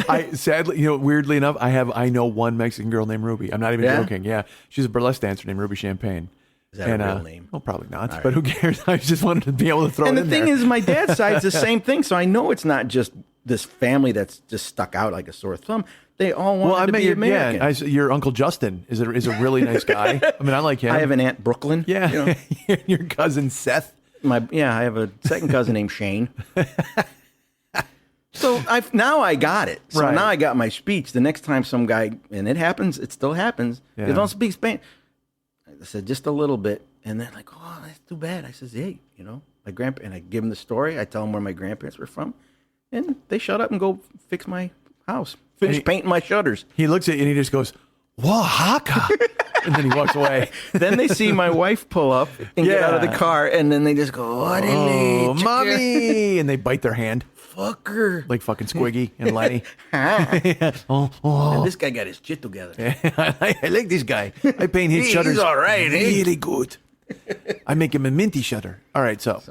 I sadly, weirdly enough, I know one Mexican girl named Ruby. I'm not even joking. Yeah, she's a burlesque dancer named Ruby Champagne. Is that a real name? Well, probably not, All but who cares? I just wanted to be able to throw it in there. And the thing is, my dad's side's the same thing, so I know it's not just this family that's just stuck out like a sore thumb. They all want to be American. Yeah, your Uncle Justin is a really nice guy. I mean, I like him. I have an Aunt Brooklyn. Yeah, your cousin Seth. I have a second cousin named Shane. So now I got it. So now I got my speech. The next time some guy, and it happens, it still happens. Yeah. They don't speak Spanish. I said just a little bit, and they're like, "Oh, that's too bad." I says, "Hey, my grandpa," and I give them the story. I tell them where my grandparents were from, and they shut up and go fix my house, finish painting my shutters. He looks at you and he just goes, "Oaxaca." And then he walks away. Then they see my wife pull up and get out of the Yeah. car, and then they just go, "What in Oh, the mommy! And they bite their hand. fucker?" Like fucking Squiggy and Lenny. And this guy got his shit together. I like this guy. I paint his shutters. He's all right. eh? Really good. I make him a minty shutter. All right, so.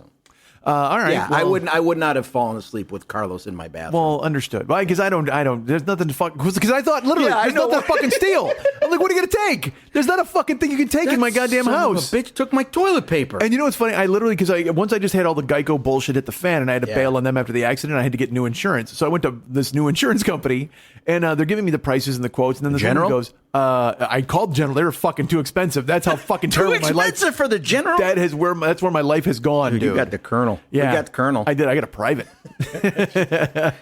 All right. Yeah, well, I would not have fallen asleep with Carlos in my bathroom. Well, understood. Why? Because I don't. There's nothing to fuck. Because I thought literally, Yeah, I there's know. nothing to fucking steal. I'm like, what are you gonna take? There's not a fucking thing you can take in my goddamn son of a house. bitch took my toilet paper. And you know what's funny? I literally, because once I just had all the Geico bullshit hit the fan, and I had to Yeah. bail on them after the accident. I had to get new insurance, so I went to this new insurance company, and they're giving me the prices and the quotes. And then this woman General? goes, "I called General. They were fucking too expensive. That's how fucking Too terrible my life. expensive for the General? That's where my life has gone, dude. You got the Colonel. Yeah, You got the Colonel. I did. I got a private. I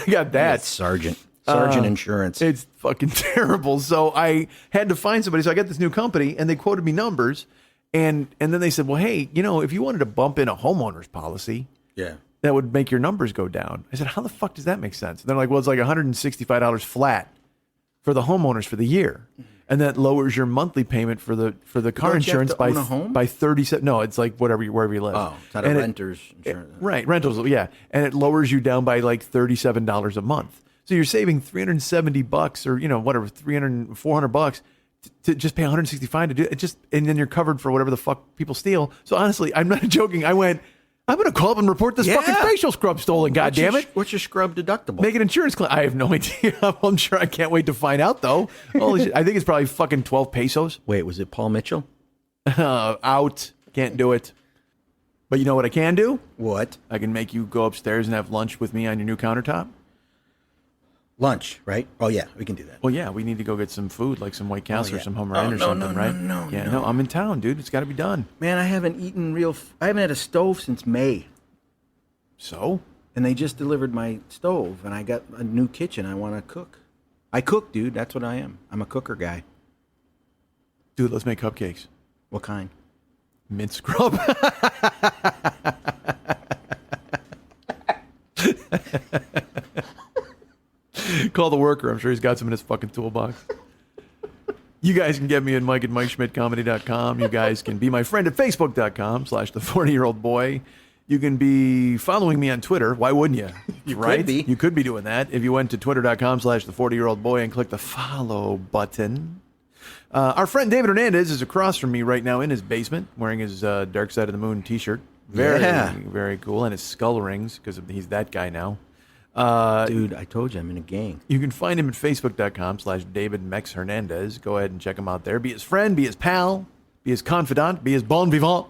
got that. Sergeant Insurance. It's fucking terrible. So I had to find somebody. So I got this new company, and they quoted me numbers, and then they said, "Well, hey, if you wanted to bump in a homeowner's policy, Yeah. that would make your numbers go down." I said, "How the fuck does that make sense?" And they're like, "Well, it's like $165 flat for the homeowners for the year, and that lowers your monthly payment for the car Don't you have insurance to by own a home? by 37. No, it's like wherever you live. Oh, it's not a And renter's insurance. Right, rentals, yeah. And it lowers you down by like $37 a month. So you're saving $370 or, whatever, 300, 400 bucks to just pay 165 to do it. And then you're covered for whatever the fuck people steal. So honestly, I'm not joking. I went, I'm going to call up and report this fucking facial scrub stolen. God damn it. What's your scrub deductible? Make an insurance claim. I have no idea. I'm sure I can't wait to find out though. Holy shit. I think it's probably fucking 12 pesos. Wait, was it Paul Mitchell? Out. Can't do it. But you know what I can do? What? I can make you go upstairs and have lunch with me on your new countertop. Lunch, right? Oh, yeah, we can do that. Well, yeah, we need to go get some food, like some White Castle or yeah. some Hummer Oh, Inn or no, something, no, right? no, yeah, no. I'm in town, dude. It's got to be done. Man, I haven't eaten I haven't had a stove since May. So? And they just delivered my stove, and I got a new kitchen. I want to cook. I cook, dude. That's what I am. I'm a cooker guy. Dude, let's make cupcakes. What kind? Mint scrub. Call the worker. I'm sure he's got some in his fucking toolbox. You guys can get me at Mike at MikeSchmidtComedy.com. You guys can be my friend at Facebook.com/the40-year-old-boy. You can be following me on Twitter. Why wouldn't you? You right? could be. You could be doing that if you went to Twitter.com/the40-year-old-boy and click the follow button. Our friend David Hernandez is across from me right now in his basement wearing his Dark Side of the Moon t-shirt. Very, very cool. And his skull rings because he's that guy now. Dude, I told you I'm in a gang. You can find him at Facebook.com/DavidMexHernandez. Go ahead and check him out there. Be his friend, be his pal, be his confidant, be his bon vivant.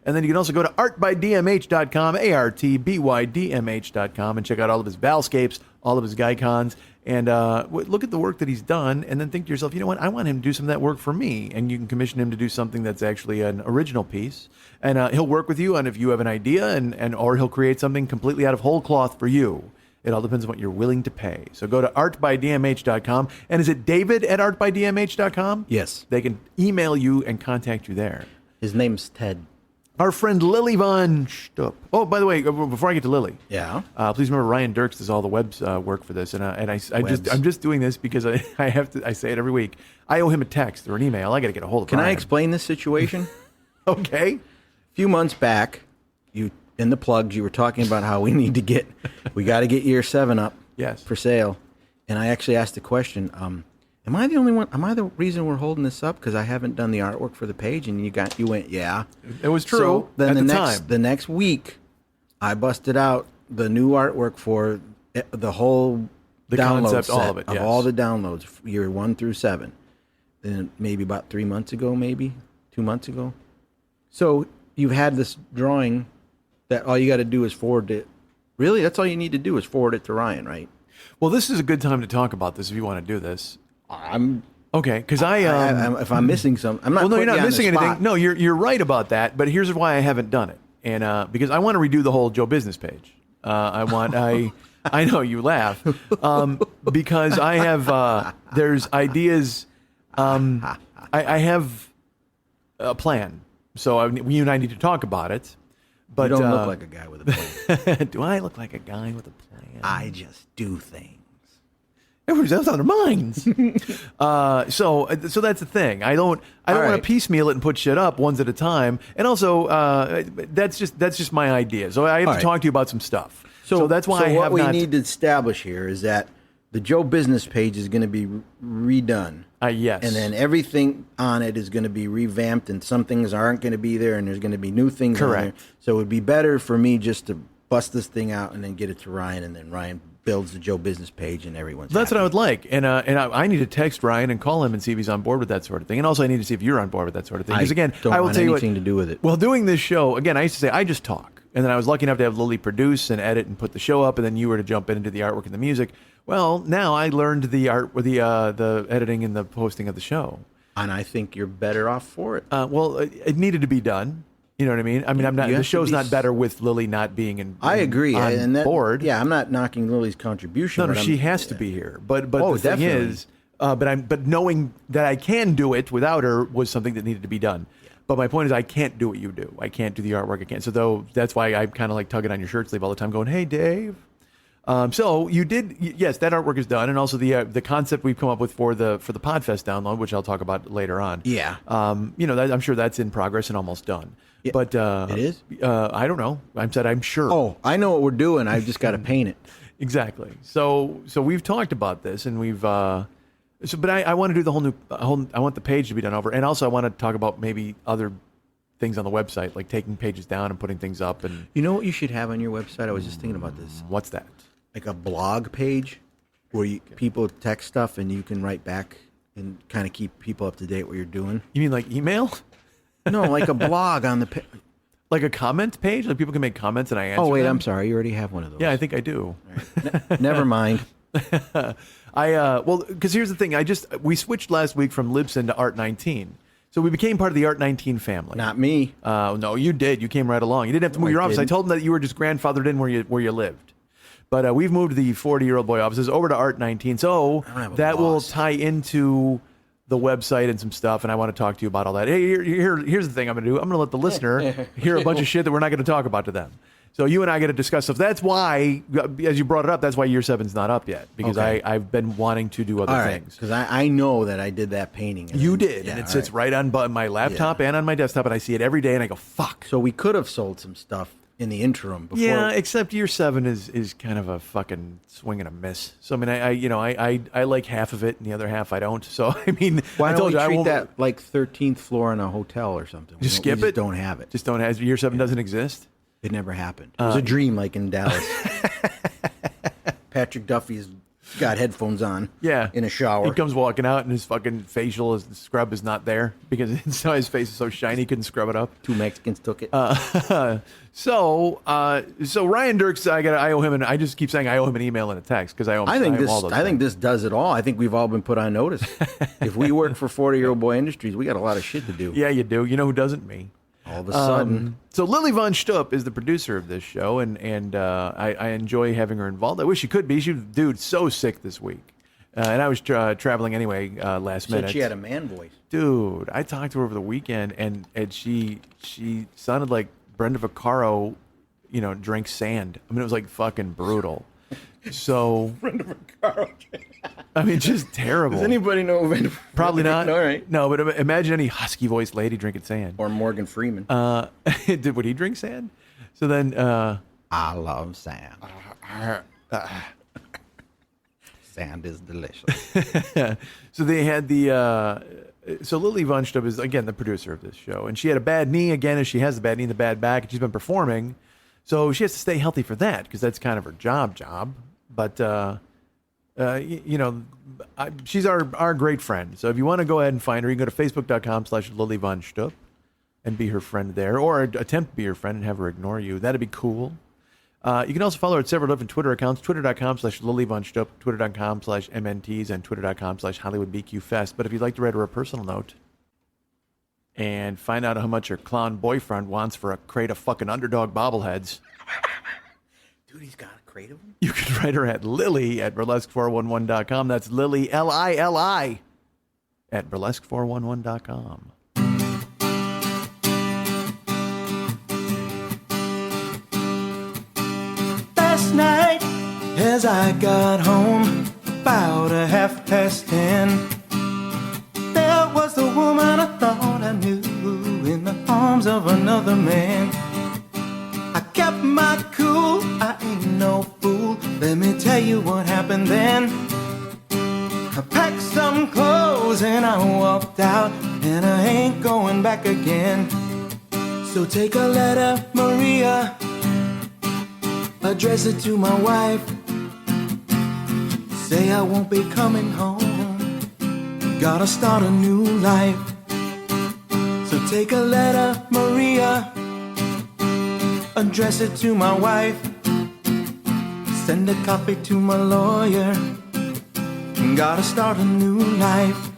And then you can also go to artbydmh.com, ARTBYDMH.com, and check out all of his Valscapes, all of his Gycons, and look at the work that he's done, and then think to yourself, you know what, I want him to do some of that work for me. And you can commission him to do something that's actually an original piece. And he'll work with you on if you have an idea, or he'll create something completely out of whole cloth for you. It all depends on what you're willing to pay. So go to artbydmh.com. And is it David at artbydmh.com? Yes. They can email you and contact you there. His name's Ted. Our friend Lily Von Stupp. Oh, by the way, before I get to Lily, please remember Ryan Dirks does all the web's work for this, and I'm just doing this because I have to. I say it every week. I owe him a text or an email. I got to get a hold of. Can I Ryan. explain this situation? Okay. A few months back, in the plugs, you were talking about how we got to get year 7 up. Yes. For sale, and I actually asked the question. Am I the only one? Am I the reason we're holding this up? Because I haven't done the artwork for the page, and you went, yeah. It was true. So then at the next week, I busted out the new artwork for the whole download concept, set all of it, yes. all the downloads, year 1 through 7. Then maybe about 3 months ago, maybe 2 months ago. So you've had this drawing that all you got to do is forward it. Really, that's all you need to do is forward it to Ryan, right? Well, this is a good time to talk about this if you want to do this. I'm okay because if I'm missing some, I'm not. Well, no, you're putting not you on the missing spot. anything. No, you're right about that. But here's why I haven't done it, and because I want to redo the whole Joe Business page. I know you laugh because I have there's ideas. I have a plan, so you and I need to talk about it. But you don't look like a guy with a plan. Do I look like a guy with a plan? I just do things. Everybody's out of their minds. So that's the thing. I don't want to piecemeal it and put shit up ones at a time. And also, that's just my idea. So I have to talk to you about some stuff. So that's why what we need to establish here is that the Joe Business page is going to be redone. Yes. And then everything on it is going to be revamped, and some things aren't going to be there, and there's going to be new things on there. So it would be better for me just to bust this thing out and then get it to Ryan, and then Ryan builds the Joe Business page, and everyone's That's happy. what I would like. And I need to text Ryan and call him and see if he's on board with that sort of thing. And also I need to see if you're on board with that sort of thing. Because again, don't I will want tell you anything to do with it. Well, doing this show, again, I used to say, I just talk. And then I was lucky enough to have Lily produce and edit and put the show up, and then you were to jump in and do the artwork and the music. Well, now I learned the art with the editing and the posting of the show. And I think you're better off for it. Well, it needed to be done. You know what I mean? I mean, I'm not. The show's not better with Lily not being I agree. on board. Yeah, I'm not knocking Lily's contribution. No, she has to be here. But the thing definitely. is, but knowing that I can do it without her was something that needed to be done. Yeah. But my point is, I can't do what you do. I can't do the artwork. I can't. So that's why I'm kind of like tugging on your shirt sleeve all the time, going, "Hey, Dave." So you did, yes, that artwork is done, and also the concept we've come up with for the Podfest download, which I'll talk about later on. Yeah. I'm sure that's in progress and almost done. Yeah. But it is. I don't know. I'm sure. Oh, I know what we're doing. I've just got to paint it. Exactly. So we've talked about this, and we've. But I want to do the whole new. I want the page to be done over, and also I want to talk about maybe other things on the website, like taking pages down and putting things up. And you know what you should have on your website? I was just thinking about this. What's that? Like a blog page where people text stuff and you can write back and kind of keep people up to date what you're doing. You mean like email? No, like a blog on the like a comment page, like people can make comments and I answer. Oh wait, them? I'm sorry, you already have one of those. Yeah, I think I do. Right. Never mind. Because here's the thing, we switched last week from Libsyn to Art19. So we became part of the Art19 family. Not me. No, you did. You came right along. You didn't have to move your office. I told them that you were just grandfathered in where you lived. But we've moved the 40-year-old boy offices over to Art19. So that will tie into the website and some stuff, and I want to talk to you about all that. Hey, here's the thing I'm going to do. I'm going to let the listener hear a bunch of shit that we're not going to talk about to them. So you and I get to discuss stuff. That's why, as you brought it up, that's why Year 7's not up yet. Because I've been wanting to do other things. Because I know that I did that painting. You did, and it sits right on my laptop and on my desktop, and I see it every day, and I go, fuck. So we could have sold some stuff in the interim before. Yeah, except Year 7 is kind of a fucking swing and a miss. So I mean, I like half of it and the other half I don't. So I mean, why don't we treat that like 13th floor in a hotel or something? Just skip it. Just don't have it. Just don't have Year 7 doesn't exist. It never happened. It was a dream, like in Dallas. Patrick Duffy's got headphones on. Yeah, in a shower. He comes walking out, and his fucking facial scrub is not there because his face is so shiny, he couldn't scrub it up. 2 Mexicans took it. So Ryan Dirks, I owe him, and I just keep saying I owe him an email and a text because I owe him all those I think this does it all. I think we've all been put on notice. If we work for 40-year-old boy industries, we got a lot of shit to do. Yeah, you do. You know who doesn't? Me. All of a sudden. So Lily Von Stupp is the producer of this show, and I enjoy having her involved. I wish she could be. She was, so sick this week. And I was traveling anyway last minute. She had a man voice. Dude, I talked to her over the weekend, and she sounded like Brenda Vaccaro, drinks sand. I mean, it was like fucking brutal. So Brenda Vaccaro. I mean, just terrible. Does anybody know Brenda? Probably not. All right. No, but imagine any husky-voiced lady drinking sand. Or Morgan Freeman. Would he drink sand? So then... I love sand. Sand is delicious. So they had so Lily Von Stupp is, again, the producer of this show. And she had a bad knee, again, as she has the bad knee and the bad back, and she's been performing. So she has to stay healthy for that, because that's kind of her job. But... she's our great friend. So if you want to go ahead and find her, you can go to facebook.com/Lily Von Stupp and be her friend there, or attempt to be her friend and have her ignore you. That'd be cool. You can also follow her at several different Twitter accounts, twitter.com/Lily Von Stupp, twitter.com/MNTs, and twitter.com/HollywoodBQFest. But if you'd like to write her a personal note and find out how much her clown boyfriend wants for a crate of fucking Underdog bobbleheads... Dude, he's got a crate of them? You can write her at Lily at burlesque411.com. That's Lily, Lili, at burlesque411.com. Last night, as I got home, about 10:30. There was the woman I thought I knew in the arms of another man. I kept my cool, I ain't no fool. Let me tell you what happened then. I packed some clothes and I walked out, and I ain't going back again. So take a letter, Maria, address it to my wife. Say I won't be coming home, gotta start a new life. So take a letter, Maria, address it to my wife. Send a copy to my lawyer, gotta start a new life.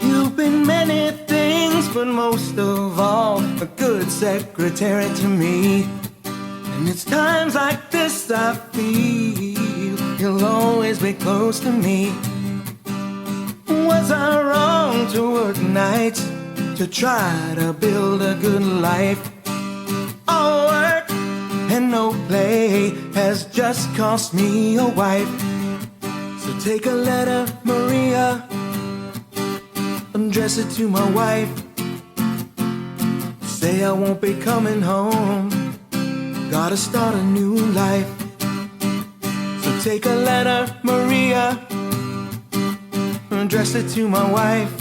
You've been many things, but most of all, a good secretary to me. And it's times like this I feel you'll always be close to me. Was I wrong to work nights to try to build a good life? All work and no play has just cost me a wife. So take a letter, Maria, address it to my wife. Say I won't be coming home, gotta start a new life. So take a letter, Maria, address it to my wife.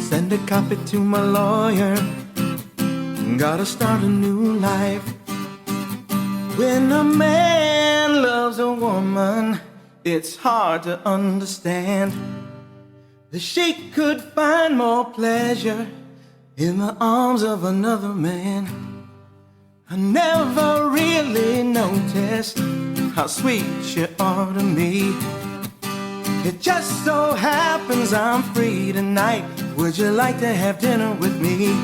Send a copy to my lawyer, gotta start a new life. When a man loves a woman, it's hard to understand that she could find more pleasure in the arms of another man. I never really noticed how sweet you are to me. It just so happens I'm free tonight. Would you like to have dinner with me?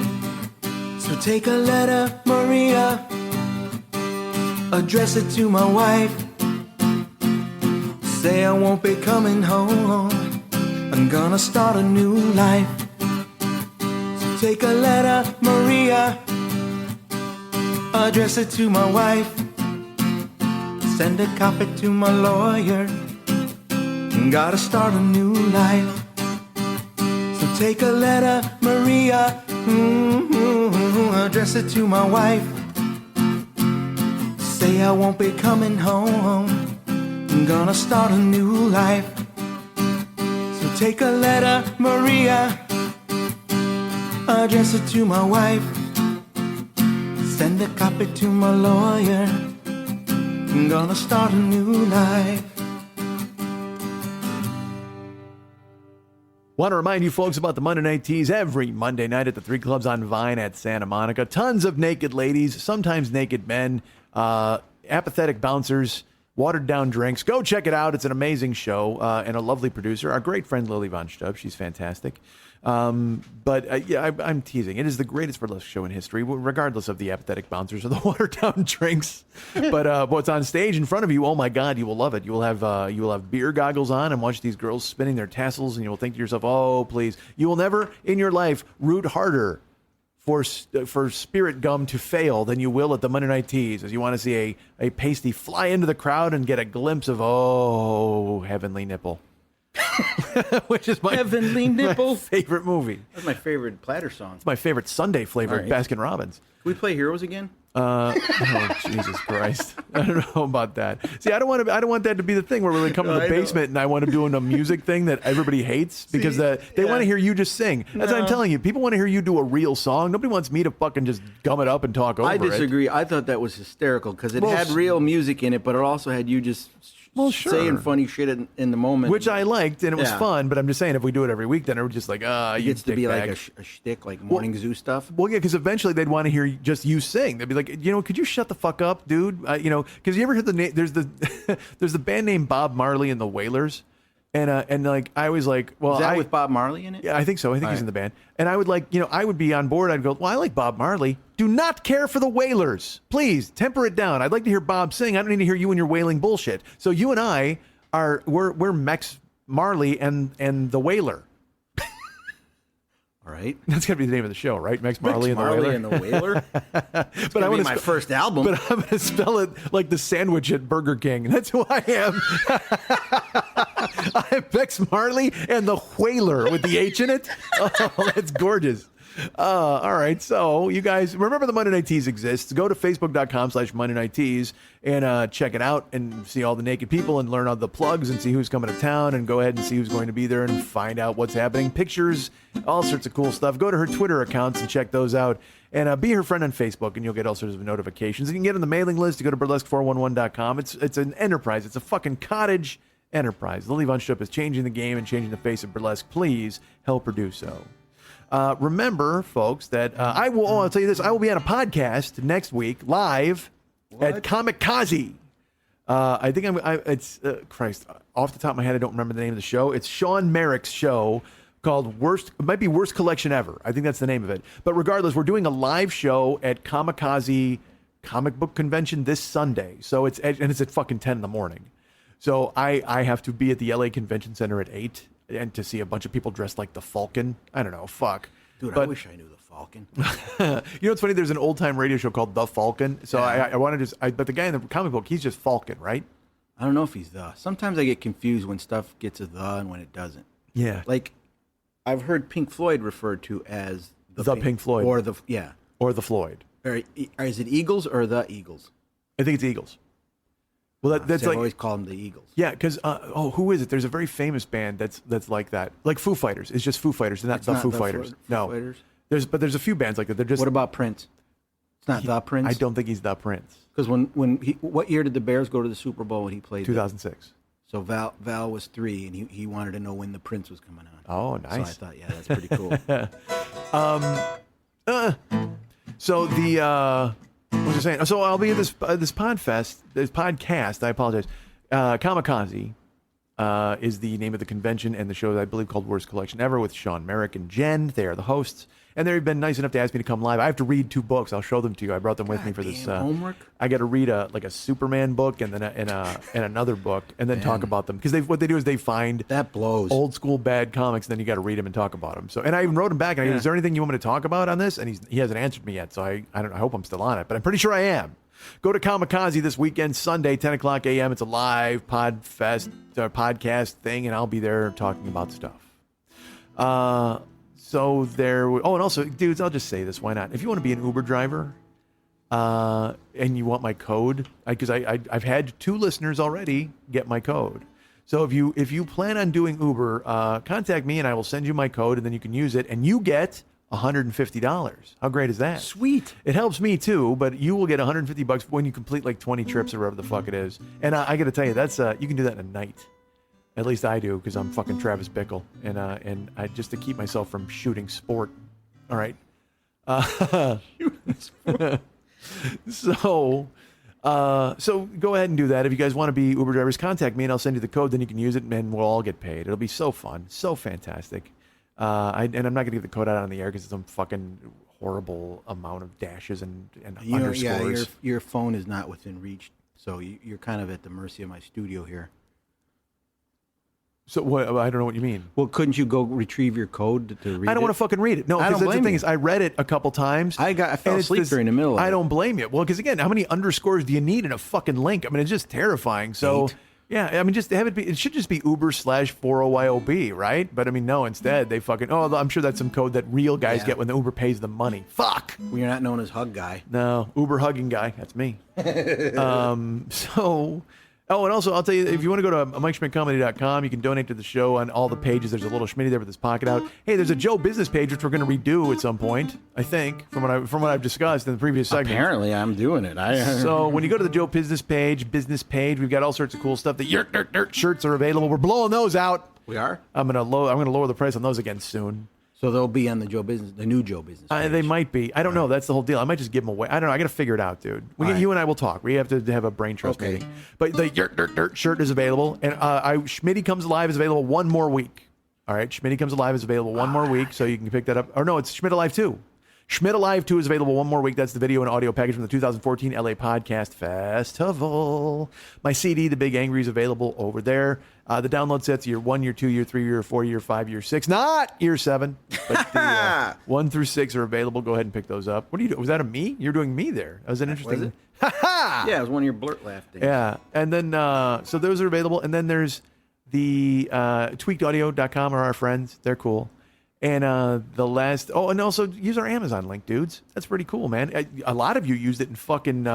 So take a letter, Maria, address it to my wife. Say I won't be coming home, I'm gonna start a new life. So take a letter, Maria, address it to my wife. Send a copy to my lawyer, gotta start a new life. So take a letter, Maria, address it to my wife. Say I won't be coming home, I'm gonna start a new life. So take a letter, Maria, address it to my wife. Send a copy to my lawyer, I'm gonna start a new life. Want to remind you folks about the Monday Night Teas every Monday night at the 3 Clubs on Vine at Santa Monica. Tons of naked ladies, sometimes naked men, apathetic bouncers, watered down drinks. Go check it out. It's an amazing show and a lovely producer. Our great friend Lily Von Stubb. She's fantastic. Yeah, I'm teasing. It is the greatest burlesque show in history, regardless of the apathetic bouncers or the watered down drinks. But what's on stage in front of you, oh my God, you will love it. You will have beer goggles on and watch these girls spinning their tassels, and you will think to yourself, oh, please. You will never in your life root harder for Spirit Gum to fail than you will at the Monday Night Teas, as you want to see a pasty fly into the crowd and get a glimpse of, oh, heavenly nipple. Which is my Heavenly Nipple. my favorite movie. That's my favorite platter song. It's my favorite Sunday flavored All right. Baskin Robbins. Can we play Heroes again? Oh Jesus Christ! I don't know about that. See, I don't want that to be the thing where we come to the basement and I want to do a music thing that everybody hates because they want to hear you just sing. That's what I'm telling you. People want to hear you do a real song. Nobody wants me to fucking just gum it up and talk over it. I disagree. I thought that was hysterical because it had real music in it, but it also had you just saying funny shit in the moment, which I liked, and it was fun. But I'm just saying, if we do it every week, then it would just like, it gets to be like a shtick, like Morning Zoo stuff. Well, yeah, because eventually they'd want to hear just you sing. They'd be like, could you shut the fuck up, dude? Because you ever heard the name? There's the band named Bob Marley and the Wailers. And like I was like, well, is that with Bob Marley in it? Yeah, I think so. I think he's in the band. And I would I would be on board. I'd go, well, I like Bob Marley. Do not care for the Wailers. Please temper it down. I'd like to hear Bob sing. I don't need to hear you and your wailing bullshit. So you and I we're Max Marley and the Wailer. All right. That's gotta be the name of the show, right? Max Marley and the Whaler. and the Whaler. It's But I gonna be want my first album. But I'm gonna spell it like the sandwich at Burger King. That's who I am. I'm Max Marley and the Whaler with the H in it. Oh, that's gorgeous. All right, so you guys remember the Monday Night Teas exists. Go to facebook.com/Monday Night Teas and check it out and see all the naked people and learn all the plugs and see who's coming to town and go ahead and see who's going to be there and find out what's happening. Pictures, all sorts of cool stuff. Go to her Twitter accounts and check those out. And be her friend on Facebook and you'll get all sorts of notifications. You can get on the mailing list. You go to burlesque411.com. It's an enterprise. It's a fucking cottage enterprise. Lily Von Strupp is changing the game and changing the face of burlesque. Please help her do so. Remember, folks, that I'll tell you this, I will be on a podcast next week, live at Kamikaze. I think Christ, off the top of my head, I don't remember the name of the show. It's Sean Merrick's show called it might be Worst Collection Ever. I think that's the name of it. But regardless, we're doing a live show at Kamikaze Comic Book Convention this Sunday. So it's at fucking 10 in the morning. So I have to be at the LA Convention Center at 8 and to see a bunch of people dressed like the Falcon. I don't know, fuck. Dude, I wish I knew the Falcon. You know what's funny? There's an old time radio show called The Falcon. So yeah. I wanted to but the guy in the comic book, he's just Falcon, right? I don't know if he's the. Sometimes I get confused when stuff gets a the and when it doesn't. Yeah. Like, I've heard Pink Floyd referred to as the Pink Floyd. Or the, yeah. Or the Floyd. Or is it Eagles or the Eagles? I think it's Eagles. Well, that's I like always call them the Eagles. Yeah, because who is it? There's a very famous band that's like that, like Foo Fighters. It's just Foo Fighters, and not the Foo Fighters. No, Fighters? There's a few bands like that. They're just. What about Prince? It's not the Prince. I don't think he's the Prince. Because what year did the Bears go to the Super Bowl when he played? 2006. So Val was 3, and he wanted to know when the Prince was coming on. Oh, nice. So I thought, yeah, that's pretty cool. So the. What was I saying? So I'll be at this podcast. I apologize. Kamikaze is the name of the convention and the show, I believe, called Worst Collection Ever with Sean Merrick and Jen. They are the hosts, and they've been nice enough to ask me to come live. I have to read 2 books. I'll show them to you. I brought them with me for this homework. I got to read a Superman book and then and another book and then talk about them, because what they do is they find that blows old school bad comics, and then you got to read them and talk about them. So, and I even wrote him back and I go, is there anything you want me to talk about on this? And he hasn't answered me yet. So I hope I'm still on it, but I'm pretty sure I am. Go to Kamikaze this weekend, Sunday, 10 o'clock a.m. It's a live podcast thing, and I'll be there talking about stuff. So there. Oh, and also, dudes, I'll just say this. Why not? If you want to be an Uber driver, and you want my code, because I've had 2 listeners already get my code. So if you plan on doing Uber, contact me and I will send you my code, and then you can use it, and you get $150. How great is that? Sweet. It helps me too, but you will get $150 when you complete like 20 trips or whatever the fuck it is. And I got to tell you, that's you can do that in a night. At least I do, because I'm fucking Travis Bickle, and I just to keep myself from shooting sport. All right. So go ahead and do that. If you guys want to be Uber drivers, contact me and I'll send you the code. Then you can use it, and we'll all get paid. It'll be so fun, so fantastic. And I'm not gonna give the code out on the air because it's some fucking horrible amount of dashes and underscores. Yeah, your phone is not within reach, so you're kind of at the mercy of my studio here. So what? I don't know what you mean. Well, couldn't you go retrieve your code to read it? I don't want to fucking read it. No, because that's the thing is, I read it a couple times. I fell asleep during the middle of it. I don't blame you. Well, because again, how many underscores do you need in a fucking link? I mean, it's just terrifying. So 8. yeah, I mean, just have it be. It should just be Uber/40YOB, right? But I mean, no. Instead, they fucking. Oh, I'm sure that's some code that real guys get when the Uber pays them money. Fuck. Well, you're not known as Hug Guy. No, Uber hugging guy. That's me. So. Oh, and also, I'll tell you, if you want to go to MikeSchmidtComedy.com, you can donate to the show on all the pages. There's a little Schmitty there with his pocket out. Hey, there's a Joe Business page, which we're going to redo at some point, I think, from what I've discussed in the previous segment. Apparently, I'm doing it. So when you go to the Joe Business page, we've got all sorts of cool stuff. The Yurt Dirt Dirt shirts are available. We're blowing those out. We are? I'm going to lower the price on those again soon. So they'll be on the new Joe Business page. They might be. I don't know. That's the whole deal. I might just give them away. I don't know. I got to figure it out, dude. You and I will talk. We have to have a brain trust meeting. But the Yurt Dirt Dirt shirt is available, and Schmitty Comes Alive is available one more week. All right, Schmitty Comes Alive is available one more week, so you can pick that up. Or no, it's Schmidt Alive 2. Schmidt Alive 2 is available one more week. That's the video and audio package from the 2014 LA Podcast Festival. My CD, The Big Angry, is available over there. The download sets year 1, year 2, year 3, year 4, year 5, year 6. Not year 7, but the 1 through 6 are available. Go ahead and pick those up. What are you doing? Was that a me? You're doing me there. That was an interesting. Was it? Yeah, it was one of your blurt laugh things. Yeah, and then so those are available, and then there's the tweakedaudio.com are our friends. They're cool. And the last, and also use our Amazon link, dudes. That's pretty cool, man. A lot of you used it in fucking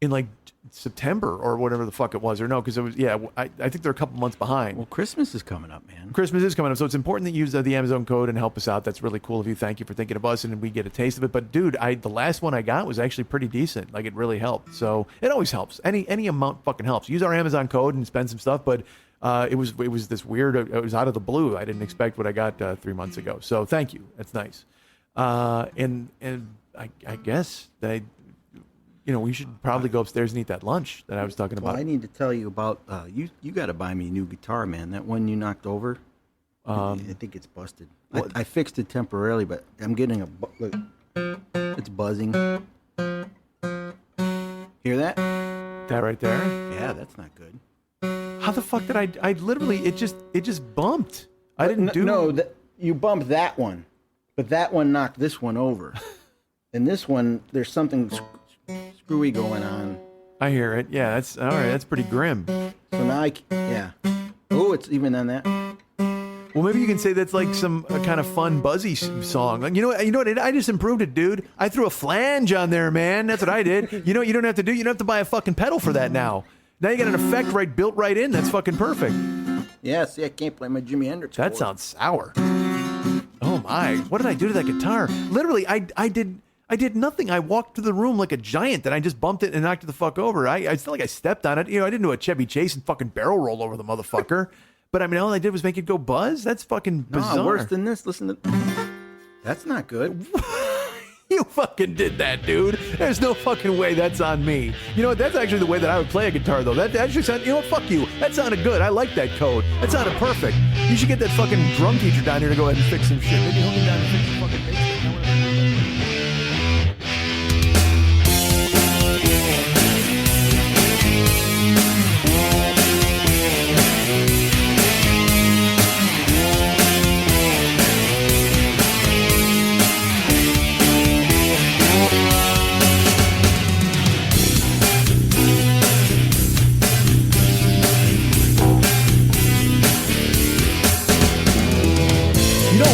in like September or whatever the fuck it was, or no, because it was, I think they're a couple months behind. Well, Christmas is coming up, man. Christmas is coming up, so it's important that you use the Amazon code and help us out. That's really cool of you. Thank you for thinking of us, and we get a taste of it. But dude, the last one I got was actually pretty decent. Like, it really helped. So it always helps. Any amount fucking helps. Use our Amazon code and spend some stuff. But it was this weird. It was out of the blue. I didn't expect what I got 3 months ago. So thank you. That's nice. And I guess that. We should probably go upstairs and eat that lunch that I was talking about. Well, I need to tell you about you got to buy me a new guitar, man. That one you knocked over, I think it's busted. I fixed it temporarily, but I'm getting look, it's buzzing. Hear that? That right there? Yeah, that's not good. How the fuck did I literally, it just bumped. I didn't do. No, you bumped that one, but that one knocked this one over. And this one, there's something screwy going on. I hear it. Yeah, that's all right. That's pretty grim. So now oh, it's even on that. Well, maybe you can say that's like some kind of fun buzzy song. Like, you know what? I just improved it, dude. I threw a flange on there, man. That's what I did. You know what you don't have to do? You don't have to buy a fucking pedal for that now. Now you got an effect built right in. That's fucking perfect. Yeah, see, I can't play my Jimi Hendrix. That sounds sour. Oh my! What did I do to that guitar? Literally, I did nothing. I walked through the room like a giant, and I just bumped it and knocked it the fuck over. It's not like I stepped on it. I didn't do a Chevy Chase and fucking barrel roll over the motherfucker. But I mean, all I did was make it go buzz. That's fucking bizarre. No, worse than this. Listen to. That's not good. You fucking did that, dude. There's no fucking way that's on me. You know what? That's actually the way that I would play a guitar, though. That actually sounded, you know what? Fuck you. That sounded good. I like that code. That sounded perfect. You should get that fucking drum teacher down here to go ahead and fix some shit. Maybe he'll come down and fix the fucking bass.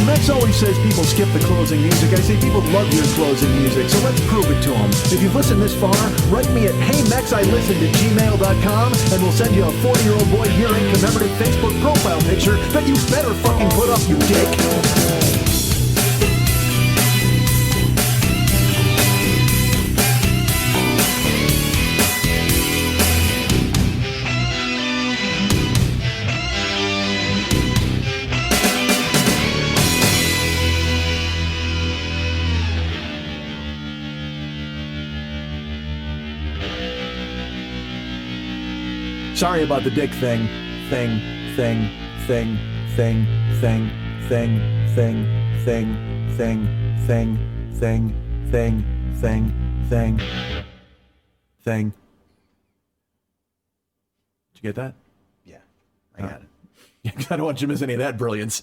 Max always says people skip the closing music. I say people love your closing music, so let's prove it to them. If you've listened this far, write me at heymexilistened@gmail.com and we'll send you a 40-year-old boy hearing commemorative Facebook profile picture that you better fucking put up, you dick. Sorry about the dick thing. Thing. Did you get that? Yeah, I got it. I don't want you to miss any of that brilliance.